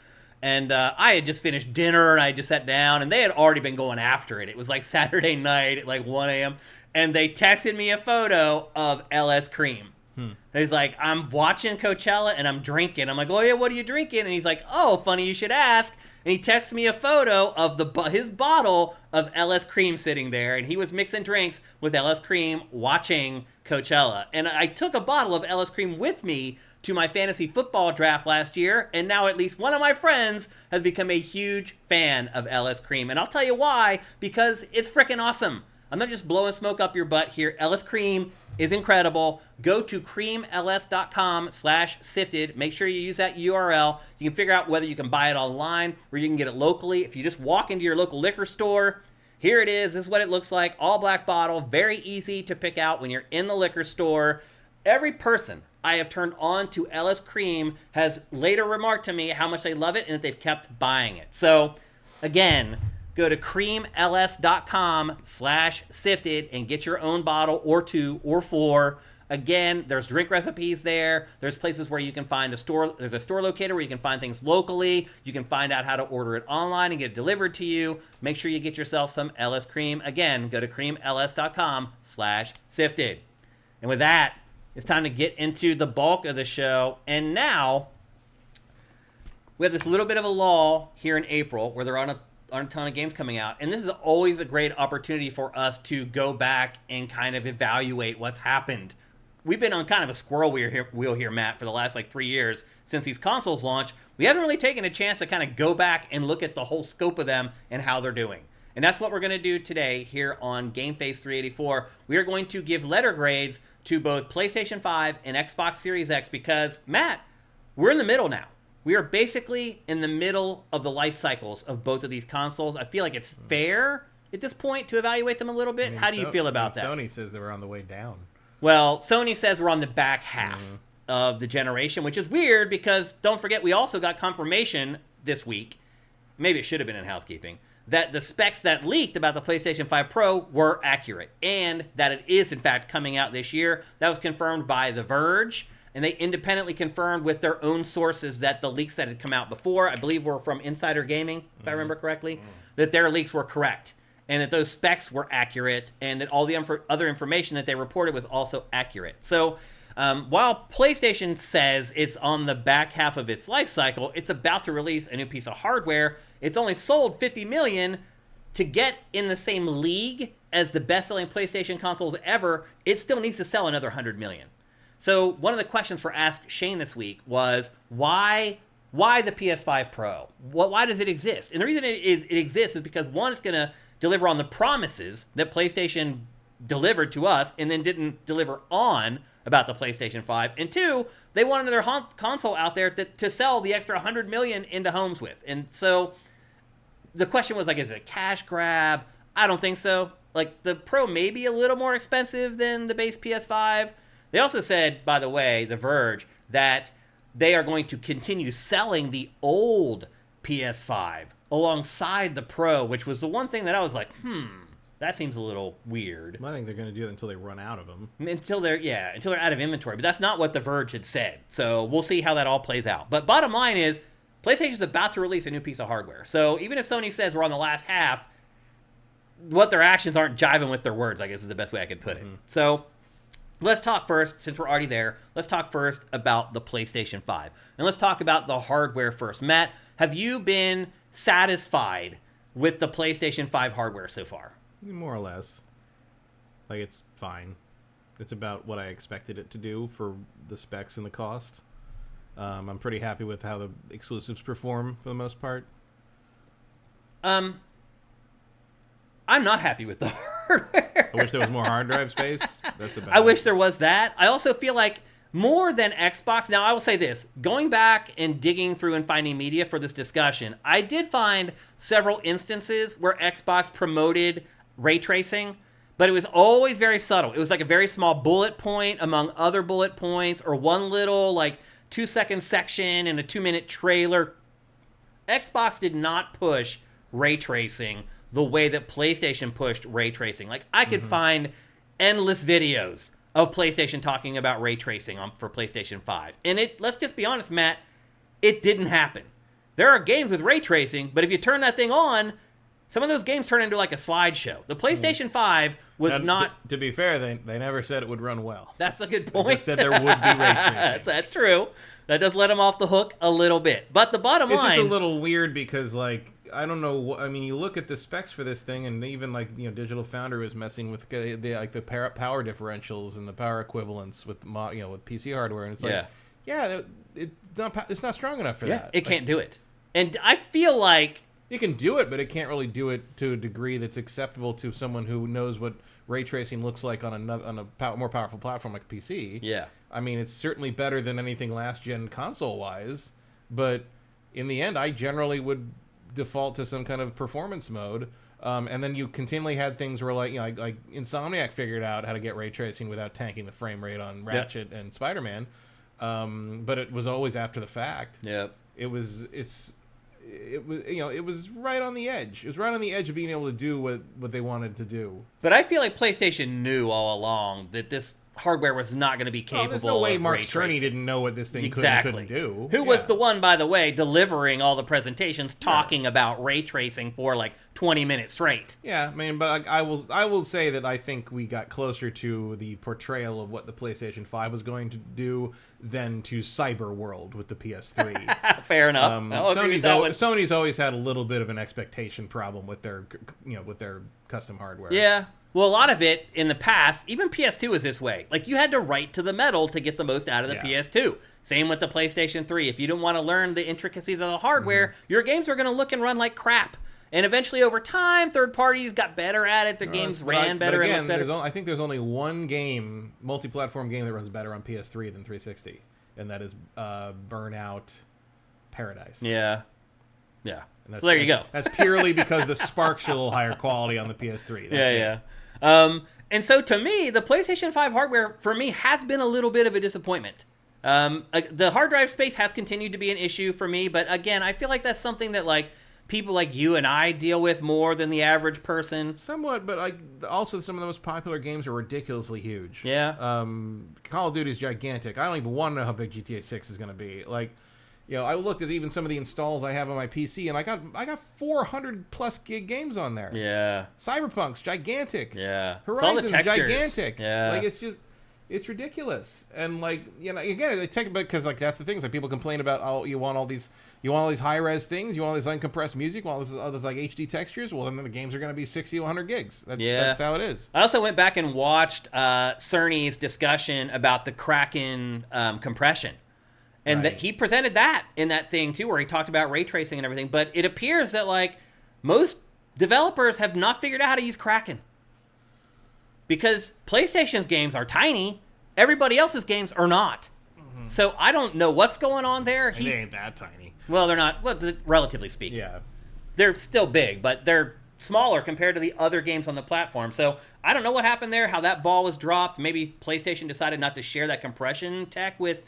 And I had just finished dinner, and I just sat down, and they had already been going after it. It was like Saturday night at like 1 a.m., and they texted me a photo of LS Cream. He's like, I'm watching Coachella and I'm drinking. I'm like, oh yeah, what are you drinking? And he's like, oh, funny you should ask. And he texts me a photo of his bottle of LS Cream sitting there, and he was mixing drinks with LS Cream watching Coachella. And I took a bottle of LS Cream with me to my fantasy football draft last year, and now at least one of my friends has become a huge fan of LS Cream. And I'll tell you why, because it's freaking awesome. I'm not just blowing smoke up your butt here. LS Cream is incredible. Go to creamls.com/sifted. Make sure you use that URL. You can figure out whether you can buy it online or you can get it locally. If you just walk into your local liquor store, here it is. This is what it looks like. All black bottle. Very easy to pick out when you're in the liquor store. Every person I have turned on to LS Cream has later remarked to me how much they love it and that they've kept buying it. So, again, go to creamls.com/sifted and get your own bottle or 2 or 4. Again, there's drink recipes there. There's places where you can find a store. There's a store locator where you can find things locally. You can find out how to order it online and get it delivered to you. Make sure you get yourself some LS Cream. Again, go to creamls.com/sifted. And with that, it's time to get into the bulk of the show. And now, we have this little bit of a lull here in April where there aren't a ton of games coming out, and this is always a great opportunity for us to go back and kind of evaluate what's happened. We've been on kind of a squirrel wheel here, Matt, for the last like 3 years since these consoles launched. We haven't really taken a chance to kind of go back and look at the whole scope of them and how they're doing. And that's what we're going to do today here on GameFace 384. We are going to give letter grades to both PlayStation 5 and Xbox Series X because, Matt, we're in the middle now. We are basically in the middle of the life cycles of both of these consoles. I feel like it's fair at this point to evaluate them a little bit. How do you feel about that? Sony says they were on the way down. Well, Sony says we're on the back half of the generation, which is weird because, don't forget, we also got confirmation this week, maybe it should have been in housekeeping, that the specs that leaked about the PlayStation 5 Pro were accurate and that it is, in fact, coming out this year. That was confirmed by The Verge. And they independently confirmed with their own sources that the leaks that had come out before, I believe were from Insider Gaming, if I remember correctly, that their leaks were correct. And that those specs were accurate, and that all the other information that they reported was also accurate. So, While PlayStation says it's on the back half of its life cycle, it's about to release a new piece of hardware. It's only sold 50 million. To get in the same league as the best-selling PlayStation consoles ever, it still needs to sell another 100 million. So one of the questions for Ask Shane this week was, why the PS5 Pro? Why does it exist? And the reason it exists is because, one, it's going to deliver on the promises that PlayStation delivered to us and then didn't deliver on about the PlayStation 5. And two, they want another console out there to sell the extra 100 million into homes with. And so the question was, like, is it a cash grab? I don't think so. Like, the Pro may be a little more expensive than the base PS5. They also said, by the way, The Verge, that they are going to continue selling the old PS5 alongside the Pro, which was the one thing that I was like, that seems a little weird. I think they're going to do it until they run out of them. Until they're out of inventory. But that's not what The Verge had said. So we'll see how that all plays out. But bottom line is, PlayStation's about to release a new piece of hardware. So even if Sony says we're on the last half, what their actions aren't jiving with their words, I guess is the best way I could put it. So let's talk first, since we're already there, let's talk first about the PlayStation 5. And let's talk about the hardware first. Matt, have you been satisfied with the PlayStation 5 hardware so far? More or less. Like, it's fine. It's about what I expected it to do for the specs and the cost. I'm pretty happy with how the exclusives perform for the most part. I'm not happy with the hardware. I wish there was more hard drive space. That's about I wish there was that. I also feel like more than Xbox. Now, I will say this. Going back and digging through and finding media for this discussion, I did find several instances where Xbox promoted ray tracing, but it was always very subtle. It was like a very small bullet point among other bullet points, or one little, like, 2-second section in a 2-minute trailer. Xbox did not push ray tracing the way that PlayStation pushed ray tracing. Like, I could find endless videos of PlayStation talking about ray tracing for PlayStation 5. And let's just be honest, Matt, it didn't happen. There are games with ray tracing, but if you turn that thing on, some of those games turn into like a slideshow. The PlayStation 5 was not... To be fair, they never said it would run well. That's a good point. They just said there would be ray tracing. That's true. That does let them off the hook a little bit. But the bottom line... It's just a little weird because, like, I don't know. I mean, you look at the specs for this thing, and even, like, you know, Digital Foundry was messing with the power differentials and the power equivalents with with PC hardware, and it's like, it's not strong enough for that. It can't do it. And I feel like... You can do it, but it can't really do it to a degree that's acceptable to someone who knows what ray tracing looks like on a more powerful platform like PC. Yeah. I mean, it's certainly better than anything last-gen console-wise, but in the end, I generally would default to some kind of performance mode. And then you continually had things where, like, you know, like Insomniac figured out how to get ray tracing without tanking the frame rate on Ratchet and Spider-Man, but it was always after the fact. Yep. It was right on the edge. It was right on the edge of being able to do what they wanted to do. But I feel like PlayStation knew all along that this hardware was not going to be capable there's no way of Mark ray Cerny tracing. didn't know what this thing couldn't do. Who was the one, by the way, delivering all the presentations talking about ray tracing for like 20 minutes straight. Yeah, I mean, but I will say that I think we got closer to the portrayal of what the PlayStation 5 was going to do than to Cyber World with the PS3. Fair enough. Sony's always had a little bit of an expectation problem with their custom hardware. Yeah. Well, a lot of it in the past, even PS2 was this way. Like, you had to write to the metal to get the most out of the PS2. Same with the PlayStation 3. If you didn't want to learn the intricacies of the hardware, your games were going to look and run like crap. And eventually, over time, third parties got better at it. Their games ran better and looked better. I think there's only one game, multi-platform game, that runs better on PS3 than 360, and that is Burnout Paradise. Yeah. So there you go. That's purely because the sparks are a little higher quality on the PS3. That's it. And so to me, the PlayStation 5 hardware, for me, has been a little bit of a disappointment. The hard drive space has continued to be an issue for me, but again, I feel like that's something that, like, people like you and I deal with more than the average person. Somewhat, but also some of the most popular games are ridiculously huge. Yeah. Call of Duty is gigantic. I don't even want to know how big GTA 6 is going to be. Like, you know, I looked at even some of the installs I have on my PC, and I got 400 plus gig games on there. Yeah. Cyberpunk's gigantic. Yeah. Horizon's it's all the textures. gigantic. Yeah. Like, it's just, It's ridiculous. And like, you know, again, they take it because like that's the thing. Is like people complain about, oh, you want all these high res things, you want all these uncompressed music, you want all this like HD textures. Well, then the games are going to be 60 to 100 gigs. That's how it is. I also went back and watched Cerny's discussion about the Kraken compression. And that he presented that in that thing too, where he talked about ray tracing and everything. But it appears that like most developers have not figured out how to use Kraken. Because PlayStation's games are tiny, everybody else's games are not. Mm-hmm. So I don't know what's going on there. They ain't that tiny. Well, they're not, relatively speaking. Yeah. They're still big, but they're smaller compared to the other games on the platform. So I don't know what happened there, how that ball was dropped. Maybe PlayStation decided not to share that compression tech with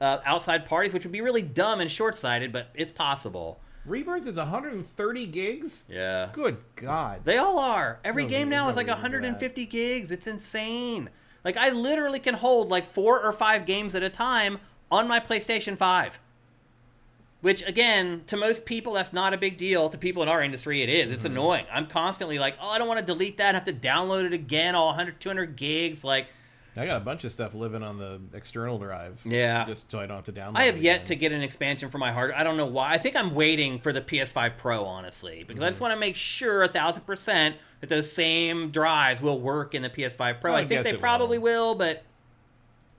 outside parties, which would be really dumb and short-sighted, but it's possible. Rebirth is 130 gigs? Yeah. Good God. They all are. Every game now is like 150 gigs. It's insane. Like, I literally can hold like 4 or 5 games at a time on my PlayStation 5. Which, again, to most people, that's not a big deal. To people in our industry, it is. It's annoying. I'm constantly like, oh, I don't want to delete that and have to download it again, all 100, 200 gigs. Like, I got a bunch of stuff living on the external drive. Yeah. Just so I don't have to download it. I have yet to get an expansion for my hard. I don't know why. I think I'm waiting for the PS5 Pro, honestly, because I just want to make sure 1,000% that those same drives will work in the PS5 Pro. I think they probably will, but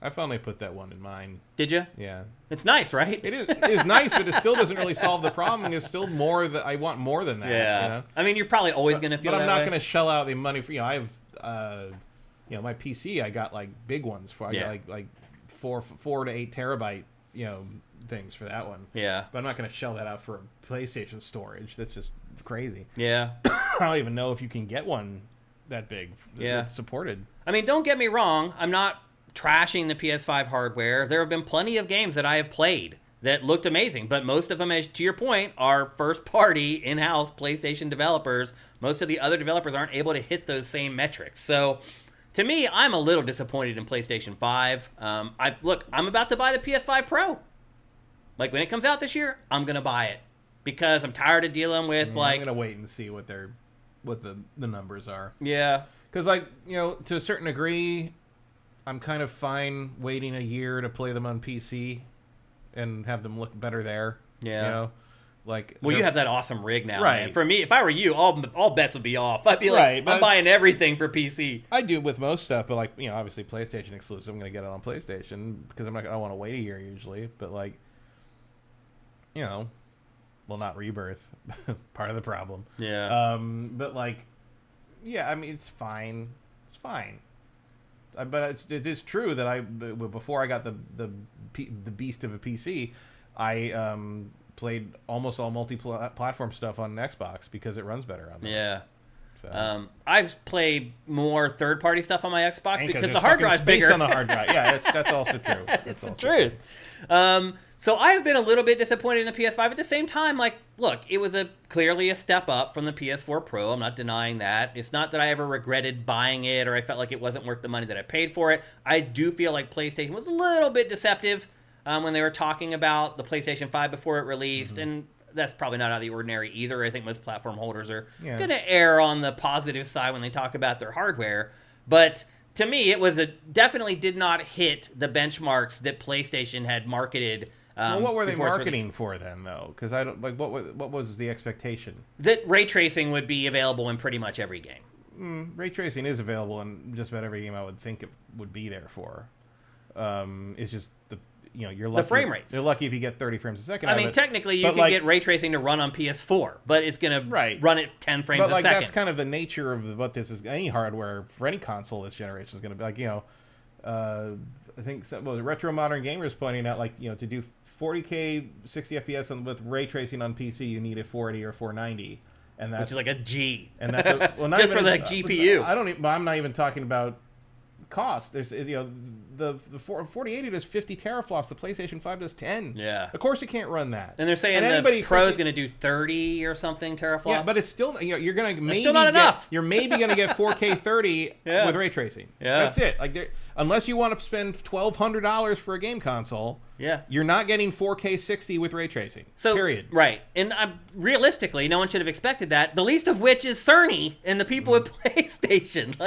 I finally put that one in mine. Did you? Yeah. It's nice, right? It is nice, but it still doesn't really solve the problem. It's still more that I want more than that. Yeah. You know? I mean, you're probably always going to feel that But I'm not way. going to shell out the money for, I have, my PC, I got like big ones for. I got like 4 to 8 terabyte, things for that one. Yeah. But I'm not going to shell that out for a PlayStation storage. That's just crazy. Yeah. I don't even know if you can get one that big. That's supported. I mean, don't get me wrong. I'm not trashing the PS5 hardware. There have been plenty of games that I have played that looked amazing, but most of them, as to your point, are first-party, in-house PlayStation developers. Most of the other developers aren't able to hit those same metrics. So, to me, I'm a little disappointed in PlayStation 5. I'm about to buy the PS5 Pro. Like, when it comes out this year, I'm going to buy it. Because I'm tired of dealing with, I'm going to wait and see what the numbers are. Yeah. Because, to a certain degree, I'm kind of fine waiting a year to play them on PC and have them look better there. Yeah. Well, you have that awesome rig now, right? Man. For me, if I were you, all bets would be off. I'd be like, I'm buying everything for PC. I do with most stuff, but obviously PlayStation exclusive. I'm gonna get it on PlayStation because I don't want to wait a year usually. But not Rebirth, part of the problem. Yeah. But I mean, it's fine. It's fine. But it is true that before I got the beast of a PC, I played almost all multi-platform stuff on Xbox because it runs better on there. Yeah. So. I've played more third-party stuff on my Xbox because the hard drive's bigger. On the hard drive. Yeah, that's also true. It's the truth. So I have been a little bit disappointed in the PS5. At the same time, look, it was clearly a step up from the PS4 Pro. I'm not denying that. It's not that I ever regretted buying it or I felt like it wasn't worth the money that I paid for it. I do feel like PlayStation was a little bit deceptive when they were talking about the PlayStation 5 before it released, and that's probably not out of the ordinary either. I think most platform holders are going to err on the positive side when they talk about their hardware. But to me, it definitely did not hit the benchmarks that PlayStation had marketed. What were they marketing for then, though? Because I don't what was the expectation? That ray tracing would be available in pretty much every game. Ray tracing is available in just about every game I would think it would be there for. It's just you're lucky. The frame rates. You're lucky if you get 30 frames a second. I mean, technically, you can get ray tracing to run on PS4, but it's going to run at 10 frames a second. That's kind of the nature of what this is. Any hardware for any console this generation is going to be I think Retro Modern Gamer is pointing out to do 40K 60 FPS with ray tracing on PC, you need a 480 or 490, and that's which is like a G. And that's just for the GPU. I'm not even talking about cost. There's the 4080 does 50 teraflops. The PlayStation 5 does 10. Yeah. Of course you can't run that. And they're saying the Pro is going to do 30 or something teraflops. Yeah, but it's still you're going to maybe still not enough. You're maybe going to get 4K 30 with ray tracing. Yeah. That's it. Unless you want to spend $1,200 for a game console. Yeah. You're not getting 4K 60 with ray tracing. So, period. Right. And realistically, no one should have expected that. The least of which is Cerny and the people at PlayStation.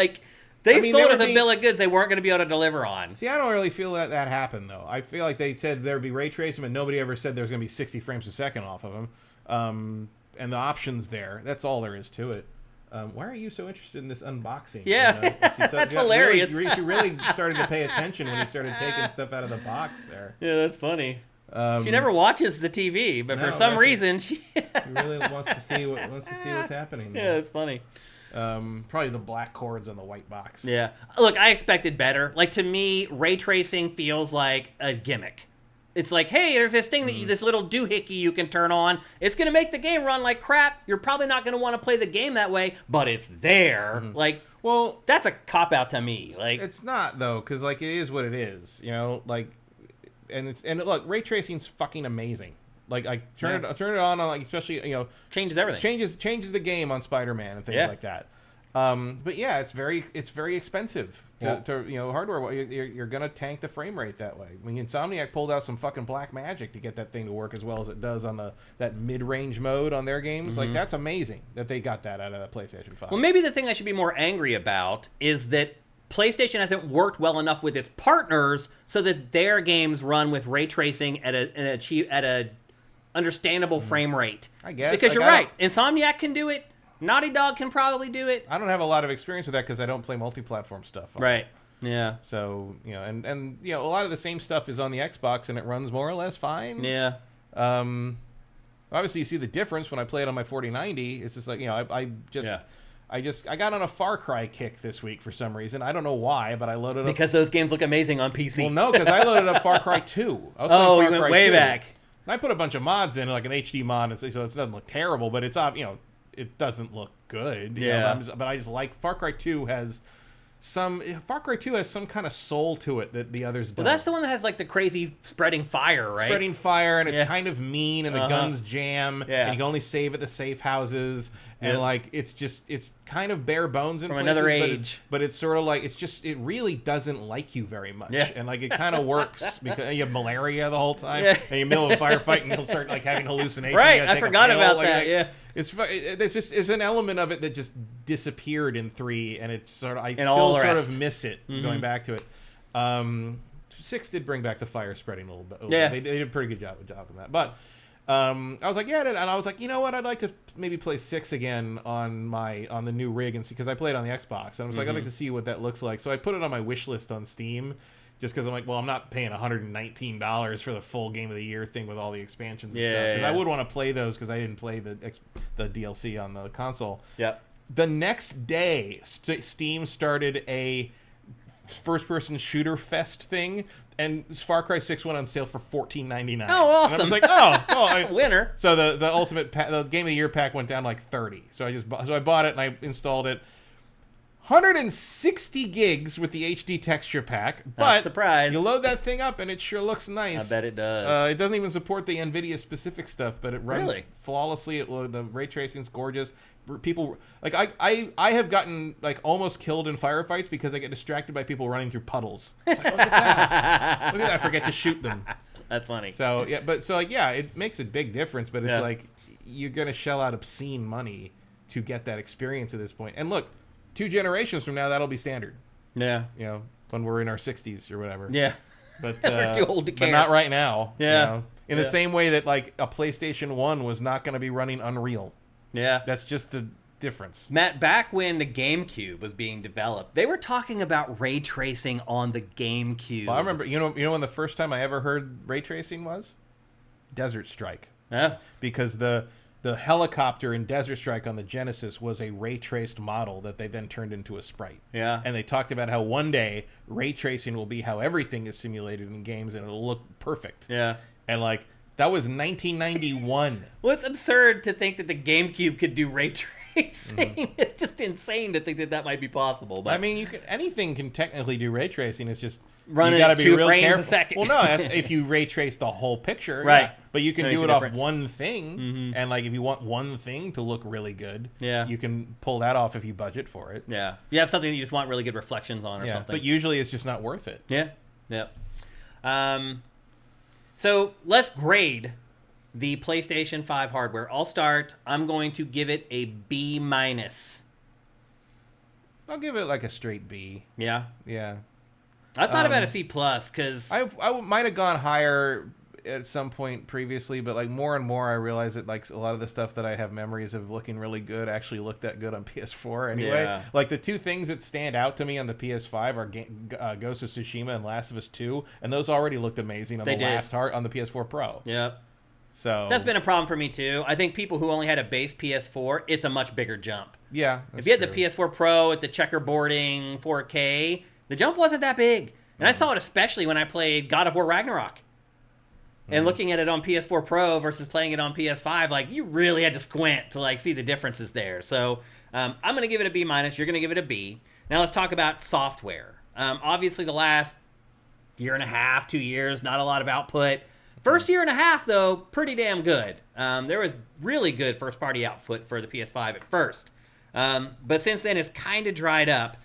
They sold us a bill of goods they weren't going to be able to deliver on. See, I don't really feel that happened, though. I feel like they said there would be ray tracing, but nobody ever said there's going to be 60 frames a second off of them. And the options there, that's all there is to it. Why are you so interested in this unboxing? Yeah, you know? that's hilarious. She really started to pay attention when he started taking stuff out of the box there. Yeah, that's funny. She never watches the TV, but for some reason she really wants to see what's happening there. Yeah, that's funny. Probably the black cords on the white box. Yeah. Look, I expected better. Like, to me, ray tracing feels like a gimmick. It's like, hey, there's this thing this little doohickey you can turn on. It's going to make the game run like crap. You're probably not going to want to play the game that way, but it's there. Like, well, that's a cop-out to me. Like, it's not, though, because, like, it is what it is, you know? Like, and look, ray tracing's fucking amazing. Like, I turn it on, like, especially, you know, changes everything. Changes the game on Spider-Man and things like that. But yeah, it's very expensive to you know, hardware. You're gonna tank the frame rate that way. I mean, Insomniac pulled out some fucking black magic to get that thing to work as well as it does on that mid-range mode on their games. Like, that's amazing that they got that out of the PlayStation 5. Well, maybe the thing I should be more angry about is that PlayStation hasn't worked well enough with its partners so that their games run with ray tracing at a understandable frame rate. I guess, because you're right, Insomniac can do it. Naughty Dog can probably do it. I don't have a lot of experience with that because I don't play multi-platform stuff. Right. Yeah. So, you know, and you know, a lot of the same stuff is on the Xbox and it runs more or less fine. Yeah. Obviously, you see the difference when I play it on my 4090. It's just like, you know, I got on a Far Cry kick this week for some reason. I don't know why, but I loaded up. Because those games look amazing on PC. Well, no, because I loaded up Far Cry 2. I was playing Far Cry way 2. Back. And I put a bunch of mods in, like an HD mod, and so it doesn't look terrible, but it's, you know, it doesn't look good. Yeah. But I just like Far Cry 2 has some kind of soul to it that the others don't. Well, that's the one that has like the crazy spreading fire, right? Spreading fire, and it's kind of mean, and the guns jam, and you can only save at the safe houses, and like it's kind of bare bones in places, another age. But it's sort of like it really doesn't like you very much, and like it kind of works because you have malaria the whole time, and you're in the middle of a firefight, and you'll start like having hallucinations. Right, I forgot about that. It's an element of it that just disappeared in 3, and it's sort of I still sort of miss it going back to it. 6 did bring back the fire spreading a little bit. Yeah, they did a pretty good job on that. But I was like, and I was like, you know what? I'd like to maybe play 6 again on the new rig and see, because I played on the Xbox, and I was like, I'd like to see what that looks like. So I put it on my wish list on Steam. Just because I'm like, well, I'm not paying $119 for the full Game of the Year thing with all the expansions and stuff. Because I would want to play those because I didn't play the DLC on the console. Yep. The next day, Steam started a first-person shooter fest thing, and Far Cry 6 went on sale for $14.99. Oh, awesome! And I was like, winner. So the ultimate the Game of the Year pack went down like $30. So I bought it and I installed it. 160 gigs with the HD texture pack, but surprise. You load that thing up and it sure looks nice. I bet it does. It doesn't even support the NVIDIA specific stuff, but it runs flawlessly. The ray tracing's gorgeous. People like I have gotten like almost killed in firefights because I get distracted by people running through puddles. It's like, oh, look at that! Look at that! I forget to shoot them. That's funny. So it makes a big difference, but it's like you're gonna shell out obscene money to get that experience at this point. And look. 2 generations from now, that'll be standard. Yeah. You know, when we're in our 60s or whatever. Yeah. But we're too old to care. But not right now. Yeah. You know? In the same way that, like, a PlayStation 1 was not going to be running Unreal. Yeah. That's just the difference. Matt, back when the GameCube was being developed, they were talking about ray tracing on the GameCube. Well, I remember, you know when the first time I ever heard ray tracing was? Desert Strike. Yeah. Because the helicopter in Desert Strike on the Genesis was a ray-traced model that they then turned into a sprite. Yeah. And they talked about how one day ray tracing will be how everything is simulated in games and it'll look perfect. Yeah. And like that was 1991. Well, it's absurd to think that the GameCube could do ray tracing. It's just insane to think that might be possible. But I mean, anything can technically do ray tracing. It's just running you got to be 2 real frames careful. a second. Well, no, if you ray trace the whole picture, right? Yeah. But you can do it off one thing, and like if you want one thing to look really good, you can pull that off if you budget for it. Yeah, you have something that you just want really good reflections on or something. But usually it's just not worth it. Yeah, so let's grade the PlayStation 5 hardware. I'll start. I'm going to give it a B-. I'll give it like a straight B. Yeah. Yeah. I thought about a C plus because I might have gone higher at some point previously, but like more and more I realize that like a lot of the stuff that I have memories of looking really good actually looked that good on PS4 anyway. Yeah. Like the two things that stand out to me on the PS5 are Ghost of Tsushima and Last of Us 2, and those already looked amazing on on the PS4 Pro. Yep. So that's been a problem for me too. I think people who only had a base PS4, it's a much bigger jump. Yeah. If you had the PS4 Pro at the checkerboarding 4K, the jump wasn't that big. And I saw it especially when I played God of War Ragnarok. And looking at it on PS4 Pro versus playing it on PS5, like, you really had to squint to, like, see the differences there. So, I'm going to give it a B minus. You're going to give it a B. Now let's talk about software. Obviously, the last year and a half, 2 years, not a lot of output. First year and a half, though, pretty damn good. There was really good first-party output for the PS5 at first. But since then, it's kind of dried up.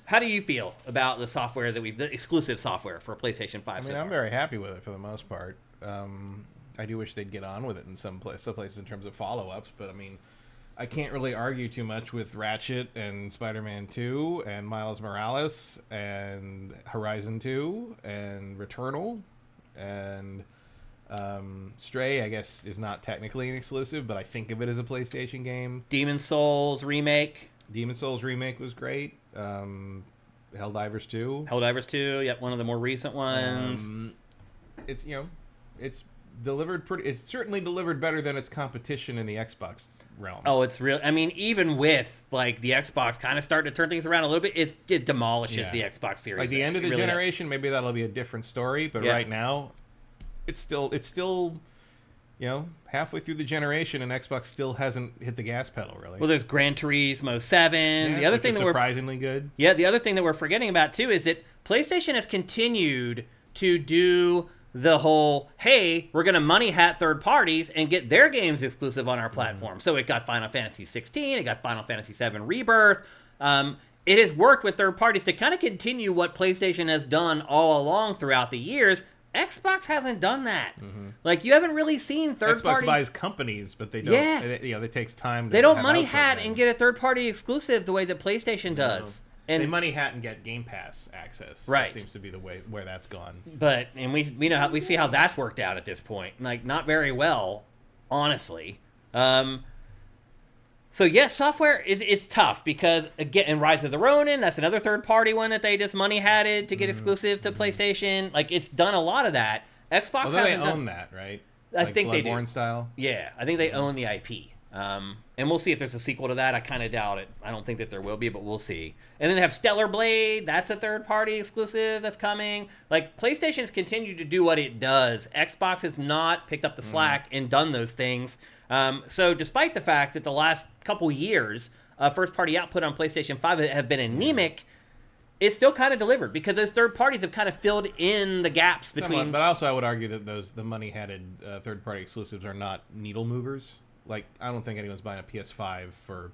How do you feel about the software the exclusive software for PlayStation 5? I mean, I'm very happy with it for the most part. I do wish they'd get on with it in some places in terms of follow-ups, but I mean, I can't really argue too much with Ratchet and Spider-Man 2 and Miles Morales and Horizon 2 and Returnal and Stray, I guess, is not technically an exclusive, but I think of it as a PlayStation game. Demon's Souls remake was great. Helldivers 2. Helldivers 2, yep, one of the more recent ones. It's, it's delivered it's certainly delivered better than its competition in the Xbox realm. Oh, it's real. I mean, even with, like, the Xbox kind of starting to turn things around a little bit, it demolishes the Xbox Series. Like, the end of the generation, maybe that'll be a different story, but right now, it's still halfway through the generation, and Xbox still hasn't hit the gas pedal, really. Well, there's Gran Turismo 7. The other thing that surprisingly good. Yeah, the other thing that we're forgetting about, too, is that PlayStation has continued to do the whole, hey, we're going to money hat third parties and get their games exclusive on our platform. So it got Final Fantasy 16, it got Final Fantasy 7 Rebirth. It has worked with third parties to kind of continue what PlayStation has done all along throughout the years. Xbox hasn't done that. Like, you haven't really seen third party. Xbox buys companies, but they don't. Yeah. It takes time. They don't money hat and get a third party exclusive the way that PlayStation does. And they money hat and get Game Pass access. Right. That seems to be the way where that's gone. But we see how that's worked out at this point. Like, not very well, honestly. So yes, software is tough because, again, in Rise of the Ronin, that's another third-party one that they just money-hatted to get exclusive to PlayStation. Like, it's done a lot of that. Xbox hasn't they own that, right? I think they do. Bloodborne style? Yeah, I think they own the IP. And we'll see if there's a sequel to that. I kind of doubt it. I don't think that there will be, but we'll see. And then they have Stellar Blade. That's a third-party exclusive that's coming. Like, PlayStation's continued to do what it does. Xbox has not picked up the slack and done those things. So despite the fact that the last couple years first-party output on PlayStation 5 have been anemic, it's still kind of delivered because those third parties have kind of filled in the gaps between. Somewhat, but also I would argue that the money-hatted third-party exclusives are not needle movers. Like, I don't think anyone's buying a PS5 for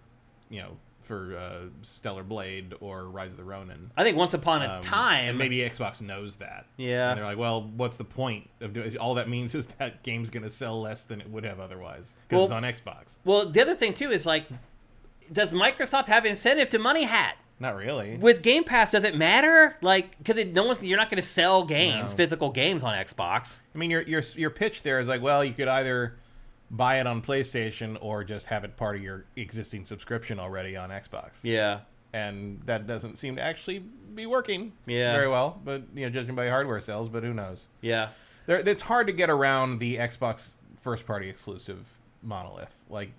Stellar Blade or Rise of the Ronin. I think once upon a time, and maybe Xbox knows that. Yeah, and they're like, well, what's the point of doing? All that means is that game's going to sell less than it would have otherwise because it's on Xbox. Well, the other thing too is, like, does Microsoft have incentive to money hat? Not really. With Game Pass, does it matter? Like, because you're not going to sell games, physical games on Xbox. I mean, your pitch there is like, well, you could either buy it on PlayStation or just have it part of your existing subscription already on Xbox. Yeah. And that doesn't seem to actually be working very well, but judging by hardware sales, but who knows? Yeah. It's hard to get around the Xbox first-party exclusive monolith. Like,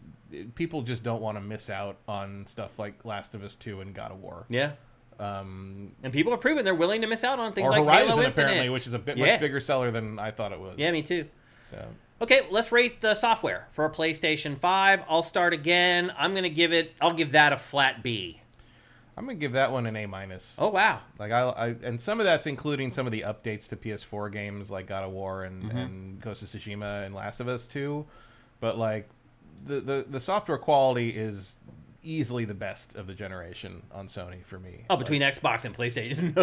people just don't want to miss out on stuff like Last of Us 2 and God of War. Yeah. And people have proven they're willing to miss out on things like Horizon, Halo Infinite. apparently, which is a much bigger seller than I thought it was. Yeah, me too. So. Okay, let's rate the software for a PlayStation 5. I'll start again. I'll give that a flat B. I'm going to give that one an A minus. Oh, wow. Like and some of that's including some of the updates to PS4 games like God of War and Ghost of Tsushima and Last of Us 2. But like the software quality is easily the best of the generation on Sony for me. Oh, between Xbox and PlayStation,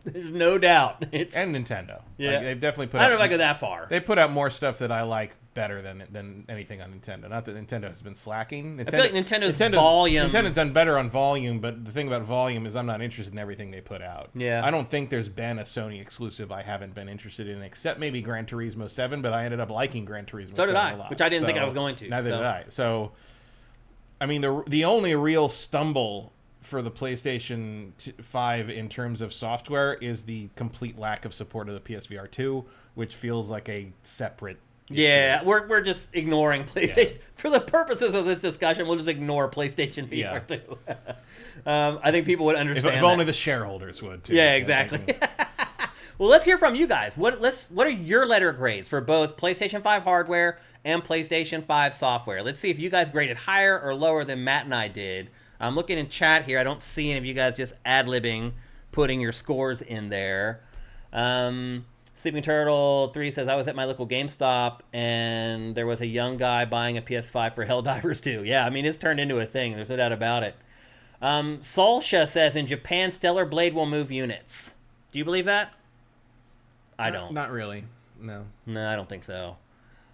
there's no doubt. And Nintendo. Yeah, like, they've definitely put. I don't know if I go that far. They put out more stuff that I like better than anything on Nintendo. Not that Nintendo has been slacking. I feel like Nintendo's volume. Nintendo's done better on volume, but the thing about volume is I'm not interested in everything they put out. Yeah. I don't think there's been a Sony exclusive I haven't been interested in, except maybe Gran Turismo 7, but I ended up liking Gran Turismo 7 a lot. Which I didn't think I was going to. Neither did I. So, I mean, the only real stumble for the PlayStation 5 in terms of software is the complete lack of support of the PSVR 2, which feels like a separate issue. Yeah, we're just ignoring PlayStation. Yeah. For the purposes of this discussion, we'll just ignore PlayStation VR 2. I think people would understand if only the shareholders would, too. Yeah, exactly. Well, let's hear from you guys. What are your letter grades for both PlayStation 5 hardware and PlayStation 5 software? Let's see if you guys graded higher or lower than Matt and I did. I'm looking in chat here. I don't see any of you guys just ad-libbing, putting your scores in there. Sleeping Turtle 3 says, I was at my local GameStop, and there was a young guy buying a PS5 for Helldivers 2. Yeah, I mean, it's turned into a thing. There's no doubt about it. Solsha says, in Japan, Stellar Blade will move units. Do you believe that? I don't. Not really. No. No, I don't think so.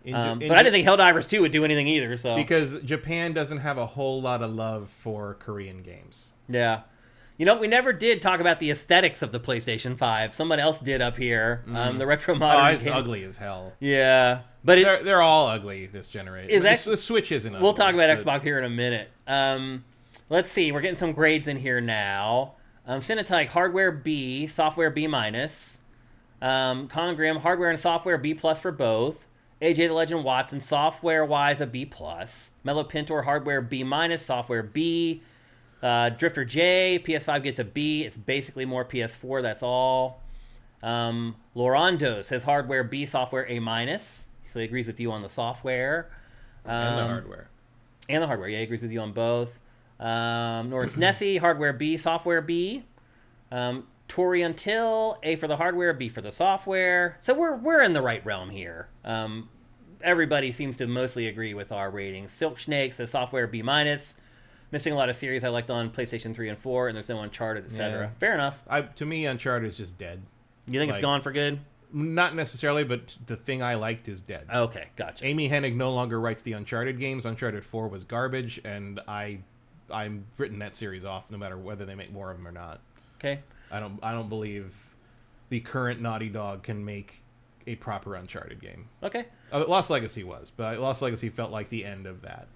But I didn't think Helldivers 2 would do anything either. So because Japan doesn't have a whole lot of love for Korean games. Yeah. You know, we never did talk about the aesthetics of the PlayStation 5. Someone else did up here. The retro modern. Oh, it's ugly as hell. Yeah, but they're all ugly this generation. The Switch isn't ugly. We'll talk about Xbox here in a minute. Let's see. We're getting some grades in here now. Cinetype, hardware B, software B minus. Congrim, hardware and software B plus for both. AJ the Legend Watson, software-wise a B plus. Mellow Pintor, hardware B minus, software B. Drifter J, PS5 gets a B. It's basically more PS4, that's all. Lorando says hardware B, software A minus. So he agrees with you on the software. And the hardware. And the hardware, yeah, he agrees with you on both. Norris Nessie, hardware B, software B. Tori Until, A for the hardware, B for the software. So we're in the right realm here. Everybody seems to mostly agree with our ratings. Silk Snake says software B minus. Missing a lot of series I liked on PlayStation 3 and 4, and there's no Uncharted, etc. Yeah. Fair enough. To me, Uncharted is just dead. You think it's gone for good? Not necessarily, but the thing I liked is dead. Okay, gotcha. Amy Hennig no longer writes the Uncharted games. Uncharted 4 was garbage, and I'm written that series off no matter whether they make more of them or not. Okay. I don't believe the current Naughty Dog can make a proper Uncharted game. Okay. Lost Legacy was, but Lost Legacy felt like the end of that.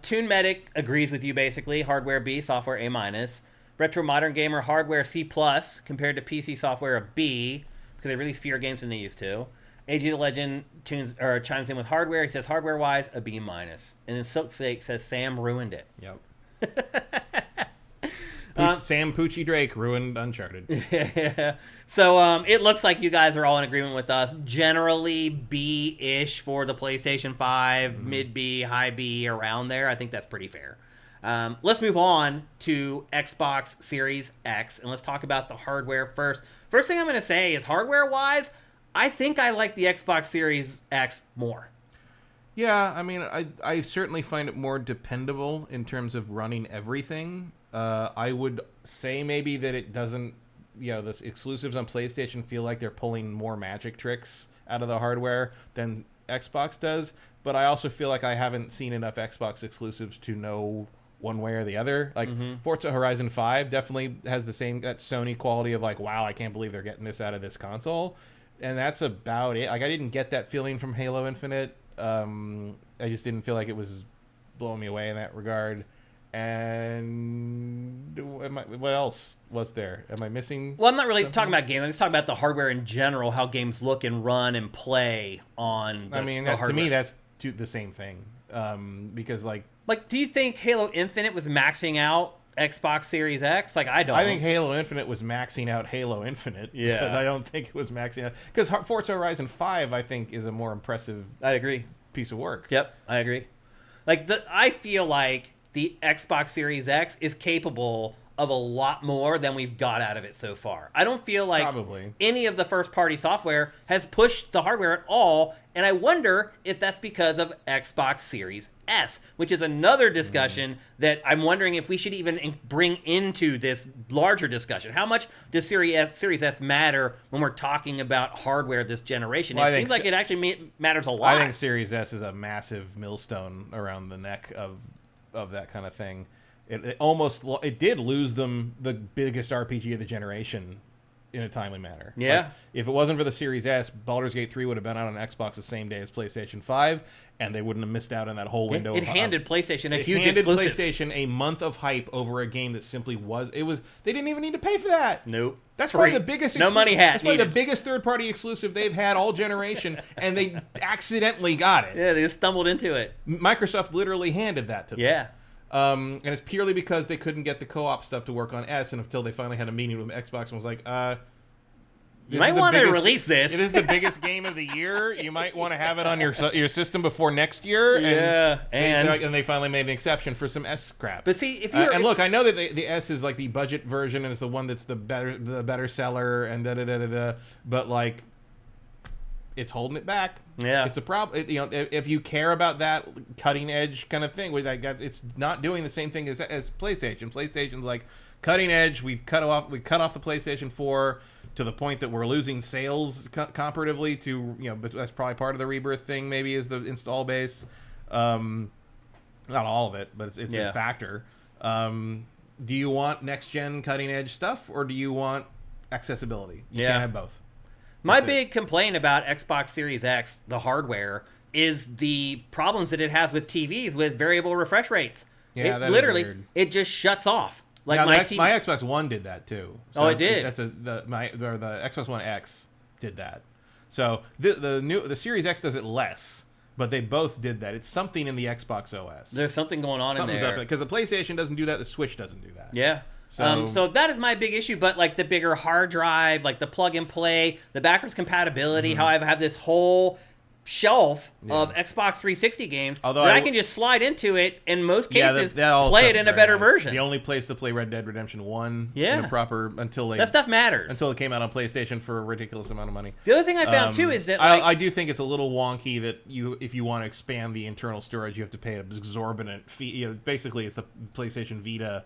Toon Medic agrees with you basically. Hardware B, software A minus. Retro Modern Gamer, hardware C plus compared to PC software a B because they release fewer games than they used to. AG the Legend chimes in with hardware. He says hardware wise a B minus. And then Silksake says Sam ruined it. Yep. Sam Poochie Drake ruined Uncharted. Yeah. So it looks like you guys are all in agreement with us. Generally B-ish for the PlayStation 5, mid B, high B, around there. I think that's pretty fair. Let's move on to Xbox Series X, and let's talk about the hardware first. First thing I'm going to say is hardware-wise, I think I like the Xbox Series X more. Yeah, I mean, I certainly find it more dependable in terms of running everything. I would say maybe that it doesn't, the exclusives on PlayStation feel like they're pulling more magic tricks out of the hardware than Xbox does. But I also feel like I haven't seen enough Xbox exclusives to know one way or the other. Like Forza Horizon 5 definitely has that Sony quality of like, wow, I can't believe they're getting this out of this console. And that's about it. Like, I didn't get that feeling from Halo Infinite. I just didn't feel like it was blowing me away in that regard. And what else was there? Am I missing? Well, I'm not really talking about games. I'm just talking about the hardware in general, how games look and run and play on the hardware. To me, that's the same thing. Because like, do you think Halo Infinite was maxing out Xbox Series X? Like, I don't. I think Halo Infinite was maxing out Halo Infinite. Yeah. But I don't think it was maxing out. Because Forza Horizon 5, I think, is a more impressive I agree. piece of work. Yep, I agree. I feel like the Xbox Series X is capable of a lot more than we've got out of it so far. I don't feel like Probably. any of the first-party software has pushed the hardware at all, and I wonder if that's because of Xbox Series S, which is another discussion that I'm wondering if we should even bring into this larger discussion. How much does Series S matter when we're talking about hardware this generation? Well, it seems like it actually matters a lot. I think Series S is a massive millstone around the neck of that kind of thing. It did lose them the biggest RPG of the generation in a timely manner. Yeah. Like, if it wasn't for the Series S, Baldur's Gate 3 would have been out on Xbox the same day as PlayStation 5, and they wouldn't have missed out on that whole window. It handed PlayStation a huge handed exclusive. PlayStation a month of hype over a game that simply they didn't even need to pay for that. Nope. That's probably the biggest. No money hat. That's probably the biggest third-party exclusive they've had all generation, and they accidentally got it. Yeah, they just stumbled into it. Microsoft literally handed that to them. Yeah. And it's purely because they couldn't get the co-op stuff to work on S, and until they finally had a meeting with Xbox and was like, you might want to release this. It is the biggest game of the year. You might want to have it on your system before next year. Yeah, and they finally made an exception for some S crap. But see, if you're and look, I know that the S is like the budget version and it's the one that's the better seller and da. But like, it's holding it back. Yeah, it's a problem. If you care about that cutting edge kind of thing, it's not doing the same thing as PlayStation. PlayStation's like cutting edge. We've cut off the PlayStation 4 to the point that we're losing sales comparatively to But that's probably part of the rebirth thing. Maybe is the install base. Not all of it, but it's a factor. Do you want next gen cutting edge stuff or do you want accessibility? You can't have both. My big complaint about Xbox Series X, the hardware, is the problems that it has with TVs with variable refresh rates. Yeah, that literally, is weird. it just shuts off. Like now, my Xbox One did that too. So oh, it did. The Xbox One X did that. So the Series X does it less, but they both did that. It's something in the Xbox OS. There's something going on in there. Something's up because the PlayStation doesn't do that. The Switch doesn't do that. Yeah. So that is my big issue, but like the bigger hard drive, like the plug and play, the backwards compatibility, how I have this whole shelf of Xbox 360 games that I can just slide into it, in most cases, play it in a better version. The only place to play Red Dead Redemption 1 in a proper that stuff matters. Until it came out on PlayStation for a ridiculous amount of money. The other thing I found too is that I do think it's a little wonky that if you want to expand the internal storage, you have to pay an exorbitant fee. Basically, it's the PlayStation Vita,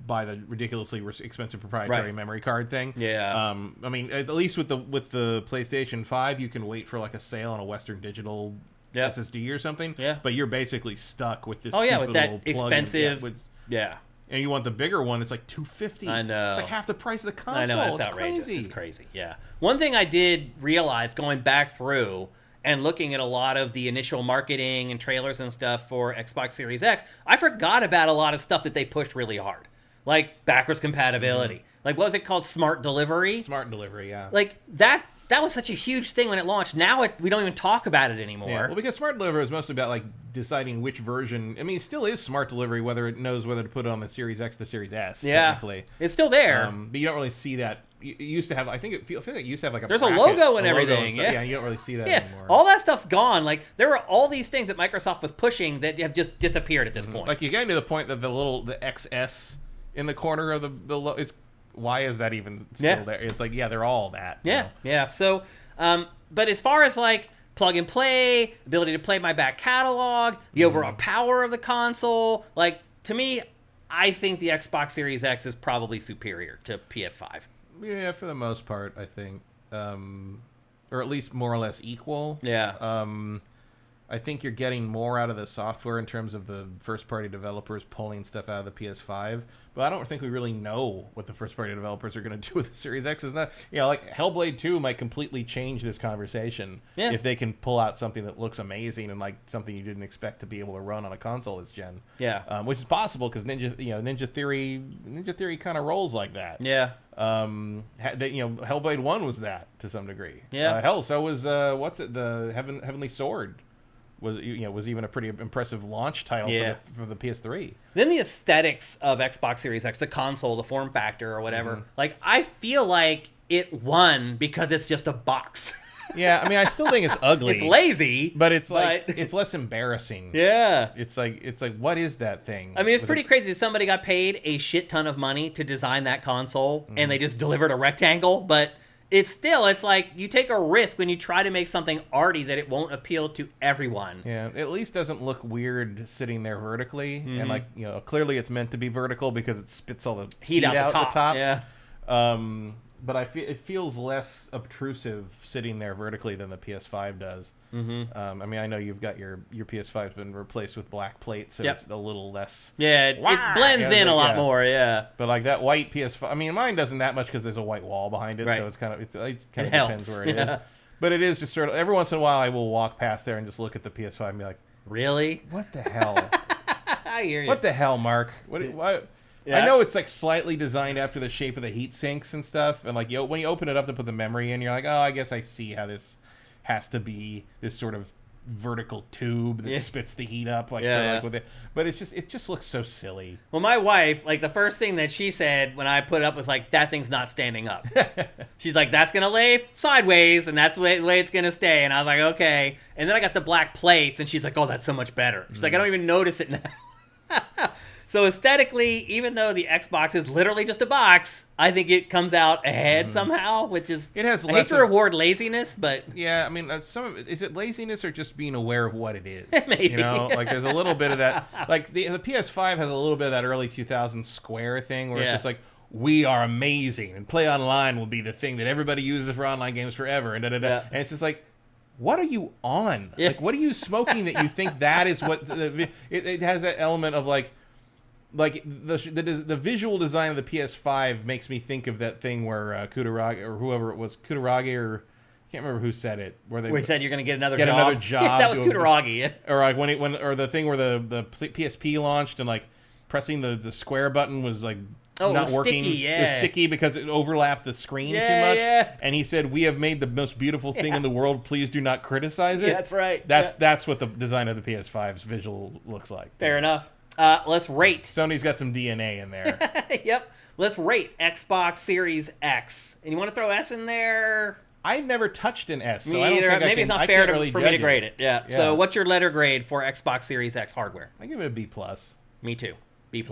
by the ridiculously expensive proprietary memory card thing. Yeah. I mean, at least with the PlayStation 5, you can wait for like a sale on a Western Digital SSD or something. Yeah. But you're basically stuck with this. With that little expensive. And you want the bigger one, it's like $250. I know. It's like half the price of the console. I know, it's outrageous. It's crazy. Yeah. One thing I did realize going back through and looking at a lot of the initial marketing and trailers and stuff for Xbox Series X, I forgot about a lot of stuff that they pushed really hard. Like backwards compatibility. Like, what was it called? Smart delivery? Smart delivery, yeah. Like, that was such a huge thing when it launched. Now we don't even talk about it anymore. Yeah. Well, because smart delivery is mostly about, like, deciding which version. I mean, it still is smart delivery, whether it knows whether to put it on the Series X, the Series S, technically. It's still there. But you don't really see that. You used to have, I feel like you used to have, like, there's a logo and everything. Yeah, you don't really see that anymore. All that stuff's gone. Like, there were all these things that Microsoft was pushing that have just disappeared at this point. Like, you're getting to the point that the XS in the corner of it's why is that even still there? It's like, they're all that. Yeah. So, but as far as like plug and play, ability to play my back catalog, the overall power of the console, like to me, I think the Xbox Series X is probably superior to PS5. Yeah, for the most part, I think, or at least more or less equal. Yeah. I think you're getting more out of the software in terms of the first-party developers pulling stuff out of the PS5, but I don't think we really know what the first-party developers are going to do with the Series X. Is not, like Hellblade 2 might completely change this conversation if they can pull out something that looks amazing and like something you didn't expect to be able to run on a console this gen. Yeah, which is possible because Ninja Theory kind of rolls like that. Yeah. Hellblade 1 was that to some degree. Yeah. So was the Heavenly Sword. Was even a pretty impressive launch title for the PS3. Then the aesthetics of Xbox Series X, the console, the form factor or whatever, like I feel like it won because it's just a box. Yeah, I mean, I still think it's ugly. It's lazy, but it's like it's less embarrassing. Yeah, it's like what is that thing? I mean, it's pretty crazy. Somebody got paid a shit ton of money to design that console, and they just delivered a rectangle. But it's like you take a risk when you try to make something arty that it won't appeal to everyone. Yeah, it at least doesn't look weird sitting there vertically, and like clearly it's meant to be vertical because it spits all the heat out the top. Yeah. But it feels less obtrusive sitting there vertically than the PS5 does. I mean, I know you've got your PS5's been replaced with black plates, so it's a little less. Yeah, it blends in a lot more. Yeah. But like that white PS5, I mean, mine doesn't that much because there's a white wall behind it, so it's kind of depends where it is. But it is just sort of every once in a while I will walk past there and just look at the PS5 and be like, really? What the hell? I hear you. What the hell, Mark? What? Yeah. I know it's like slightly designed after the shape of the heat sinks and stuff, and like when you open it up to put the memory in, you're like, oh, I guess I see how this has to be this sort of vertical tube that spits the heat up, like with it. But it just looks so silly. Well, my wife, like the first thing that she said when I put it up was like, that thing's not standing up. She's like, that's gonna lay sideways, and that's the way it's gonna stay. And I was like, okay. And then I got the black plates, and she's like, oh, that's so much better. She's like, I don't even notice it now. So aesthetically, even though the Xbox is literally just a box, I think it comes out ahead somehow, which is... It has I hate to reward laziness, but... Yeah, I mean, is it laziness or just being aware of what it is? Maybe. You know, like there's a little bit of that. Like the PS5 has a little bit of that early 2000s Square thing where it's just like, we are amazing, and play online will be the thing that everybody uses for online games forever, and da-da-da. And it's just like... What are you on? Like, what are you smoking that you think that is what... It has that element of like the visual design of the PS5 makes me think of that thing where Kutaragi or whoever it was, Kutaragi or I can't remember who said it, where they said you're going to get another job. That was Kutaragi. Or like or the thing where the PSP launched and like pressing the square button was like not working. Sticky, It was sticky because it overlapped the screen too much. Yeah. And he said, "We have made the most beautiful thing in the world. Please do not criticize it." Yeah, that's right. That's what the design of the PS5's visual looks like. Fair enough. Let's rate. Sony's got some DNA in there. Yep. Let's rate Xbox Series X. And you want to throw S in there? I've never touched an S, so Me I don't either. think Maybe it's not fair for me to grade it. Yeah. Yeah. So what's your letter grade for Xbox Series X hardware? I give it a B+. Me too. B+.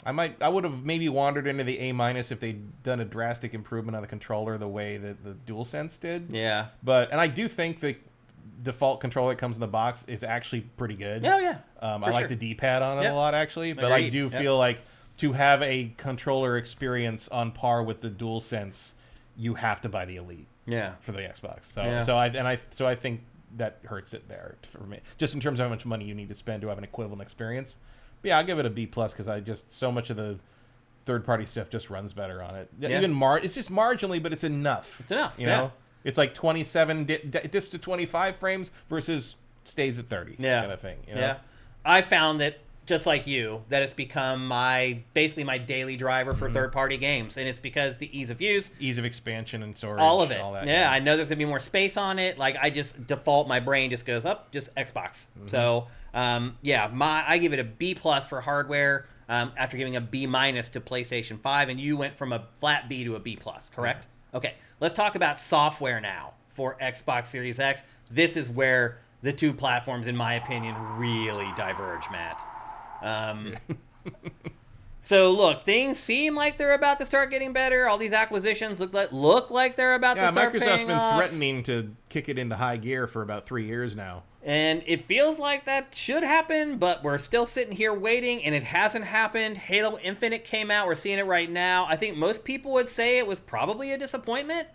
I would have maybe wandered into the A- if they'd done a drastic improvement on the controller the way that the DualSense did. Yeah. And I do think the default controller that comes in the box is actually pretty good. Oh, yeah. I like the D-pad on it a lot, actually. But Agreed. I do feel like to have a controller experience on par with the DualSense, you have to buy the Elite. Yeah. For the Xbox. So I think that hurts it there for me. Just in terms of how much money you need to spend to have an equivalent experience. But yeah, I'll give it a B+ because so much of the third-party stuff just runs better on it. Yeah. Even it's just marginally, but it's enough. It's enough. You know? It's like 27 dips to 25 frames versus stays at 30 kind of thing. You know? Yeah. I found that, just like you, that it's become basically my daily driver for third-party games. And it's because the ease of use. Ease of expansion and storage. All of it. All that, I know there's going to be more space on it. Like, I just default, my brain just goes up, just Xbox. So, I give it a B+ for hardware after giving a B- to PlayStation 5. And you went from a flat B to a B+, correct? Okay. Let's talk about software now for Xbox Series X. This is where the two platforms, in my opinion, really diverge, Matt. So, look, things seem like they're about to start getting better. All these acquisitions look like they're about to start paying off. Microsoft's been threatening to kick it into high gear for about 3 years now. And it feels like that should happen, but we're still sitting here waiting, and it hasn't happened. Halo Infinite came out. We're seeing it right now. I think most people would say it was probably a disappointment.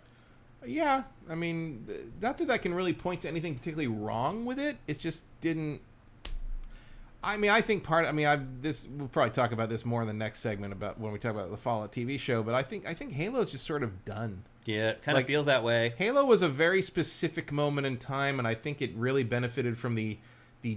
Yeah, I mean, not that I can really point to anything particularly wrong with it. It just didn't... I mean, I think we'll probably talk about this more in the next segment about when we talk about the Fallout TV show, but I think Halo's just sort of done. Yeah, it kind of feels that way. Halo was a very specific moment in time, and I think it really benefited from the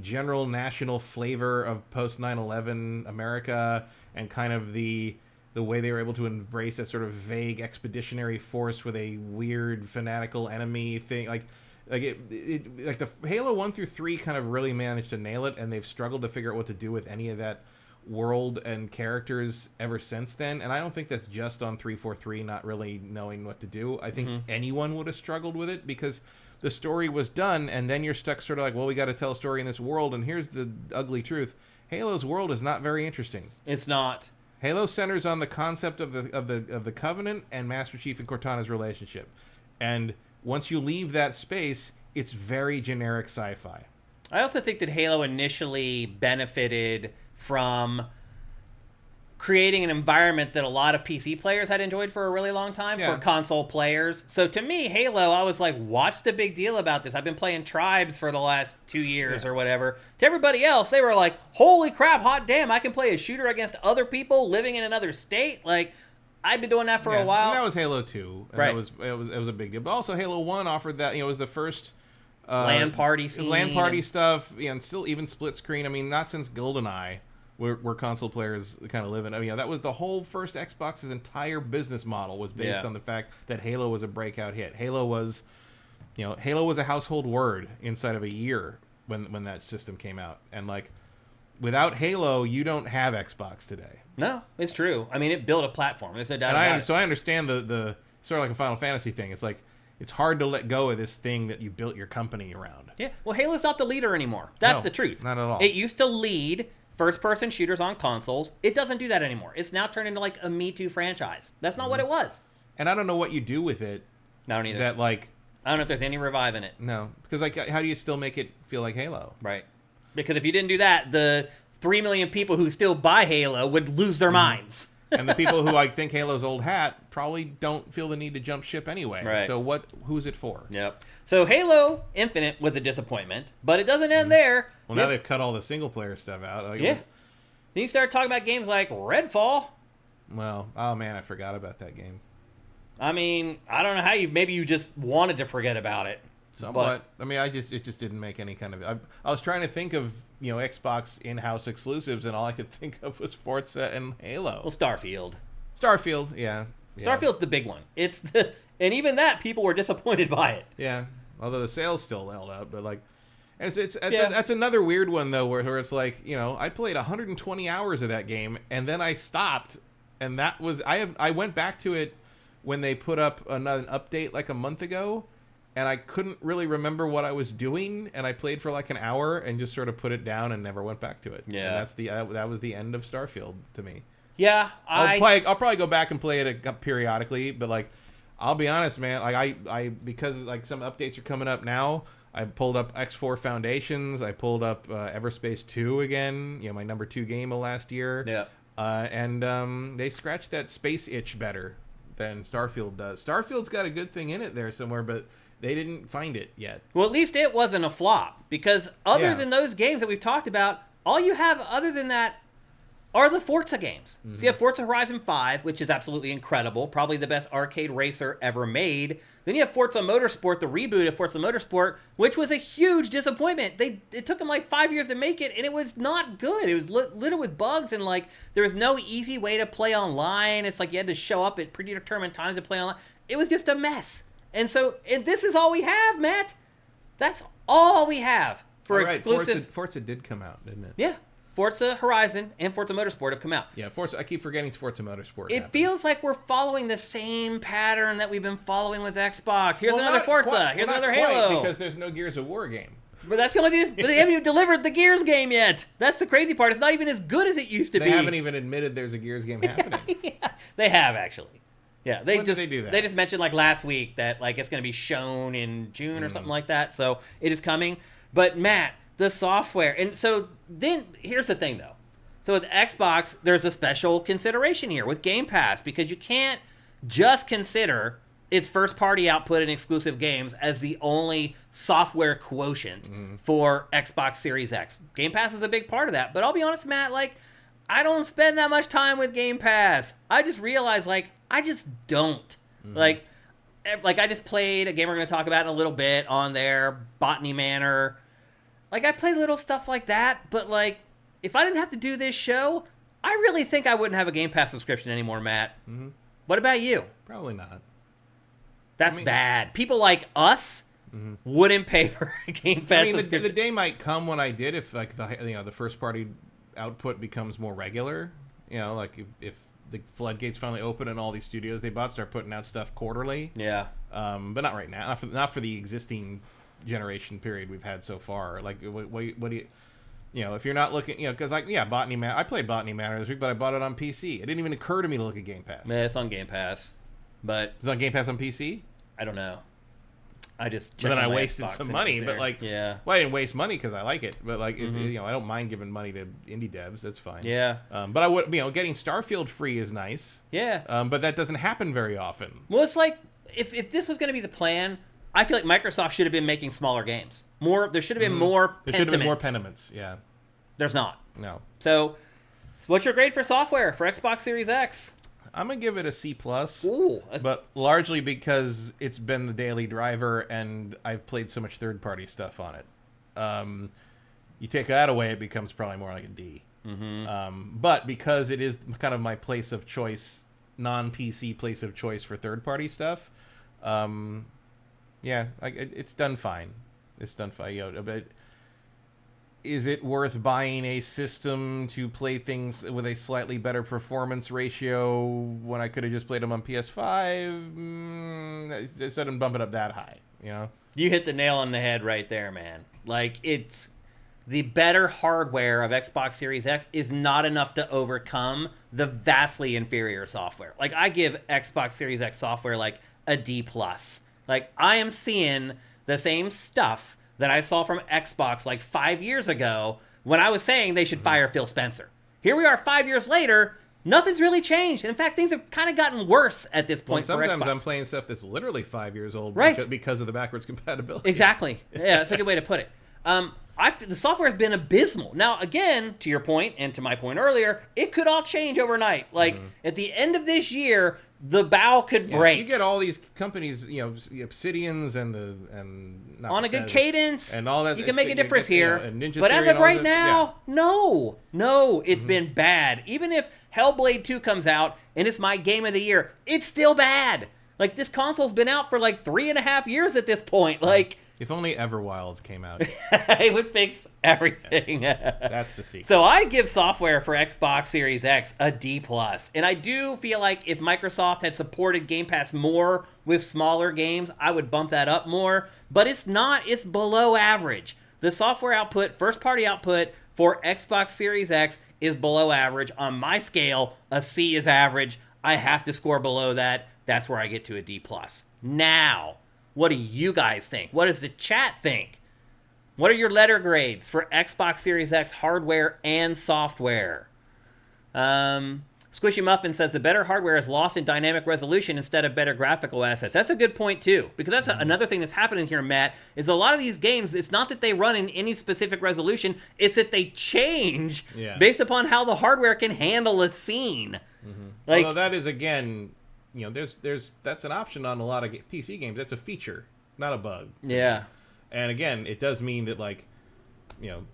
general national flavor of post 9/11 America and kind of the way they were able to embrace a sort of vague expeditionary force with a weird fanatical enemy thing. Like the Halo 1 through 3 kind of really managed to nail it, and they've struggled to figure out what to do with any of that world and characters ever since then, and I don't think that's just on 343 not really knowing what to do. I think anyone would have struggled with it, because the story was done, and then you're stuck sort of like, well, we got to tell a story in this world, and here's the ugly truth. Halo's world is not very interesting. It's not. Halo centers on the concept of the Covenant and Master Chief and Cortana's relationship. And once you leave that space, it's very generic sci-fi. I also think that Halo initially benefited from creating an environment that a lot of PC players had enjoyed for a really long time for console players. So to me, Halo, I was like, what's the big deal about this? I've been playing Tribes for the last 2 years or whatever. To everybody else, they were like, holy crap, hot damn, I can play a shooter against other people living in another state. Like, I've been doing that for a while. And that was Halo 2. And right. It was a big deal. But also Halo 1 offered that, it was the first LAN party scene. LAN party stuff, and still even split screen. I mean, not since GoldenEye where console players kind of live in. I mean, that was the whole first Xbox's entire business model was based on the fact that Halo was a breakout hit. Halo was a household word inside of a year when that system came out. And like, without Halo, you don't have Xbox today. No, it's true. I mean, it built a platform. There's no doubt about it. So I understand the sort of like a Final Fantasy thing. It's like, it's hard to let go of this thing that you built your company around. Yeah, well, Halo's not the leader anymore. That's the truth. Not at all. It used to lead first-person shooters on consoles. It doesn't do that anymore. It's now turned into like a Me Too franchise. That's not what it was. And I don't know what you do with it. I don't either. That like, I don't know if there's any revive in it. No, because like, how do you still make it feel like Halo? Right. Because if you didn't do that, the 3 million people who still buy Halo would lose their minds. And the people who like think Halo's old hat probably don't feel the need to jump ship anyway. Right. So who's it for? Yep. So Halo Infinite was a disappointment, but it doesn't end there. Well, now they've cut all the single player stuff out. Like, then you start talking about games like Redfall. Well, oh man, I forgot about that game. I mean, I don't know how maybe you just wanted to forget about it. Somewhat. I mean, it just didn't make any kind of. I was trying to think of Xbox in-house exclusives, and all I could think of was Forza and Halo. Well, Starfield, yeah. Starfield's the big one. And even that, people were disappointed by it. Yeah, although the sales still held out, but like, that's another weird one though, where it's like, I played 120 hours of that game, and then I stopped, and that was I went back to it when they put up an update like a month ago. And I couldn't really remember what I was doing, and I played for like an hour and just sort of put it down and never went back to it. Yeah, and that was the end of Starfield to me. Yeah, I'll probably go back and play it periodically, but like, I'll be honest, man. Like I because like some updates are coming up now. I pulled up X4 Foundations. I pulled up Everspace 2 again. My number 2 game of last year. Yeah, and they scratched that space itch better than Starfield does. Starfield's got a good thing in it there somewhere, but they didn't find it yet. Well, at least it wasn't a flop, because other than those games that we've talked about, all you have other than that are the Forza games. Mm-hmm. So you have Forza Horizon 5, which is absolutely incredible, probably the best arcade racer ever made. Then you have Forza Motorsport, the reboot of Forza Motorsport, which was a huge disappointment. It took them like 5 years to make it, and it was not good. It was littered with bugs, and like there was no easy way to play online. It's like you had to show up at predetermined times to play online. It was just a mess. And so this is all we have, Matt. That's all we have for exclusive. Forza did come out, didn't it? Yeah. Forza Horizon and Forza Motorsport have come out. Yeah, Forza. I keep forgetting Forza Motorsport. It feels like we're following the same pattern that we've been following with Xbox. Here's another Forza. Here's another Halo. Because there's no Gears of War game. But that's the only thing. They haven't even delivered the Gears game yet. That's the crazy part. It's not even as good as it used to be. They haven't even admitted there's a Gears game happening. Yeah, they have actually. Yeah, when did they do that? They just mentioned like last week that like it's going to be shown in June or something like that. So it is coming. But Matt, the software, and so then here's the thing though. So with Xbox, there's a special consideration here with Game Pass, because you can't just consider its first-party output and exclusive games as the only software quotient for Xbox Series X. Game Pass is a big part of that. But I'll be honest, Matt, like, I don't spend that much time with Game Pass. I just realized, like, I just don't. Like, I just played a game we're going to talk about in a little bit on there, Botany Manor. Like, I play little stuff like that, but, like, if I didn't have to do this show, I really think I wouldn't have a Game Pass subscription anymore, Matt. Mm-hmm. What about you? Probably not. That's bad. People like us wouldn't pay for a Game Pass subscription. The day might come when I did, if like the first party output becomes more regular, like if the floodgates finally open and all these studios they bought start putting out stuff quarterly. Yeah. But not right now. Not for the existing generation period we've had so far. Like, what do you... if you're not looking, because Botany Man, I played Botany Manor this week, but I bought it on PC. It didn't even occur to me to look at Game Pass. Yeah, it's on Game Pass, but it's on Game Pass on PC. I don't know. I just. But then I wasted Xbox some money. But yeah. Well, I didn't waste money because I like it. But like, I don't mind giving money to indie devs. That's fine. Yeah. But I would, getting Starfield free is nice. Yeah. But that doesn't happen very often. Well, it's like if this was going to be the plan, I feel like Microsoft should have been making smaller games. There should have been more. There should have been more Pentiments. Yeah. There's not. No. So, what's your grade for software for Xbox Series X? I'm going to give it a C+. Ooh. But largely because it's been the daily driver and I've played so much third-party stuff on it. You take that away, it becomes probably more like a D. But because it is kind of my place of choice, non-PC place of choice for third-party stuff, it's done fine. It's done fine. But is it worth buying a system to play things with a slightly better performance ratio when I could have just played them on PS5? It doesn't bump it up that high, You hit the nail on the head right there, man. Like, it's the better hardware of Xbox Series X is not enough to overcome the vastly inferior software. Like, I give Xbox Series X software like a D+. Like, I am seeing the same stuff that I saw from Xbox like 5 years ago when I was saying they should fire Phil Spencer. Here we are 5 years later, nothing's really changed. And in fact, things have kind of gotten worse at this point for Xbox. Sometimes I'm playing stuff that's literally 5 years old because of the backwards compatibility. Exactly. Yeah, that's a good way to put it. The software has been abysmal. Now, again, to your point and to my point earlier, it could all change overnight. Like, at the end of this year, the bow could break. You get all these companies, Obsidians and on a good cadence, and all that. You can make a difference here. Ninja but Theory as of right that, now, no, it's been bad. Even if Hellblade 2 comes out and it's my game of the year, it's still bad. Like, this console's been out for like 3.5 years at this point. Like, if only Everwilds came out. It would fix everything. Yes. That's the secret. So I give software for Xbox Series X a D+. And I do feel like if Microsoft had supported Game Pass more with smaller games, I would bump that up more. But it's not. It's below average. The software output, first-party output for Xbox Series X is below average. On my scale, a C is average. I have to score below that. That's where I get to a D+. Now, what do you guys think? What does the chat think? What are your letter grades for Xbox Series X hardware and software? Squishy Muffin says the better hardware is lost in dynamic resolution instead of better graphical assets. That's a good point, too, because that's another thing that's happening here, Matt, is a lot of these games, it's not that they run in any specific resolution, it's that they change based upon how the hardware can handle a scene. Like, although that is, again... that's an option on a lot of PC games. That's a feature, not a bug. Yeah. And again, it does mean that, like,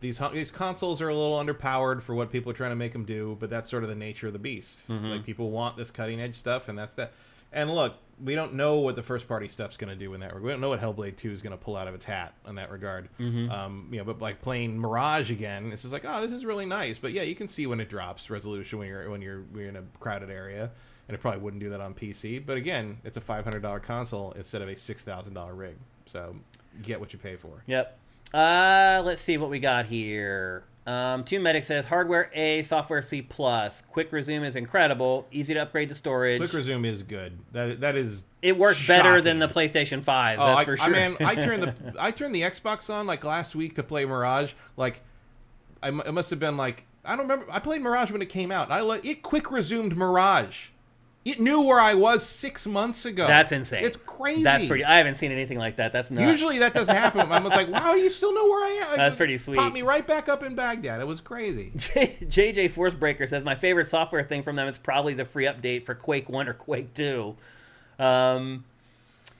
these consoles are a little underpowered for what people are trying to make them do, but that's sort of the nature of the beast. Like, people want this cutting edge stuff, and that's that. And look, we don't know what the first party stuff's going to do in that regard. We don't know what Hellblade 2 is going to pull out of its hat in that regard. But like playing Mirage again, it's just like, oh, this is really nice. But yeah, you can see when it drops resolution when you're in a crowded area. And it probably wouldn't do that on PC. But again, it's a $500 console instead of a $6,000 rig. So you get what you pay for. Yep. Let's see what we got here. Two Medic says, hardware A, software C+. Quick Resume is incredible. Easy to upgrade to storage. Quick Resume is good. That is It works shocking. Better than the PlayStation 5, that's for sure. I turned the Xbox on like last week to play Mirage. Like, it must have been like, I don't remember. I played Mirage when it came out. It quick resumed Mirage. It knew where I was 6 months ago. That's insane. It's crazy. That's pretty. I haven't seen anything like that. That's nuts. Usually that doesn't happen. I was like, wow, you still know where I am. That's pretty sweet. Popped me right back up in Baghdad. It was crazy. JJ Forcebreaker says, my favorite software thing from them is probably the free update for Quake 1 or Quake 2.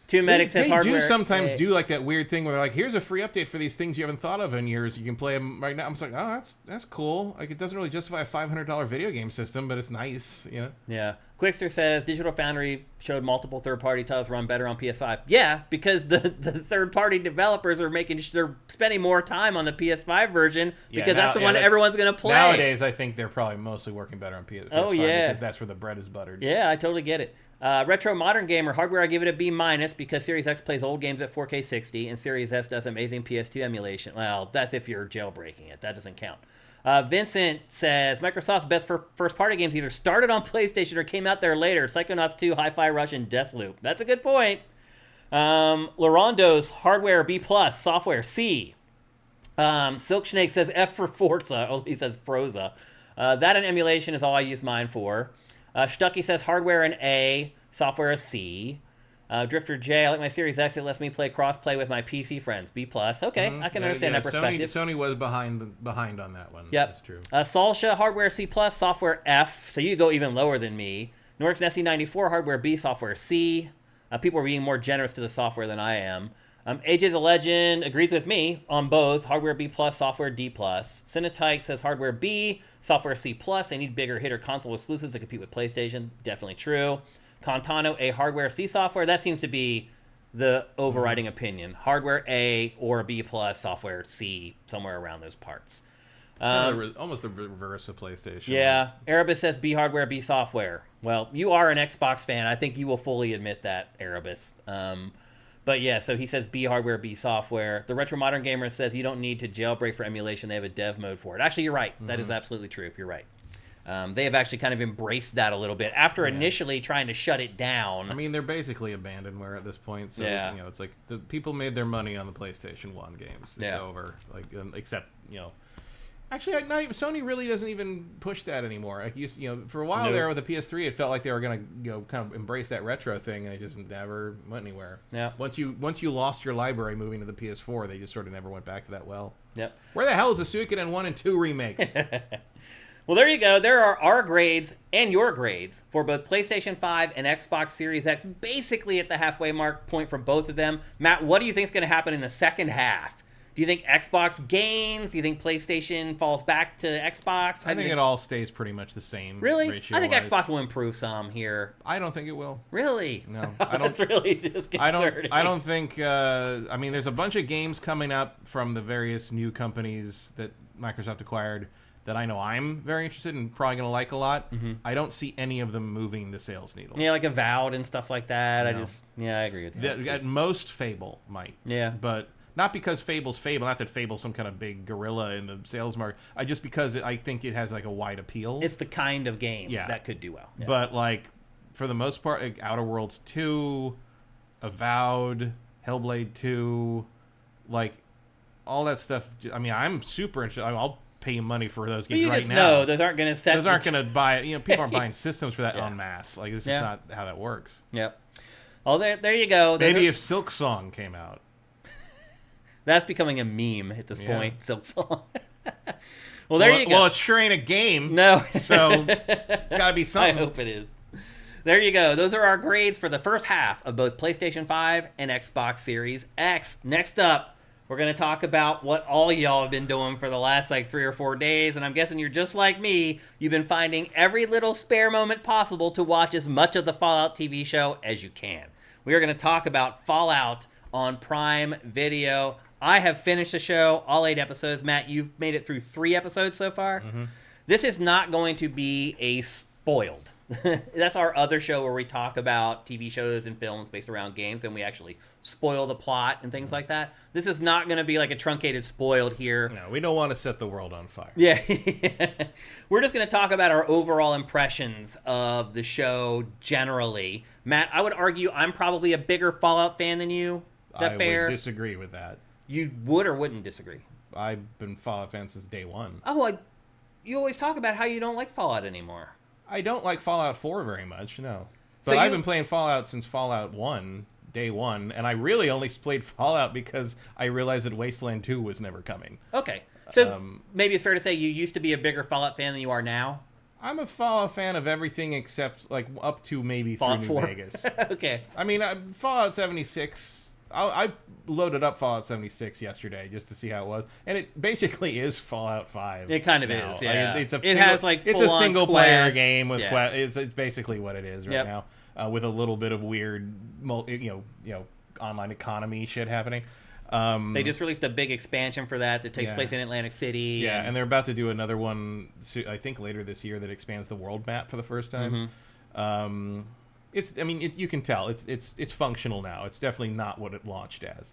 Two Medic says they hardware. do sometimes do like that weird thing where they're like, here's a free update for these things you haven't thought of in years. You can play them right now. I'm just like, oh, that's cool. Like, it doesn't really justify a $500 video game system, but it's nice, you know? Yeah. Quickster says Digital Foundry showed multiple third-party titles run better on PS5. Yeah, because the third-party developers are they're spending more time on the PS5 version because that's the one everyone's going to play. Nowadays, I think they're probably mostly working better on PS5 because that's where the bread is buttered. Yeah, I totally get it. Retro Modern Gamer, hardware I give it a B- because Series X plays old games at 4K 60 and Series S does amazing PS2 emulation. Well, that's if you're jailbreaking it. That doesn't count. Vincent says Microsoft's best first-party games either started on PlayStation or came out there later. Psychonauts 2, Hi-Fi Rush, and Deathloop. That's a good point. Larondo's hardware B+, software C. Silk Snake says F for Forza. Oh, he says Froza. That and emulation is all I use mine for. Stucky says hardware an A, software a C. Drifter J, I like my Series X. It lets me play cross-play with my PC friends. B+. Okay, I can understand that perspective. Sony was behind on that one. Yep. That's true. Salsha, hardware C+, software F. So you go even lower than me. Norx SE94, hardware B, software C. People are being more generous to the software than I am. AJ the Legend agrees with me on both. Hardware B+, software D+. Cinetyke says hardware B, software C+. They need bigger hitter console exclusives to compete with PlayStation. Definitely true. Contano, A, hardware C, software. That seems to be the overriding opinion. Hardware A or B+, software C, somewhere around those parts. Almost the reverse of PlayStation. Yeah. Erebus says B, hardware, B, software. Well, you are an Xbox fan. I think you will fully admit that, Erebus. But yeah, so he says B hardware, B software. The Retro Modern Gamer says you don't need to jailbreak for emulation. They have a dev mode for it. Actually, you're right. That is absolutely true. You're right. They have actually kind of embraced that a little bit after initially trying to shut it down. I mean, they're basically abandonware at this point. So, you know, it's like the people made their money on the PlayStation 1 games. It's over. Like, except, you know, actually, not even Sony really doesn't even push that anymore. Like, you know, for a while there with the PS3, it felt like they were going to, you know, kind of embrace that retro thing, and it just never went anywhere. Yeah. Once you lost your library moving to the PS4, they just sort of never went back to that well. Yep. Where the hell is the Suikoden 1 and 2 remakes? Well, there you go. There are our grades and your grades for both PlayStation 5 and Xbox Series X, basically at the halfway mark point for both of them. Matt, what do you think is going to happen in the second half? Do you think Xbox gains? Do you think PlayStation falls back to Xbox? I think it all stays pretty much the same. Really? Ratio I think wise. Xbox will improve some here. I don't think it will. Really? No, I don't. That's really disconcerting. I don't think. I mean, there's a bunch of games coming up from the various new companies that Microsoft acquired that I know I'm very interested in, probably going to like a lot. I don't see any of them moving the sales needle. Yeah, like Avowed and stuff like that. No. I agree with that. At most, Fable might. Yeah. But not because Fable's Fable, not that Fable's some kind of big gorilla in the sales market. Just because I think it has like a wide appeal. It's the kind of game that could do well. Yeah. But like, for the most part, like Outer Worlds 2, Avowed, Hellblade 2, like all that stuff. I mean, I'm super interested. I'll pay money for those games right now. No, those aren't going to set. Those aren't going to buy. You know, people aren't buying systems for that en masse. Like, this is not how that works. Yep. Well, there you go. Maybe if Silk Song came out. That's becoming a meme at this point. Silk Song. Well, there you go. Well, it sure ain't a game. No. So it's got to be something. I hope it is. There you go. Those are our grades for the first half of both PlayStation 5 and Xbox Series X. Next up, we're going to talk about what all y'all have been doing for the last like 3 or 4 days, and I'm guessing you're just like me. You've been finding every little spare moment possible to watch as much of the Fallout TV show as you can. We are going to talk about Fallout on Prime Video. I have finished the show, all 8 episodes. Matt, you've made it through 3 episodes so far. This is not going to be a spoiled. That's our other show where we talk about TV shows and films based around games, and we actually spoil the plot and things like that. This is not going to be like a truncated spoiled here. No, we don't want to set the world on fire. Yeah. We're just going to talk about our overall impressions of the show generally. Matt, I would argue I'm probably a bigger Fallout fan than you. Is that fair? I would disagree with that. You would or wouldn't disagree? I've been Fallout fan since day one. Oh, you always talk about how you don't like Fallout anymore. I don't like Fallout 4 very much, no. But I've been playing Fallout since Fallout 1, day one, and I really only played Fallout because I realized that Wasteland 2 was never coming. Okay. So maybe it's fair to say you used to be a bigger Fallout fan than you are now? I'm a Fallout fan of everything except like up to maybe Fallout New 4. Vegas. Okay. I mean, Fallout 76. I loaded up Fallout 76 yesterday just to see how it was, and it basically is Fallout 5. It kind of now. is, yeah. Like, It's a single player game with yeah. it's basically what it is right now, with a little bit of weird, online economy shit happening. They just released a big expansion for that takes place in Atlantic City. Yeah, and they're about to do another one, I think, later this year that expands the world map for the first time. You can tell it's functional now. It's definitely not what it launched as.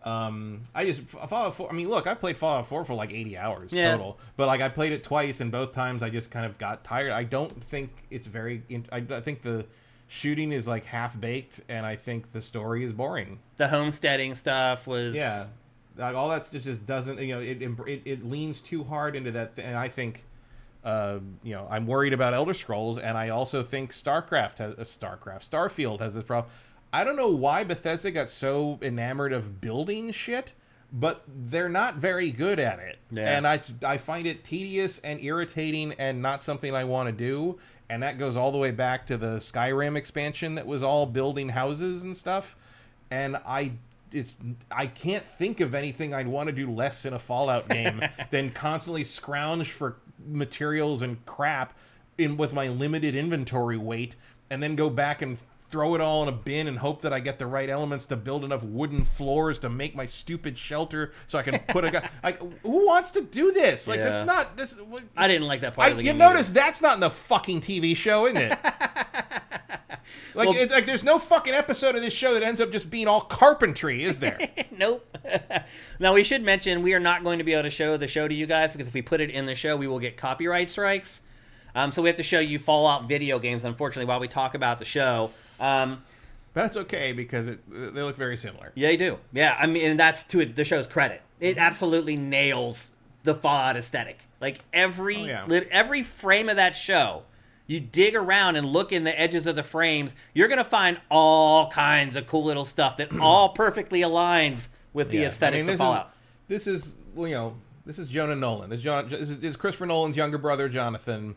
Fallout 4. I mean, look, I played Fallout 4 for like 80 hours total, but like I played it twice, and both times I just kind of got tired. I don't think it's very. I think the shooting is like half baked, and I think the story is boring. The homesteading stuff was like all that just doesn't, it leans too hard into that and I think I'm worried about Elder Scrolls, and I also think Starfield has this problem. I don't know why Bethesda got so enamored of building shit, but they're not very good at it. And I find it tedious and irritating and not something I want to do. And that goes all the way back to the Skyrim expansion that was all building houses and stuff. And I can't think of anything I'd want to do less in a Fallout game than constantly scrounge for materials and crap with my limited inventory weight, and then go back and throw it all in a bin and hope that I get the right elements to build enough wooden floors to make my stupid shelter so I can put a guy. Like, who wants to do this? Like, that's not this. I didn't like that part of the game. You notice that's not in the fucking TV show, isn't it? There's no fucking episode of this show that ends up just being all carpentry, is there? Nope. Now, we should mention we are not going to be able to show the show to you guys, because if we put it in the show, we will get copyright strikes. So we have to show you Fallout video games, unfortunately, while we talk about the show. That's okay, because they look very similar. Yeah, they do. Yeah, I mean, and that's to the show's credit. It absolutely nails the Fallout aesthetic. Like every frame of that show, you dig around and look in the edges of the frames, you're going to find all kinds of cool little stuff that all perfectly aligns with the aesthetics of Fallout. This is Jonah Nolan. This is Christopher Nolan's younger brother, Jonathan,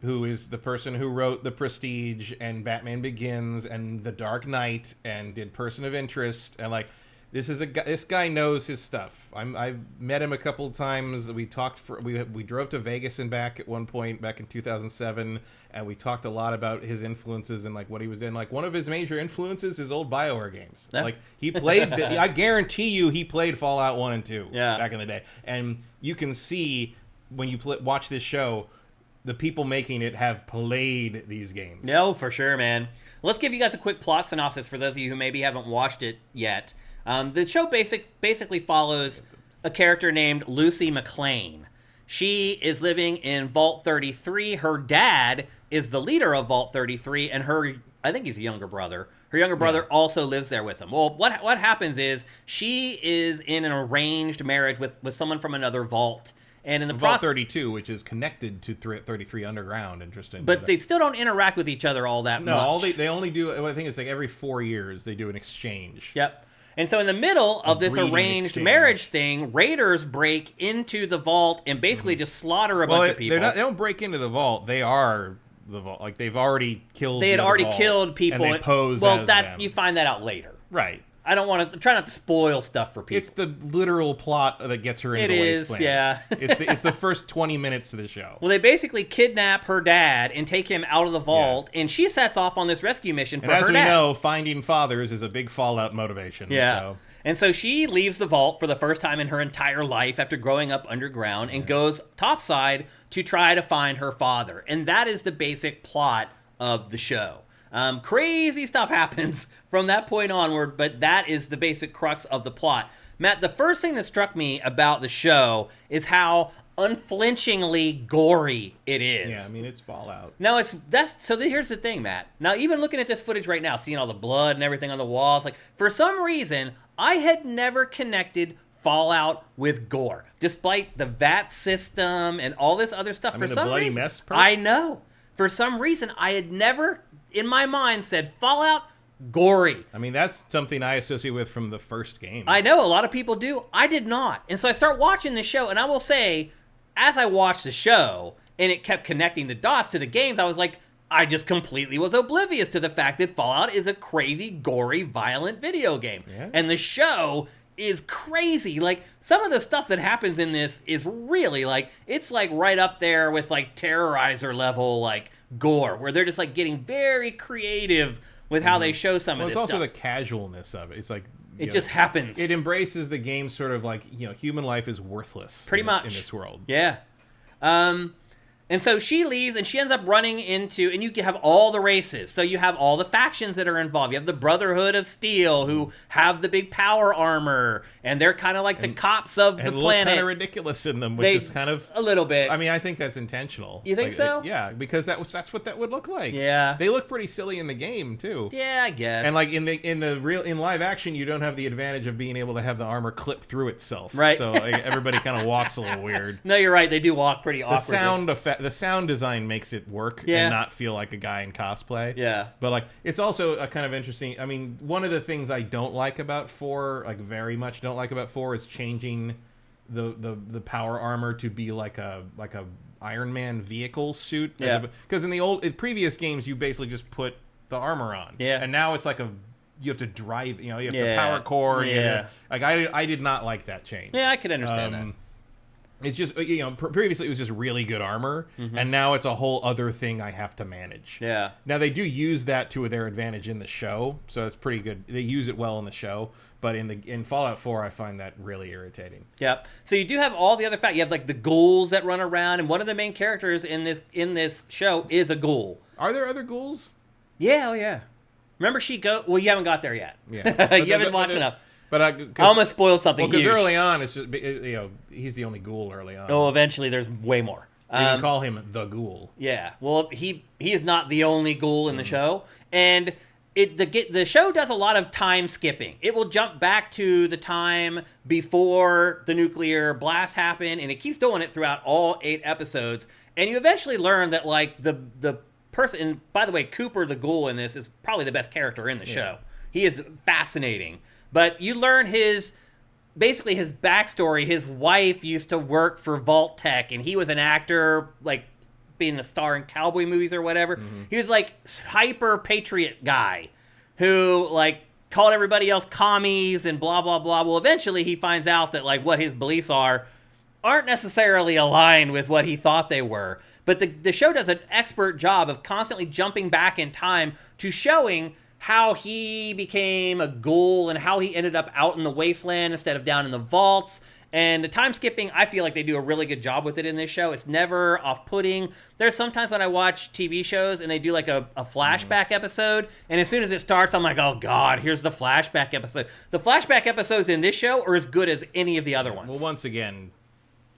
who is the person who wrote The Prestige and Batman Begins and The Dark Knight and did Person of Interest, and like this guy knows his stuff. I've met him a couple of times. We talked we drove to Vegas and back at one point back in 2007, and we talked a lot about his influences and like what he was doing. Like one of his major influences is old BioWare games. Yeah. Like he played. I guarantee you, he played Fallout 1 and 2 back in the day, and you can see when you watch this show, the people making it have played these games. No, for sure, man. Let's give you guys a quick plot synopsis for those of you who maybe haven't watched it yet. The show basically follows a character named Lucy McLean. She is living in Vault 33. Her dad is the leader of Vault 33, and I think he's a younger brother. Her younger brother also lives there with him. Well, what happens is she is in an arranged marriage with someone from another vault. And in the Vault 32, which is connected to 33 Underground, interesting. But they still don't interact with each other all that much. No, they only do, I think it's like every 4 years they do an exchange. Yep. And so in the middle of this arranged marriage thing, raiders break into the vault and basically just slaughter a bunch of people. They don't break into the vault. They are the vault. Like they've already killed. They had already killed people. And they pose as them. You find that out later, right? I don't want to try not to spoil stuff for people. It's the literal plot that gets her into the wasteland. Yeah. It's the first 20 minutes of the show. Well, they basically kidnap her dad and take him out of the vault, and she sets off on this rescue mission for her dad. And as we know, finding fathers is a big Fallout motivation. Yeah. So. And so she leaves the vault for the first time in her entire life after growing up underground and goes topside to try to find her father. And that is the basic plot of the show. Crazy stuff happens from that point onward, but that is the basic crux of the plot. Matt, the first thing that struck me about the show is how unflinchingly gory it is. Yeah, I mean, it's Fallout. Now, here's the thing, Matt. Now, even looking at this footage right now, seeing all the blood and everything on the walls, like, for some reason, I had never connected Fallout with gore, despite the VAT system and all this other stuff. For some bloody reason, mess perk? I know. For some reason, I had never, in my mind, said Fallout gory. I mean, that's something I associate with from the first game. I know, a lot of people do. I did not. And so I start watching the show, and I will say, as I watch the show, and it kept connecting the dots to the games, I was like, I just completely was oblivious to the fact that Fallout is a crazy, gory, violent video game. Yeah. And the show is crazy. Like, some of the stuff that happens in this is really, like, it's, like, right up there with, like, Terrorizer level, like, gore, where they're just, like, getting very creative with how they show some of this stuff. It's also the casualness of it. It's like... It just happens. It embraces the game sort of like, human life is worthless. Pretty much. In this world. Yeah. And so she leaves, and she ends up running into, and you have all the races. So you have all the factions that are involved. You have the Brotherhood of Steel, who have the big power armor, and they're kind of like the cops of the planet. And kind of ridiculous in them, which is kind of... A little bit. I mean, I think that's intentional. You think so? Yeah, because that's what that would look like. Yeah. They look pretty silly in the game, too. Yeah, I guess. And like in live action, you don't have the advantage of being able to have the armor clip through itself. Right. So everybody kind of walks a little weird. No, you're right. They do walk pretty awkwardly. The sound design makes it work Yeah. and not feel like a guy in cosplay. Yeah. But like, it's also a kind of interesting. I mean, one of the things I don't like about 4, like very much don't like about 4, is changing the power armor to be like a Iron Man vehicle suit. Yeah. Because in previous games, you basically just put the armor on. Yeah. And now it's like you have to drive. You have the power core. Yeah. I did not like that change. Yeah, I could understand that. It's just, previously it was just really good armor, and now it's a whole other thing I have to manage. Yeah. Now, they do use that to their advantage in the show, so it's pretty good. They use it well in the show, but in Fallout 4, I find that really irritating. Yep. So you do have all the other facts. You have, like, the ghouls that run around, and one of the main characters in this show is a ghoul. Are there other ghouls? Yeah, oh yeah. Remember well, you haven't got there yet. Yeah. You haven't watched enough. But I almost spoiled something huge. Because early on, it's just he's the only ghoul early on. Oh, eventually there's way more. You can call him the ghoul. Yeah. Well, he is not the only ghoul in the show, and the show does a lot of time skipping. It will jump back to the time before the nuclear blast happened, and it keeps doing it throughout all 8 episodes. And you eventually learn that, like, the person. And by the way, Cooper the ghoul in this is probably the best character in the show. He is fascinating. But you learn his backstory. His wife used to work for Vault Tech, and he was an actor, like, being a star in cowboy movies or whatever. He was, like, hyper patriot guy who, like, called everybody else commies and blah, blah, blah. Well, eventually he finds out that, like, what his beliefs aren't necessarily aligned with what he thought they were. But the show does an expert job of constantly jumping back in time to showing how he became a ghoul and how he ended up out in the wasteland instead of down in the vaults. And the time skipping, I feel like they do a really good job with it in this show. It's never off-putting. There's sometimes when I watch TV shows and they do like a flashback episode, and as soon as it starts, I'm like, oh God, here's the flashback episode. The flashback episodes in this show are as good as any of the other ones. Well, once again,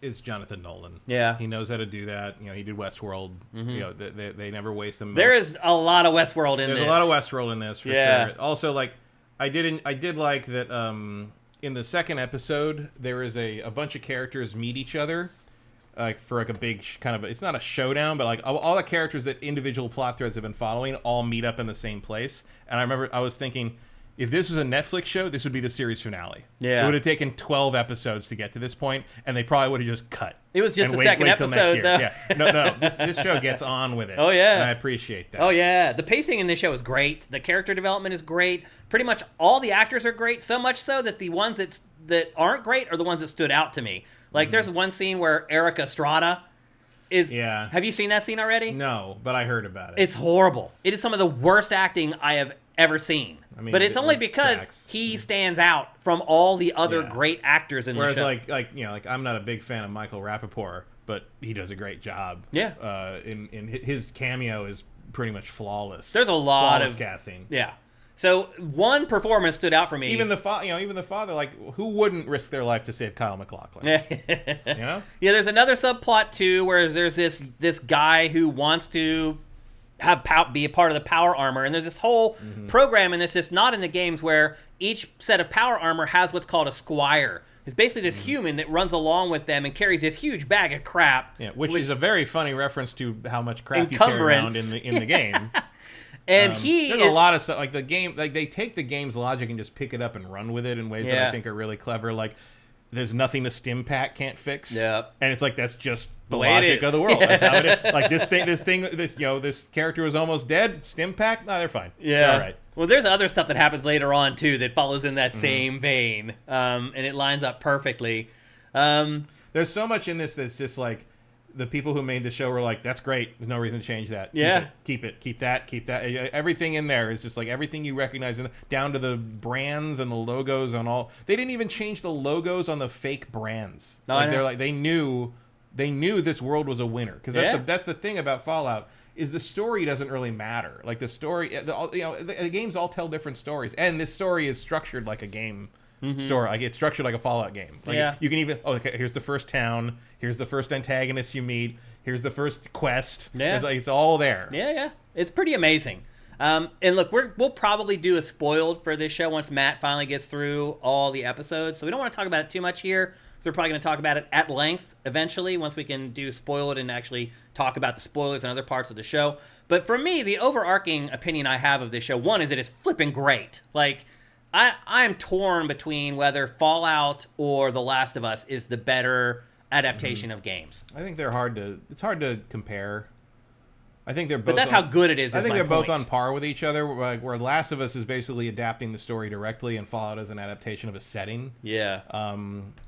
it's Jonathan Nolan. Yeah. He knows how to do that. He did Westworld. They never waste them. There is a lot of Westworld in this. There's a lot of Westworld in this, for sure. Also, like, I did like that in the second episode, there is a bunch of characters meet each other, like, for like a big kind of, it's not a showdown, but like all the characters that individual plot threads have been following all meet up in the same place. And I remember I was thinking, if this was a Netflix show, this would be the series finale. Yeah. It would have taken 12 episodes to get to this point, and they probably would have just cut. It was just and the second episode, though. Yeah. No. This show gets on with it. Oh, yeah. And I appreciate that. Oh, yeah. The pacing in this show is great. The character development is great. Pretty much all the actors are great, so much so that the ones that aren't great are the ones that stood out to me. Like, there's one scene where Eric Estrada is... Yeah. Have you seen that scene already? No, but I heard about it. It's horrible. It is some of the worst acting I have ever seen. I mean, but it's only because he stands out from all the other great actors in the show. Whereas, like I'm not a big fan of Michael Rappaport, but he does a great job. Yeah. In his cameo is pretty much flawless. There's a lot flawless of casting. Yeah. So one performance stood out for me. Even the father, like, who wouldn't risk their life to save Kyle MacLachlan? Yeah, there's another subplot too where there's this guy who wants to be a part of the power armor, and there's this whole program in this that's not in the games where each set of power armor has what's called a squire. It's basically this human that runs along with them and carries this huge bag of crap. Yeah, which is a very funny reference to how much crap you carry around in the game. And there's a lot of stuff, like the game, like they take the game's logic and just pick it up and run with it in ways that I think are really clever. Like, there's nothing the stim pack can't fix. Yeah. And it's like, that's just the way it logic is. of the world. That's how it is. Like this character was almost dead. Stim pack? No, they're fine. Yeah. They're all right. Well, there's other stuff that happens later on too that follows in that same vein, and it lines up perfectly. There's so much in this that's just like the people who made the show were like, "That's great. There's no reason to change that. Keep it. Keep that. Everything in there is just like everything you recognize, down to the brands and the logos on all. They didn't even change the logos on the fake brands. No, like, they're like they knew this world was a winner because that's the thing about Fallout. Is the story doesn't really matter. Like the story, the games all tell different stories, and this story is structured like a game story. Like it's structured like a Fallout game. Like you can even okay, here's the first town, here's the first antagonist you meet, here's the first quest. Yeah, it's all there. Yeah, it's pretty amazing. And look, we'll probably do a spoiled for this show once Matt finally gets through all the episodes. So we don't want to talk about it too much here. We're probably going to talk about it at length eventually once we can do spoiled and actually talk about the spoilers and other parts of the show. But for me, the overarching opinion I have of this show, one, is that it's flipping great. Like, I'm torn between whether Fallout or The Last of Us is the better adaptation of games. I think it's hard to compare. I think they're both. But that's how good it is. I think they're both on par with each other. Where Last of Us is basically adapting the story directly, and Fallout is an adaptation of a setting. Yeah.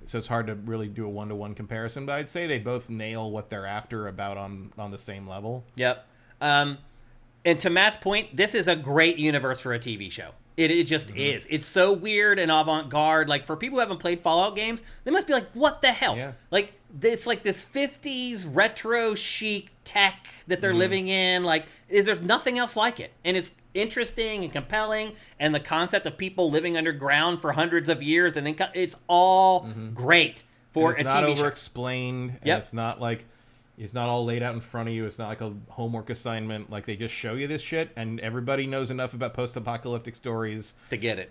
So it's hard to really do a one-to-one comparison. But I'd say they both nail what they're after about on the same level. Yep. And to Matt's point, this is a great universe for a TV show. It just is. It's so weird and avant-garde. Like, for people who haven't played Fallout games, they must be like, what the hell? Yeah. Like, it's like this 50s retro chic tech that they're living in. Like, there's nothing else like it. And it's interesting and compelling. And the concept of people living underground for hundreds of years. And then it's all great for a TV show. It's not over-explained. And it's not like... It's not all laid out in front of you. It's not like a homework assignment. Like, they just show you this shit, and everybody knows enough about post-apocalyptic stories to get it.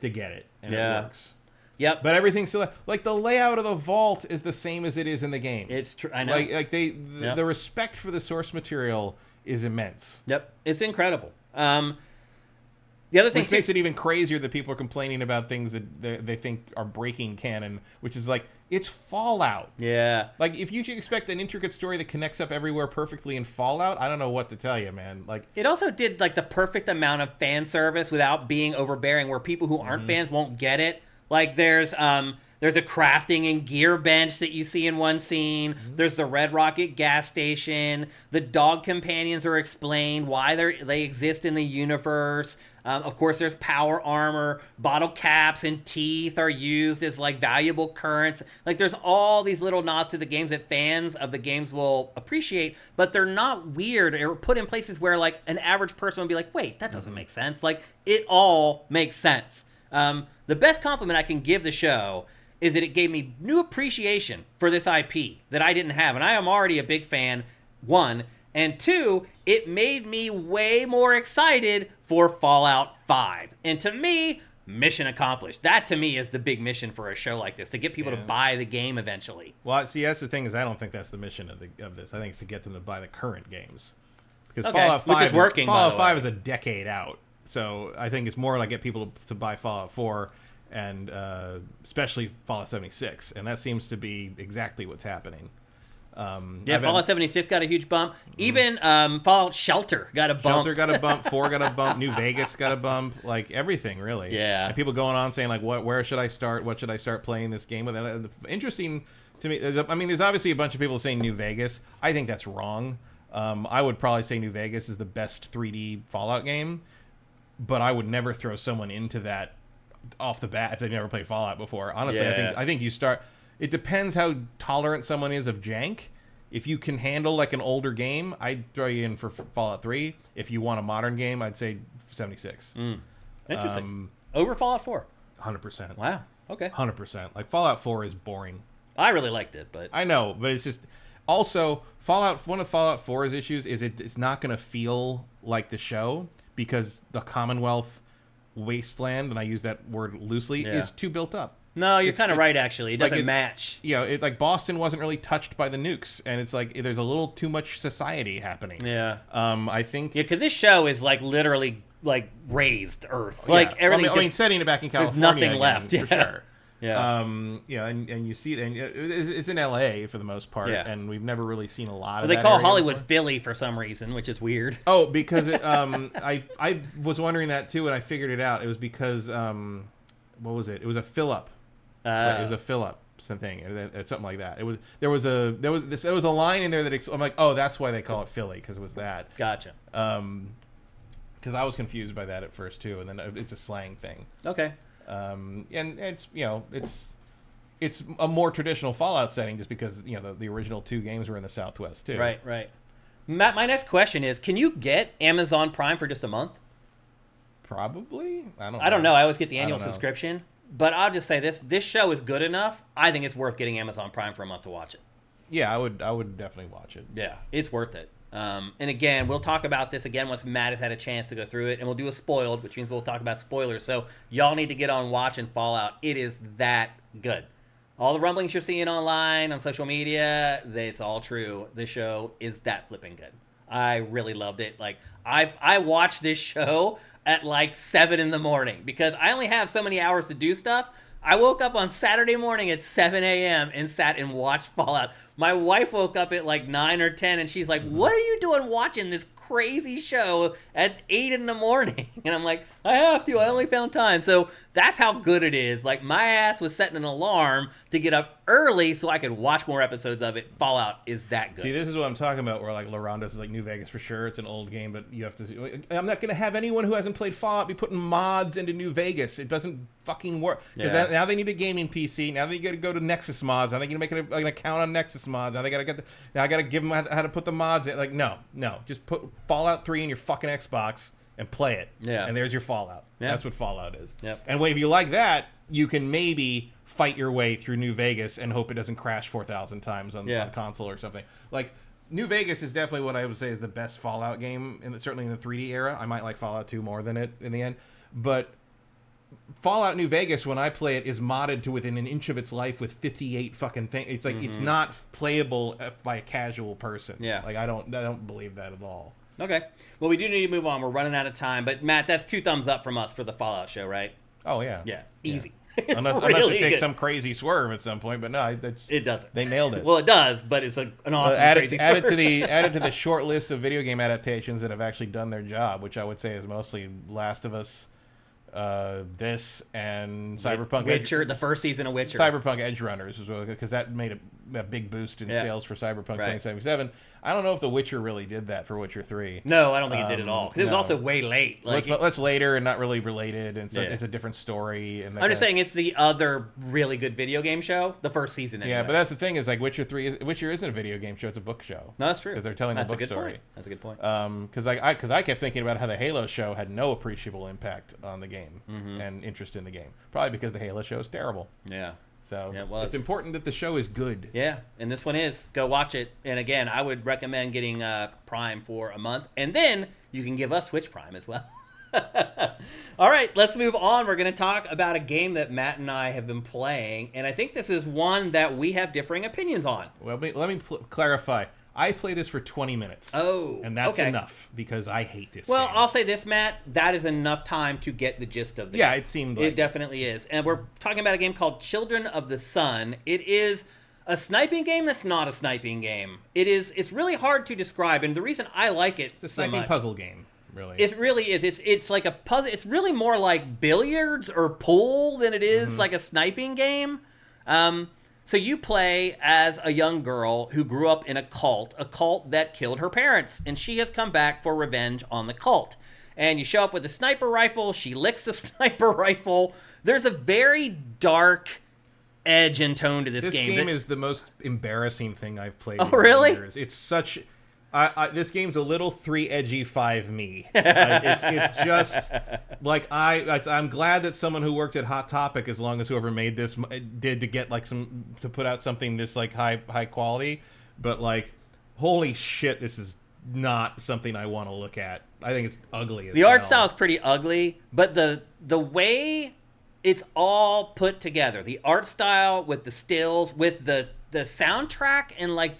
And it works. Yep. But everything's still... Like, the layout of the vault is the same as it is in the game. It's true. I know. Like the respect for the source material is immense. Yep. It's incredible. The other thing which makes it even crazier that people are complaining about things that they think are breaking canon, which is like, it's Fallout. Yeah. Like, if you expect an intricate story that connects up everywhere perfectly in Fallout, I don't know what to tell you, man. Like, it also did like the perfect amount of fan service without being overbearing, where people who aren't fans won't get it. Like, there's a crafting and gear bench that you see in one scene. There's the Red Rocket gas station. The dog companions are explained why they exist in the universe. Of course, there's power armor. Bottle caps and teeth are used as like valuable currents. Like, there's all these little nods to the games that fans of the games will appreciate, but they're not weird or put in places where like an average person would be like, wait, that doesn't make sense. Like, it all makes sense. The best compliment I can give the show is that it gave me new appreciation for this IP that I didn't have. And I am already a big fan, one. And two, it made me way more excited for Fallout 5. And to me, mission accomplished. That to me is the big mission for a show like this, to get people to buy the game eventually. Well, see, that's the thing, is I don't think that's the mission of this. I think it's to get them to buy the current games. Because Fallout 5 which is working, Fallout 5 is a decade out. So I think it's more like get people to buy Fallout 4 and especially Fallout 76. And that seems to be exactly what's happening. Fallout 76 got a huge bump. Even Fallout Shelter got a bump. Shelter got a bump. 4 got a bump. New Vegas got a bump. Like, everything, really. Yeah. And people going on saying, like, where should I start? What should I start playing this game with? And interesting to me, there's obviously a bunch of people saying New Vegas. I think that's wrong. I would probably say New Vegas is the best 3D Fallout game, but I would never throw someone into that off the bat if they've never played Fallout before. Honestly, I think you start... It depends how tolerant someone is of jank. If you can handle like an older game, I'd throw you in for Fallout 3. If you want a modern game, I'd say 76. Interesting. Over Fallout 4? 100%. Wow. Okay. 100%. Like, Fallout 4 is boring. I really liked it, but... I know, but it's just... Also, one of Fallout 4's issues is it's not going to feel like the show, because the Commonwealth wasteland, and I use that word loosely, is too built up. No, you're kind of right, actually. It doesn't match. Yeah, like Boston wasn't really touched by the nukes, and it's like there's a little too much society happening. Yeah. I think... Yeah, because this show is like literally like raised Earth. Like, everything. I mean, setting it back in California. There's nothing left. For sure. Yeah. And you see it, and it's in LA for the most part, Yeah. and we've never really seen a lot of They that call area Hollywood before. Philly for some reason, which is weird. Oh, because I was wondering that too, and I figured it out. It was because what was it? It was a fill up. It was a fill up something, something like that. There was a line in there that I'm like, oh, that's why they call it Philly, because it was that. Gotcha. Because I was confused by that at first too, and then it's a slang thing. Okay. And it's it's a more traditional Fallout setting, just because the original 2 games were in the Southwest too. Right. Matt, my next question is: can you get Amazon Prime for just a month? Probably. I don't know. I always get the annual don't know. subscription, but I'll just say this show is good enough. I think it's worth getting Amazon Prime for a month to watch it. Yeah, I would definitely watch it. Yeah, it's worth it. And again, we'll talk about this again once Matt has had a chance to go through it, and we'll do a spoiled, which means we'll talk about spoilers. So y'all need to get on watching Fallout. It is that good. All the rumblings you're seeing online, on social media, it's all true. The show is that flipping good. I really loved it. Like, I watched this show at like 7 in the morning because I only have so many hours to do stuff. I woke up on Saturday morning at 7 a.m. and sat and watched Fallout. My wife woke up at like 9 or 10, and she's like, what are you doing watching this crazy show at 8 in the morning? And I'm like, I have to. I only found time. So that's how good it is. Like, my ass was setting an alarm to get up early so I could watch more episodes of it. Fallout is that good. See, this is what I'm talking about, where like LaRonda's is like New Vegas for sure. It's an old game, but you have to... I'm not going to have anyone who hasn't played Fallout be putting mods into New Vegas. It doesn't fucking work. Because now they need a gaming PC. Now they got to go to Nexus Mods. Now they got to make an account on Nexus Mods. Now they got to now I got to give them how to put the mods in. Like, no. Just put Fallout 3 in your fucking Xbox and play it. Yeah. And there's your Fallout. Yeah. That's what Fallout is. Yep. And if you like that, you can maybe fight your way through New Vegas and hope it doesn't crash 4,000 times on console or something. Like, New Vegas is definitely what I would say is the best Fallout game, certainly in the 3D era. I might like Fallout 2 more than it in the end. But Fallout New Vegas, when I play it, is modded to within an inch of its life with 58 fucking things. It's like it's not playable by a casual person. Yeah. Like, I don't believe that at all. Okay. Well, we do need to move on. We're running out of time. But, Matt, that's 2 thumbs up from us for the Fallout show, right? Oh, yeah. Yeah. Easy. Yeah. Unless it takes some crazy swerve at some point, but no, it doesn't. They nailed it. Well, it does, but it's an awesome crazy swerve. Added to the short list of video game adaptations that have actually done their job, which I would say is mostly Last of Us, this, and Cyberpunk. Witcher, the first season of Witcher. Cyberpunk Edge Runners, because that made a big boost in sales for Cyberpunk 2077. I don't know if The Witcher really did that for Witcher 3. No, I don't think it did at all. Because it was also way late. Much later and not really related, and it's a different story. And I'm just saying it's the other really good video game show, the first season. Anyway. Yeah, but that's the thing is, like, Witcher isn't a video game show, it's a book show. No, that's true. Because they're telling the book story. Point. That's a good point. Because I kept thinking about how the Halo show had no appreciable impact on the game and interest in the game. Probably because the Halo show is terrible. Yeah. So it's important that the show is good. Yeah, and this one is. Go watch it. And again, I would recommend getting Prime for a month. And then you can give us Twitch Prime as well. All right, let's move on. We're going to talk about a game that Matt and I have been playing. And I think this is one that we have differing opinions on. Well, let me clarify. I played this for 20 minutes. Oh, and that's enough because I hate this game. Well, I'll say this, Matt. That is enough time to get the gist of the game. Yeah, it seemed like it definitely is. And we're talking about a game called Children of the Sun. It is a sniping game that's not a sniping game. It's really hard to describe, and the reason I like it it's a sniping puzzle game. Really, it really is. It's like a puzzle. It's really more like billiards or pool than it is like a sniping game. So you play as a young girl who grew up in a cult that killed her parents, and she has come back for revenge on the cult. And you show up with a sniper rifle. She licks a sniper rifle. There's a very dark edge and tone to this game. This game is the most embarrassing thing I've played. Oh, really? Years. It's such. This game's a little 3 edgy 5 me. It's just like I'm glad that someone who worked at Hot Topic, as long as whoever made this did to get like to put out something this like high quality. But like, holy shit, this is not something I want to look at. I think it's ugly. The art style is pretty ugly, but the way it's all put together, the art style with the stills, with the soundtrack, and like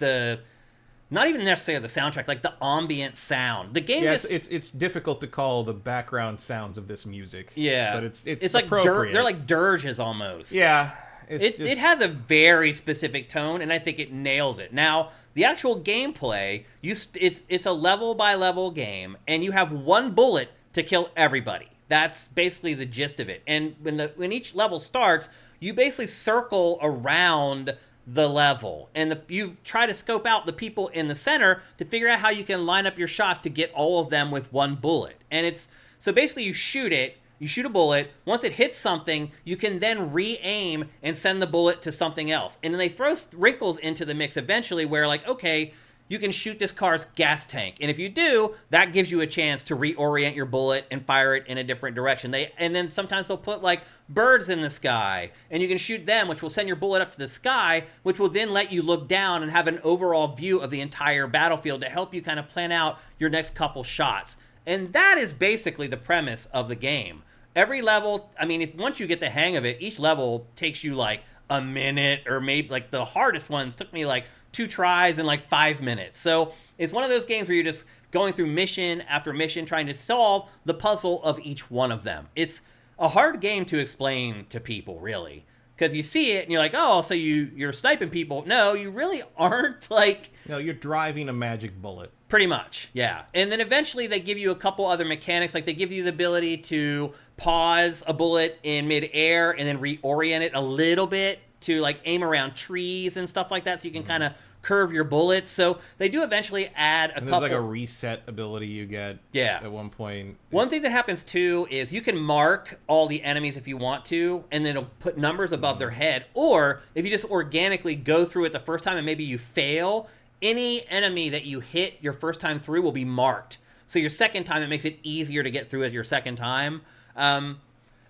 not even necessarily the soundtrack, like the ambient sound. The game is... it's difficult to call the background sounds of this music. Yeah. But it's like appropriate. they're like dirges almost. Yeah. It has a very specific tone, and I think it nails it. Now, the actual gameplay, it's a level-by-level game, and you have one bullet to kill everybody. That's basically the gist of it. And when each level starts, you basically circle around the level, and you try to scope out the people in the center to figure out how you can line up your shots to get all of them with one bullet. And so basically you shoot a bullet. Once it hits something, you can then re-aim and send the bullet to something else. And then they throw wrinkles into the mix eventually where, like, okay, you can shoot this car's gas tank. And if you do, that gives you a chance to reorient your bullet and fire it in a different direction. And then sometimes they'll put, like, birds in the sky, and you can shoot them, which will send your bullet up to the sky, which will then let you look down and have an overall view of the entire battlefield to help you kind of plan out your next couple shots. And that is basically the premise of the game. Every level, I mean, once you get the hang of it, each level takes you like a minute, or maybe like the hardest ones took me like 2 tries and like 5 minutes. So it's one of those games where you're just going through mission after mission trying to solve the puzzle of each one of them. It's a hard game to explain to people, really, because you see it and you're like, oh, so you're sniping people. No, you really aren't. Like, no, you're driving a magic bullet. Pretty much, yeah. And then eventually they give you a couple other mechanics. Like, they give you the ability to pause a bullet in midair and then reorient it a little bit to, like, aim around trees and stuff like that, so you can kind of curve your bullets. So they do eventually add a couple. There's like a reset ability you get at one point. One thing that happens too is you can mark all the enemies if you want to, and then it'll put numbers above their head. Or if you just organically go through it the first time and maybe you fail, any enemy that you hit your first time through will be marked. So your second time, it makes it easier to get through it your second time.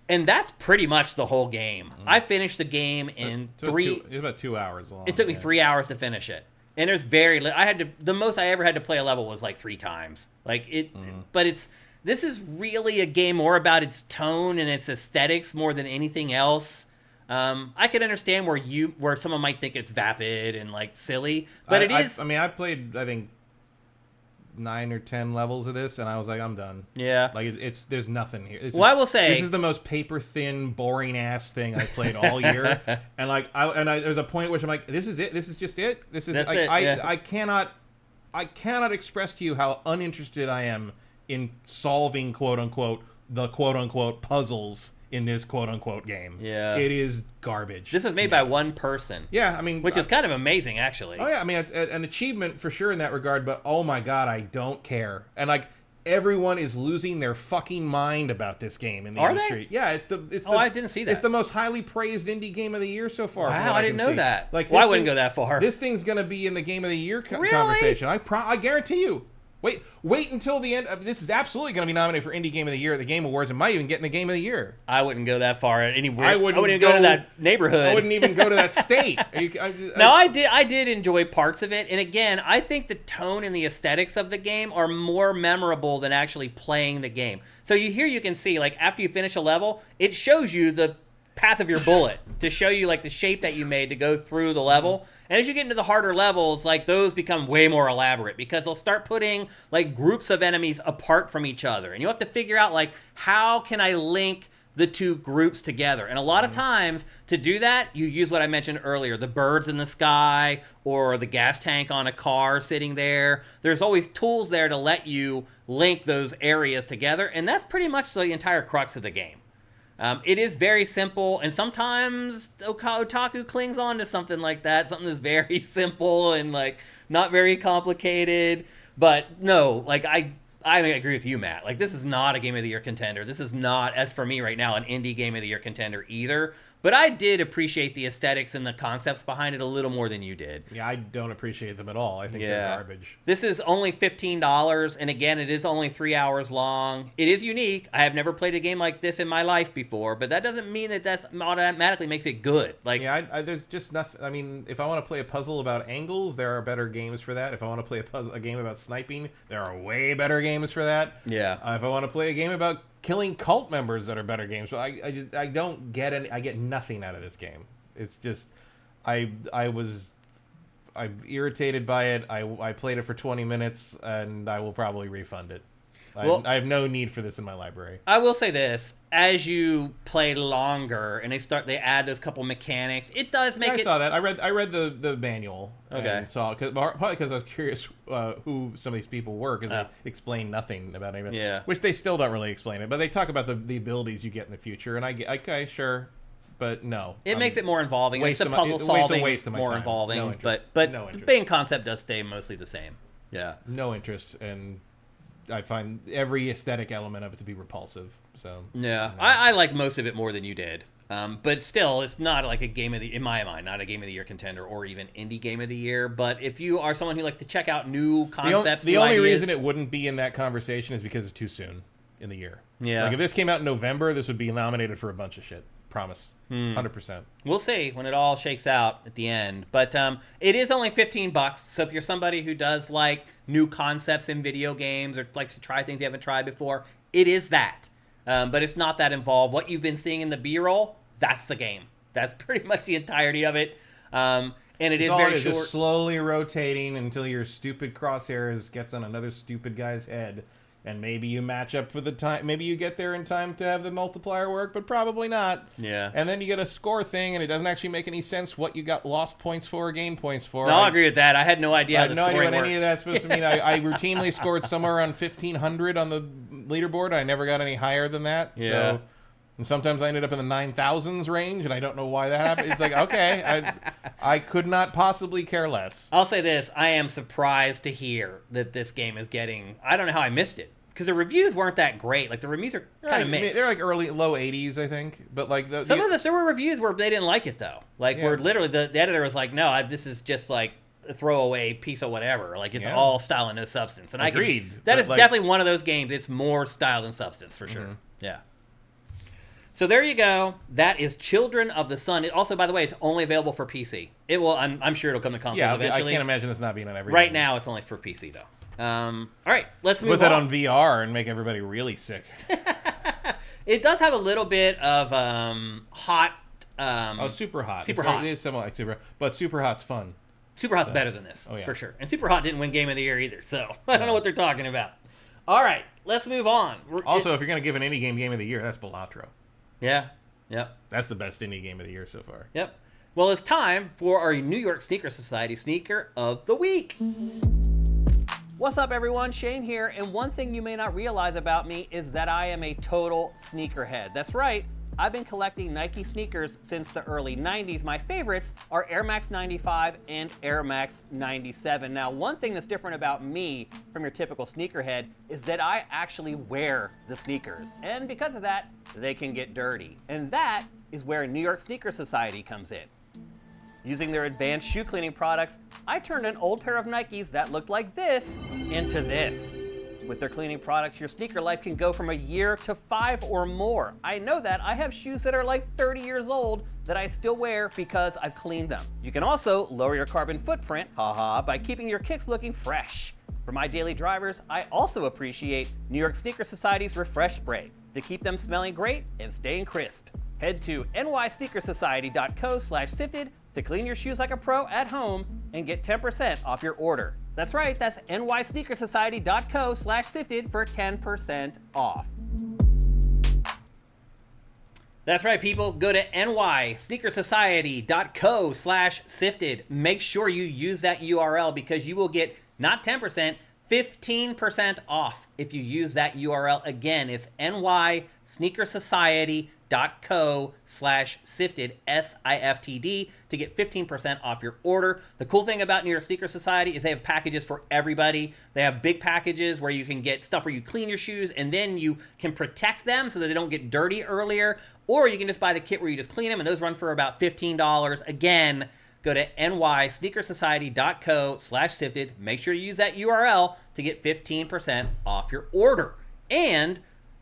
And that's pretty much the whole game. I finished the game in it's about 2 hours long. It took me 3 hours to finish it. And there's the most I ever had to play a level was like 3 times. Like it, but this is really a game more about its tone and its aesthetics more than anything else. I could understand where someone might think it's vapid and like silly, but it is. I mean, I played, I think, 9 or 10 levels of this, and I was like, I'm done. Yeah, like there's nothing here. I will say this is the most paper thin, boring ass thing I've played all year. And like, there's a point at which I'm like, this is it. This is just it. This is. That's like, it, yeah. I cannot express to you how uninterested I am in solving quote unquote the quote unquote puzzles in this quote-unquote game. Yeah. It is garbage. This is made by one person. Yeah, I mean... Which is kind of amazing, actually. Oh, yeah, I mean, it's an achievement for sure in that regard, but oh my god, I don't care. And, like, everyone is losing their fucking mind about this game in the industry. They? Yeah, I didn't see that. It's the most highly praised indie game of the year so far. Wow, I didn't know that. Like, I wouldn't go that far. This thing's going to be in the game of the year really? conversation. I guarantee you. Wait until the end. This is absolutely going to be nominated for Indie Game of the Year at the Game Awards. It might even get in the Game of the Year. I wouldn't go that far anywhere. I wouldn't even go to that neighborhood. I wouldn't even go to that state. I did enjoy parts of it. And again, I think the tone and the aesthetics of the game are more memorable than actually playing the game. So you can see, like, after you finish a level, it shows you the path of your bullet to show you, like, the shape that you made to go through the level. And as you get into the harder levels, like, those become way more elaborate because they'll start putting, like, groups of enemies apart from each other. And you have to figure out, like, how can I link the two groups together? And a lot of times, to do that, you use what I mentioned earlier, the birds in the sky or the gas tank on a car sitting there. There's always tools there to let you link those areas together. And that's pretty much the entire crux of the game. It is very simple, and sometimes Otaku clings on to something like that, something that's very simple and, like, not very complicated. But no, like, I agree with you, Matt. Like, this is not a Game of the Year contender. This is not, as for me right now, an indie Game of the Year contender either. But I did appreciate the aesthetics and the concepts behind it a little more than you did. Yeah, I don't appreciate them at all. I think they're garbage. This is only $15, and again, it is only 3 hours long. It is unique. I have never played a game like this in my life before, but that doesn't mean that automatically makes it good. Like, yeah, there's just nothing. I mean, if I want to play a puzzle about angles, there are better games for that. If I want to play a game about sniping, there are way better games for that. Yeah. If I want to play a game about killing cult members, that are better games. So I don't get any. I get nothing out of this game. It's just I'm irritated by it. I played it for 20 minutes and I will probably refund it. I have no need for this in my library. I will say this: as you play longer, and they add those couple mechanics, it does make I saw that. I read the manual. Okay. And saw probably because I was curious who some of these people were, because they explain nothing about anything. Yeah. Which they still don't really explain it, but they talk about the abilities you get in the future, and okay, sure. But no, it makes it more involving. It's the puzzle solving, more involving. No but no the main concept does stay mostly the same. Yeah. No interest, and I find every aesthetic element of it to be repulsive. So yeah, no. I like most of it more than you did. But still, it's not like a game of the, in my mind, not a game of the year contender or even indie game of the year. But if you are someone who likes to check out new concepts, the only reason it wouldn't be in that conversation is because it's too soon in the year. Yeah. Like if this came out in November, this would be nominated for a bunch of shit. Promise. 100%. We'll see when it all shakes out at the end. But it is only $15. So if you're somebody who does like new concepts in video games or likes to try things you haven't tried before, it is that. But it's not that involved. What you've been seeing in the B-roll, that's the game. That's pretty much the entirety of it. And it is very short. Just slowly rotating until your stupid crosshairs gets on another stupid guy's head. And maybe you match up for the time. Maybe you get there in time to have the multiplier work, but probably not. Yeah. And then you get a score thing, and it doesn't actually make any sense what you got lost points for or gain points for. No, I agree with that. I had no idea how the scoring worked. I had no idea what any of that's supposed to mean. I routinely scored somewhere around 1,500 on the leaderboard. I never got any higher than that. Yeah. So, and sometimes I ended up in the 9,000s range, and I don't know why that happened. It's like, okay, I could not possibly care less. I'll say this. I am surprised to hear that this game is getting... I don't know how I missed it. Because the reviews weren't that great. Like, the reviews are kind of mixed. They're like low 80s, I think. But like there were reviews where they didn't like it, though. Like, where literally the editor was like, no, this is just like a throwaway piece of whatever. Like, it's all style and no substance. And agreed. That is definitely one of those games. It's more style than substance, for sure. Mm-hmm. Yeah. So there you go. That is Children of the Sun. It also, by the way, it's only available for PC. It will. I'm sure it'll come to consoles eventually. I can't imagine this not being on every Right now, it's only for PC, though. All right, let's move on. Put that on VR and make everybody really sick. It does have a little bit of hot. Super hot. Super hot. It is somewhat like super, but super hot's fun. Super hot's better than this, for sure. And super hot didn't win Game of the Year either, so I don't know what they're talking about. All right, let's move on. Also, if you're gonna give an indie game of the year, that's Balatro. Yeah. Yep. That's the best indie game of the year so far. Yep. Well, it's time for our New York Sneaker Society Sneaker of the Week. What's up, everyone? Shane here, and one thing you may not realize about me is that I am a total sneakerhead. That's right, I've been collecting Nike sneakers since the early 90s. My favorites are Air Max 95 and Air Max 97. Now, one thing that's different about me from your typical sneakerhead is that I actually wear the sneakers. And because of that, they can get dirty. And that is where New York Sneaker Society comes in. Using their advanced shoe cleaning products, I turned an old pair of Nikes that looked like this into this. With their cleaning products, your sneaker life can go from a year to 5 or more. I know that. I have shoes that are like 30 years old that I still wear because I've cleaned them. You can also lower your carbon footprint, by keeping your kicks looking fresh. For my daily drivers, I also appreciate New York Sneaker Society's Refresh Spray to keep them smelling great and staying crisp. Head to nysneakersociety.co/sifted to clean your shoes like a pro at home and get 10% off your order. That's right, that's nysneakersociety.co/sifted for 10% off. That's right, people. Go to nysneakersociety.co/sifted. Make sure you use that URL because you will get not 10%, 15% off if you use that URL. Again, it's nysneakersociety.co/sifted, SIFTD, to get 15% off your order. The cool thing about New York Sneaker Society is they have packages for everybody. They have big packages where you can get stuff where you clean your shoes and then you can protect them so that they don't get dirty earlier. Or you can just buy the kit where you just clean them, and those run for about $15. Again, go to nysneakersociety.co/sifted. Make sure you use that URL to get 15% off your order. And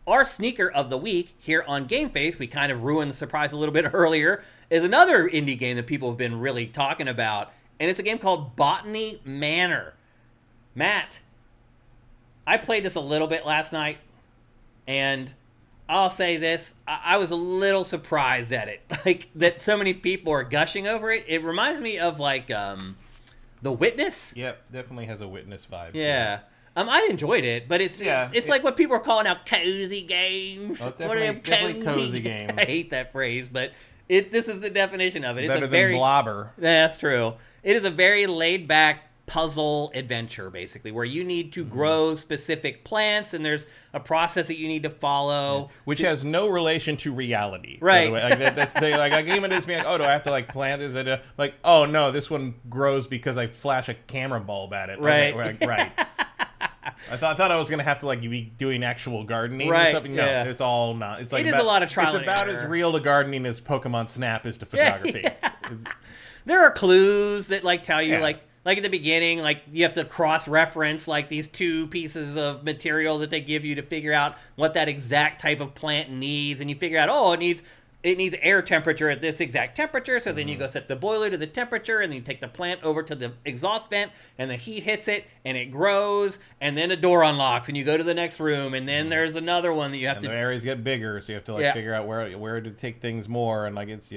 our sneaker of the week here on GameFace, we kind of ruined the surprise a little bit earlier, is another indie game that people have been really talking about, and it's a game called Botany Manor. Matt, I played this a little bit last night, and I'll say this, I was a little surprised at it, like that so many people are gushing over it. It reminds me of like The Witness. Yep, definitely has a Witness vibe. Yeah. I enjoyed it, but it's like what people are calling out cozy games. Oh, definitely cozy game. I hate that phrase, but this is the definition of it. It's better than Blobber. That's true. It is a very laid back puzzle adventure, basically, where you need to grow specific plants, and there's a process that you need to follow, which has no relation to reality. Right? By the way. Like that's like a game of this being like, oh, do I have to like plant this? Like, oh no, this one grows because I flash a camera bulb at it. Right. Right. I thought I was gonna have to like be doing actual gardening right, or something. No, it's all not. It's like it is a lot of trial. It's about as real to gardening as Pokemon Snap is to photography. Yeah. There are clues that like tell you like at the beginning, like you have to cross-reference like these two pieces of material that they give you to figure out what that exact type of plant needs, and you figure out, oh, it needs air temperature at this exact temperature, so then you go set the boiler to the temperature, and then you take the plant over to the exhaust vent, and the heat hits it, and it grows, and then a door unlocks, and you go to the next room, and then there's another one that you have to... the areas get bigger, so you have to like figure out where to take things more, and like it's...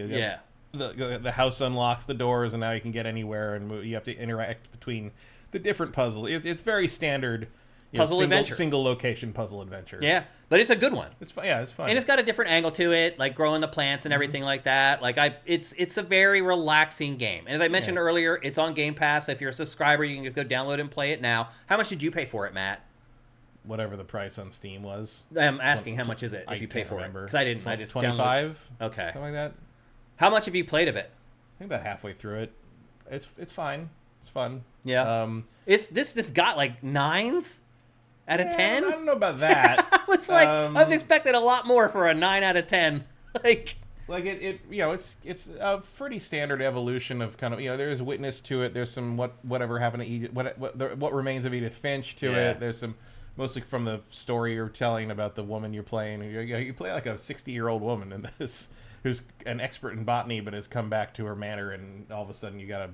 The house unlocks the doors, and now you can get anywhere, and you have to interact between the different puzzles. It's very standard puzzle adventure, single location puzzle adventure. Yeah, but it's a good one. It's fun. Yeah, it's fun, and it's got a different angle to it, like growing the plants and everything like that. Like it's a very relaxing game. And as I mentioned earlier, it's on Game Pass. If you're a subscriber, you can just go download it and play it now. How much did you pay for it, Matt? Whatever the price on Steam was. I'm asking how much is it if you pay for it? Because I didn't. I just 25. Okay, something like that. How much have you played of it? I think about halfway through it. It's fine. It's fun. Yeah. This got like 9s out of 10. I don't know about that. I was expecting a lot more for a 9 out of 10. Like it's a pretty standard evolution of kind of there's witness to it. There's some whatever happened to Edith, what remains of Edith Finch to it. There's some mostly from the story you're telling about the woman you're playing. You play like a 60-year-old woman in this who's an expert in botany but has come back to her manor, and all of a sudden you gotta...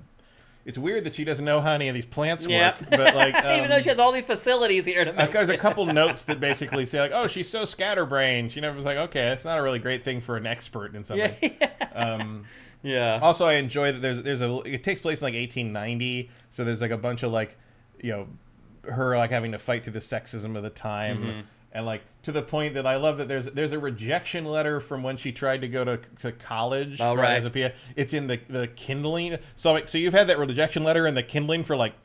It's weird that she doesn't know how any of these plants work, but like even though she has all these facilities here to make there's a couple notes that basically say like, oh, she's so scatterbrained. She never was like, okay, that's not a really great thing for an expert in something. Yeah. Also, I enjoy that it takes place in like 1890, so there's like a bunch of like her like having to fight through the sexism of the time. And like to the point that I love that there's a rejection letter from when she tried to go to college. Oh, right. As a PA. It's in the kindling. So you've had that rejection letter in the kindling for like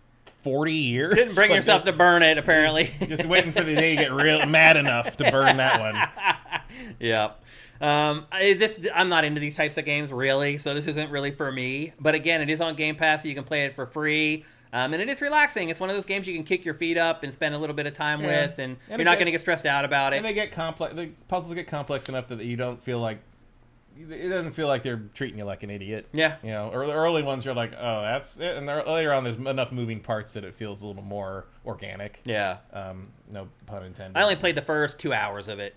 40 years. Didn't bring yourself to burn it, apparently. Just waiting for the day you get real mad enough to burn that one. Yeah. I'm not into these types of games really, so this isn't really for me. But again, it is on Game Pass, so you can play it for free. And it is relaxing. It's one of those games you can kick your feet up and spend a little bit of time with, and you're not going to get stressed out about it. And they get complex. The puzzles get complex enough that you don't feel like it doesn't feel like they're treating you like an idiot. Yeah. Early ones you're like, oh, that's it, and later on there's enough moving parts that it feels a little more organic. Yeah. No pun intended. I only played the first 2 hours of it.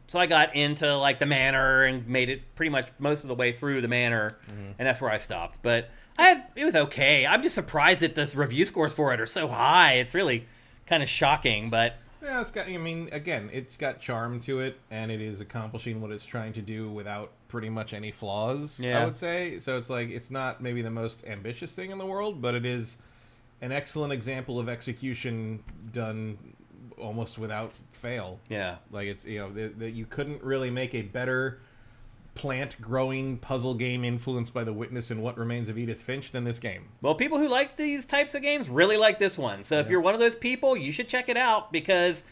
So I got into like the manor and made it pretty much most of the way through the manor, and that's where I stopped. But it was okay. I'm just surprised that the review scores for it are so high. It's really kind of shocking, but yeah, it's got charm to it, and it is accomplishing what it's trying to do without pretty much any flaws. Yeah. I would say so. It's like it's not maybe the most ambitious thing in the world, but it is an excellent example of execution done almost without fail. Yeah, like it's that you couldn't really make a better plant growing puzzle game influenced by The Witness and What Remains of Edith Finch than this game. Well, people who like these types of games really like this one. So if you're one of those people, you should check it out because,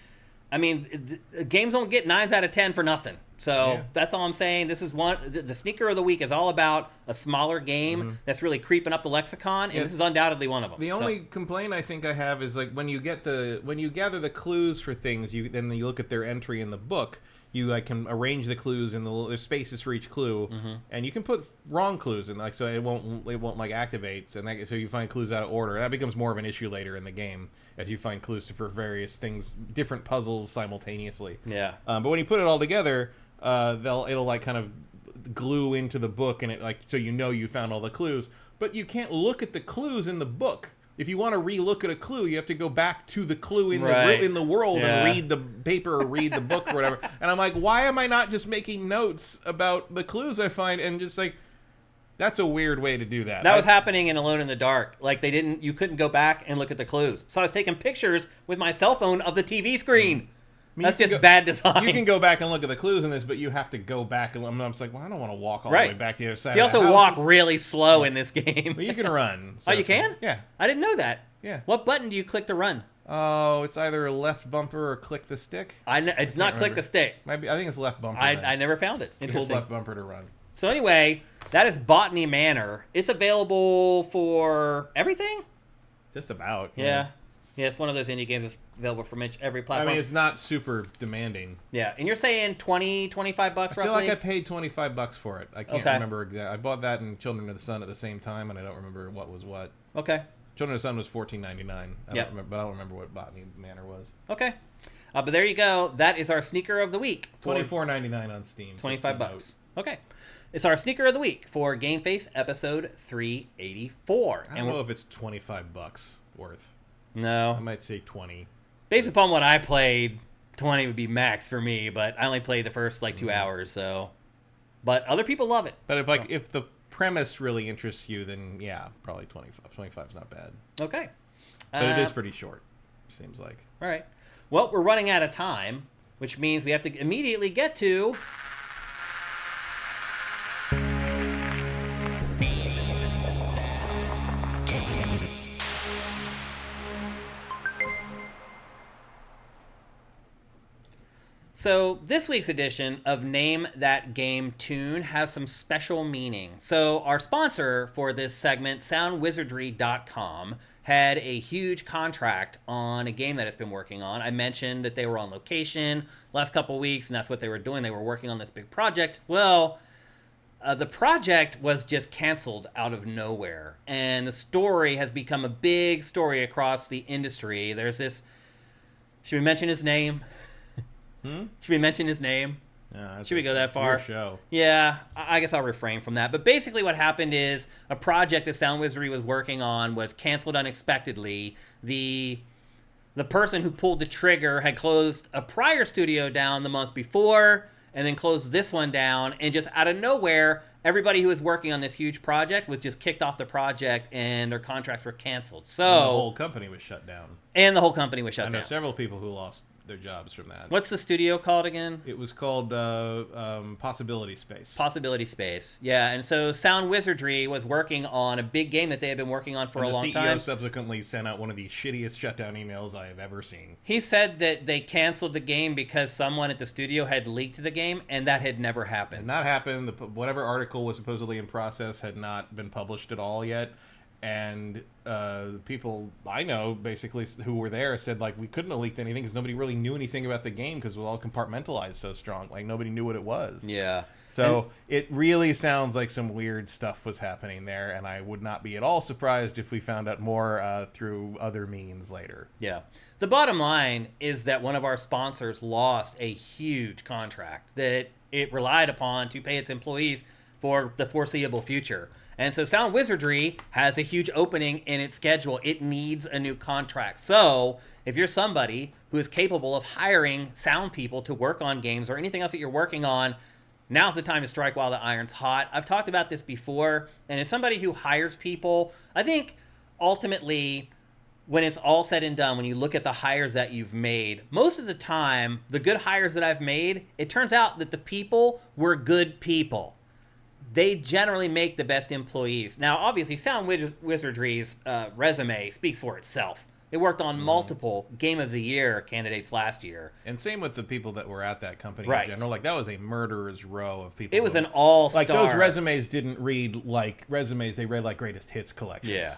I mean, games don't get 9s out of 10 for nothing. So that's all I'm saying. This is the sneaker of the week is all about a smaller game that's really creeping up the lexicon, and this is undoubtedly one of them. The only complaint I think I have is like when you gather the clues for things, then you look at their entry in the book. You can arrange the clues in there's spaces for each clue, and you can put wrong clues in, like so it won't like activates, and so you find clues out of order. That becomes more of an issue later in the game as you find clues for various things, different puzzles simultaneously. Yeah. But when you put it all together, it'll like kind of glue into the book, and it like so you found all the clues, but you can't look at the clues in the book. If you want to re-look at a clue, you have to go back to the clue in the world and read the paper or read the book or whatever. And I'm like, why am I not just making notes about the clues I find and just like, That's a weird way to do that. That was happening in Alone in the Dark. Like, you couldn't go back and look at the clues. So I was taking pictures with my cell phone of the TV screen. That's just bad design. You can go back and look at the clues in this, but you have to go back. And I'm like, well, I don't want to walk all the way back to the other side. You also walk really slow in this game. Well, you can run. So you can? Yeah. I didn't know that. Yeah. What button do you click to run? Oh, it's either a left bumper or click the stick. It's not click the stick. Maybe I think it's left bumper. I never found it. Interesting. Hold left bumper to run. So anyway, that is Botany Manor. It's available for everything? Just about. Yeah. Yeah, it's one of those indie games that's available for every platform. I mean, it's not super demanding. Yeah, and you're saying $20, $25 roughly? I feel like I paid $25 for it. I can't remember exactly. I bought that and Children of the Sun at the same time, and I don't remember what was what. Okay. Children of the Sun was $14.99. But I don't remember what Botany Manor was. Okay. But there you go. That is our sneaker of the week. $24.99 on Steam. $25. Okay. It's our sneaker of the week for GameFace episode 384. I don't know if it's $25 worth. No. I might say 20. Based upon what I played, 20 would be max for me, but I only played the first 2 hours, so. But other people love it. But if the premise really interests you, then yeah, probably 25. 25 is not bad. Okay. But it is pretty short, seems like. All right. Well, we're running out of time, which means we have to immediately get to... So this week's edition of Name That Game Tune has some special meaning. So our sponsor for this segment, SoundWizardry.com, had a huge contract on a game that it's been working on. I mentioned that they were on location last couple of weeks, and that's what they were doing. They were working on this big project. Well, the project was just canceled out of nowhere, and the story has become a big story across the industry. There's this... Should we mention his name? Should we mention his name? Should we go that far? Your show. Yeah, I guess I'll refrain from that. But basically what happened is a project that Sound Wizardry was working on was canceled unexpectedly. The person who pulled the trigger had closed a prior studio down the month before and then closed this one down. And just out of nowhere, everybody who was working on this huge project was just kicked off the project and their contracts were canceled. So and the whole company was shut down. And the whole company was shut down. I know several people who lost their jobs from that. What's the studio called again? It was called Possibility Space. Possibility Space, yeah. And so Sound Wizardry was working on a big game that they had been working on for a long time. The CEO subsequently sent out one of the shittiest shutdown emails I have ever seen. He said that they canceled the game because someone at the studio had leaked the game, and that had never happened. Had not happened. Whatever article was supposedly in process had not been published at all yet. And people I know basically who were there said we couldn't have leaked anything because nobody really knew anything about the game because it was all compartmentalized so strong. Nobody knew what it was. Yeah. So it really sounds like some weird stuff was happening there, and I would not be at all surprised if we found out more through other means later. Yeah. The bottom line is that one of our sponsors lost a huge contract that it relied upon to pay its employees for the foreseeable future. And so Sound Wizardry has a huge opening in its schedule. It needs a new contract. So if you're somebody who is capable of hiring sound people to work on games or anything else that you're working on, now's the time to strike while the iron's hot. I've talked about this before. And as somebody who hires people, I think ultimately when it's all said and done, when you look at the hires that you've made, most of the time, the good hires that I've made, it turns out that the people were good people. They generally make the best employees. Now, obviously, Sound Wizardry's resume speaks for itself. It worked on multiple Game of the Year candidates last year. And same with the people that were at that company in general. That was a murderer's row of people. It was an all-star. Those resumes didn't read like resumes. They read like greatest hits collections. Yeah.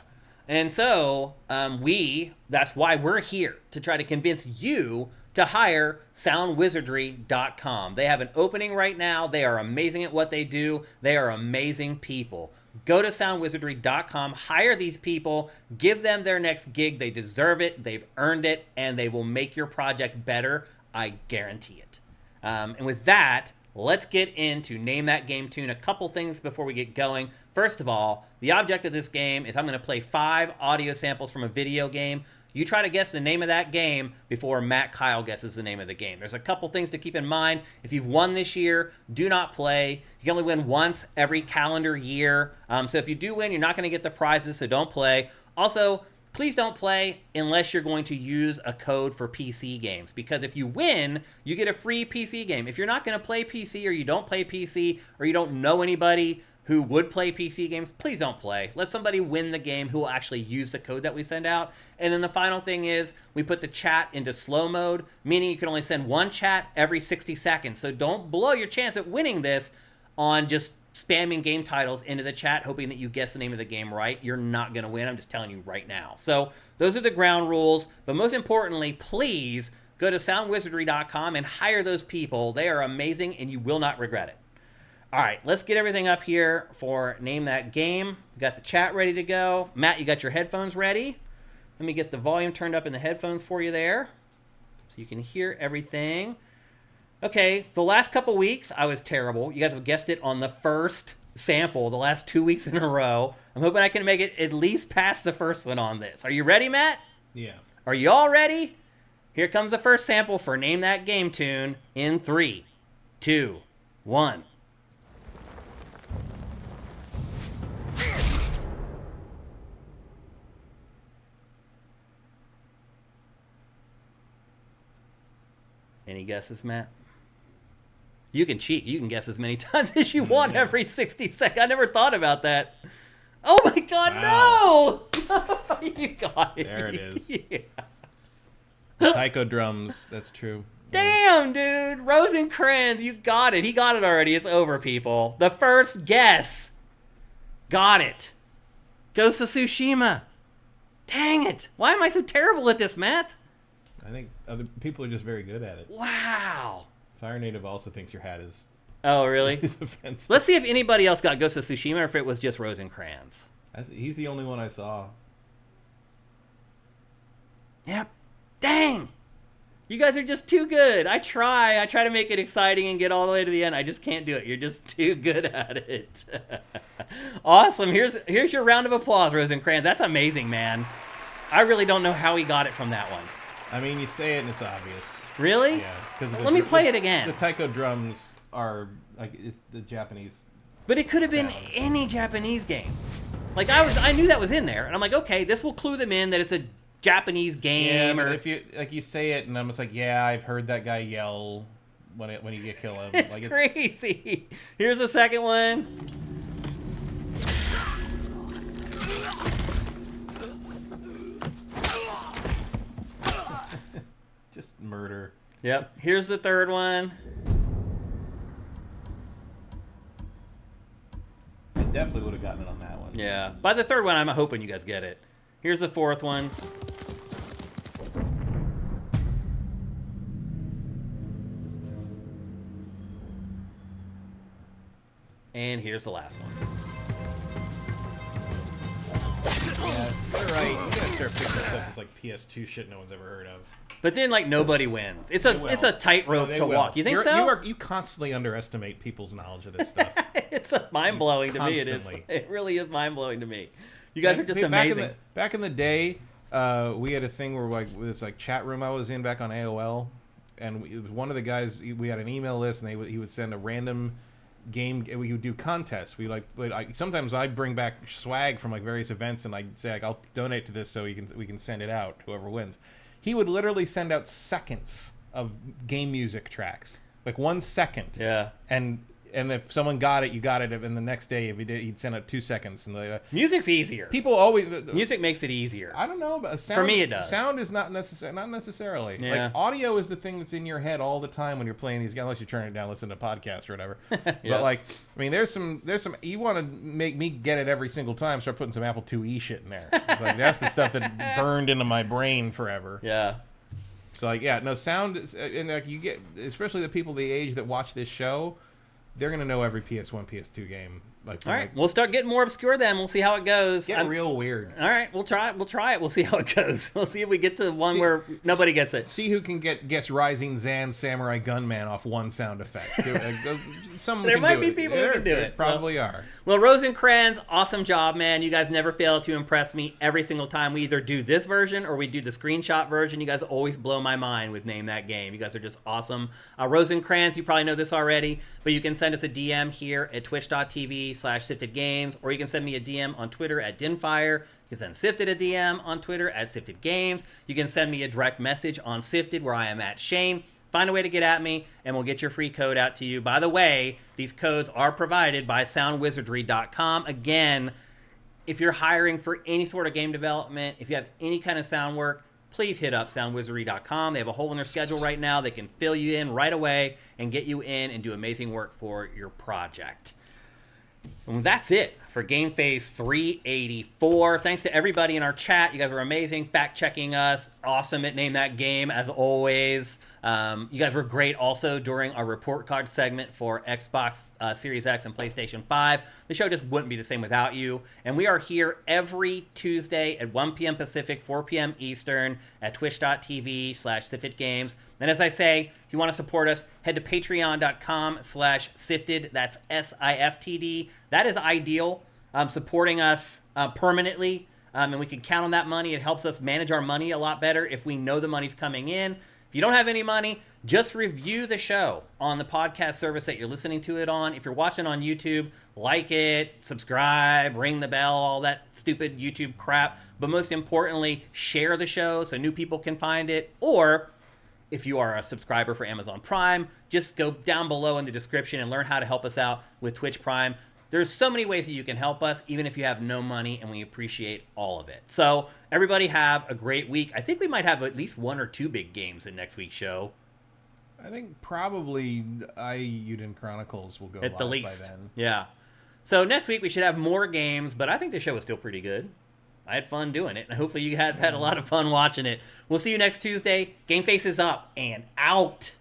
And so, that's why we're here, to try to convince you to hire SoundWizardry.com. They have an opening right now. They are amazing at what they do. They are amazing people. Go to SoundWizardry.com, hire these people, give them their next gig. They deserve it. They've earned it, and they will make your project better. I guarantee it. And with that, let's get into Name That Game Tune. A couple things before we get going. First of all, the object of this game is I'm going to play 5 audio samples from a video game. You try to guess the name of that game before Matt Keil guesses the name of the game. There's a couple things to keep in mind. If you've won this year, do not play. You can only win once every calendar year. So if you do win, you're not going to get the prizes, so don't play. Also, please don't play unless you're going to use a code for PC games, because if you win, you get a free PC game. If you're not going to play PC, or you don't play PC, or you don't know anybody who would play PC games, please don't play. Let somebody win the game who will actually use the code that we send out. And then the final thing is we put the chat into slow mode, meaning you can only send one chat every 60 seconds. So don't blow your chance at winning this on just spamming game titles into the chat, hoping that you guess the name of the game right. You're not going to win. I'm just telling you right now. So those are the ground rules. But most importantly, please go to soundwizardry.com and hire those people. They are amazing, and you will not regret it. All right, let's get everything up here for Name That Game. We got the chat ready to go. Matt, you got your headphones ready? Let me get the volume turned up in the headphones for you there so you can hear everything. Okay, the last couple weeks, I was terrible. You guys have guessed it on the first sample the last 2 weeks in a row. I'm hoping I can make it at least past the first one on this. Are you ready, Matt? Yeah. Are you all ready? Here comes the first sample for Name That Game tune in 3, 2, 1. Any guesses, Matt? You can cheat. You can guess as many times as you want every 60 seconds. I never thought about that. Oh my God, wow. No! You got it. There it is. Yeah. Taiko drums. That's true. Damn, dude. Rosencrantz, you got it. He got it already. It's over, people. The first guess. Got it. Ghost of Tsushima. Dang it. Why am I so terrible at this, Matt? I think other people are just very good at it. Wow. Fire Native also thinks your hat is... Oh, really? is offensive. Let's see if anybody else got Ghost of Tsushima or if it was just Rosencrantz. He's the only one I saw. Yep. Dang. You guys are just too good. I try to make it exciting and get all the way to the end. I just can't do it. You're just too good at it. Awesome. Here's your round of applause, Rosencrantz. That's amazing, man. I really don't know how he got it from that one. I mean, you say it and it's obvious. Really? Yeah. Let me play it again. The taiko drums are like it's the Japanese. But it could have been any Japanese game. Like I knew that was in there, and I'm like, okay, this will clue them in that it's a Japanese game. Yeah, or if you say it, and I'm just like, yeah, I've heard that guy yell when you get killed. It's like, crazy. Here's the second one. Just murder. Yep. Here's the third one. I definitely would have gotten it on that one. Yeah. By the third one, I'm hoping you guys get it. Here's the fourth one. And here's the last one. Yeah, you're right. You gotta start picking stuff that's like PS2 shit no one's ever heard of. But then, like, nobody wins. It's a tightrope to walk. You think You constantly underestimate people's knowledge of this stuff. It's mind-blowing to me. It really is mind-blowing to me. You guys are just amazing. Back in the day, we had a thing where like this like chat room I was in back on AOL, and it was one of the guys. We had an email list, and he would send a random game. We would do contests. Sometimes I'd bring back swag from like various events, and I'd say like, I'll donate to this so we can send it out. Whoever wins. He would literally send out seconds of game music tracks, like 1 second. Yeah. And if someone got it, you got it. And the next day, if he did, he'd send out 2 seconds. And music's easier. People always music makes it easier. I don't know, but for me it does. Sound is not necessarily. Yeah. Like audio is the thing that's in your head all the time when you're playing these games, unless you turn it down, listen to podcasts or whatever. Yeah. But like, I mean, there's some. You want to make me get it every single time? Start putting some Apple IIe shit in there. Like that's the stuff that burned into my brain forever. Yeah. So like, yeah, no sound, and like you get, especially the people the age that watch this show, they're gonna know every PS1, PS2 game Like, all right, we'll start getting more obscure then. We'll see how it goes. Get real weird. All right, we'll try it. We'll see how it goes. We'll see if we get to the one where nobody gets it. See who can guess Rising Zan Samurai Gunman off one sound effect. There might be people who can do it. Probably are. Well, Rosencrantz, awesome job, man. You guys never fail to impress me every single time. We either do this version or we do the screenshot version. You guys always blow my mind with Name That Game. You guys are just awesome. Rosencrantz, you probably know this already, but you can send us a DM here at twitch.tv/SiftedGames, or you can send me a DM on Twitter at Dinfire. You can send Sifted a DM on Twitter at SiftedGames. You can send me a direct message on Sifted where I am at Shane. Find a way to get at me, and we'll get your free code out to you. By the way, these codes are provided by soundwizardry.com. Again, if you're hiring for any sort of game development, if you have any kind of sound work, please hit up soundwizardry.com. They have a hole in their schedule right now. They can fill you in right away and get you in and do amazing work for your project. And that's it for GameFace 384. Thanks to everybody in our chat. You guys were amazing, fact-checking us. Awesome at Name That Game, as always. You guys were great also during our report card segment for Xbox Series X and PlayStation 5. The show just wouldn't be the same without you. And we are here every Tuesday at 1 p.m. Pacific, 4 p.m. Eastern at twitch.tv/SiftedGames. And as I say, if you want to support us, head to patreon.com/Sifted. That's SIFTD. That is ideal. Supporting us permanently, and we can count on that money. It helps us manage our money a lot better if we know the money's coming in. If you don't have any money, just review the show on the podcast service that you're listening to it on. If you're watching on YouTube, like it, subscribe, ring the bell, all that stupid YouTube crap. But most importantly, share the show so new people can find it. Or if you are a subscriber for Amazon Prime, just go down below in the description and learn how to help us out with Twitch Prime. There's so many ways that you can help us, even if you have no money, and we appreciate all of it. So everybody have a great week. I think we might have at least 1 or 2 big games in next week's show. I think probably Uden Chronicles will go at live the least. by then. Yeah. So next week we should have more games, but I think the show was still pretty good. I had fun doing it, and hopefully you guys had a lot of fun watching it. We'll see you next Tuesday. GameFace is up and out.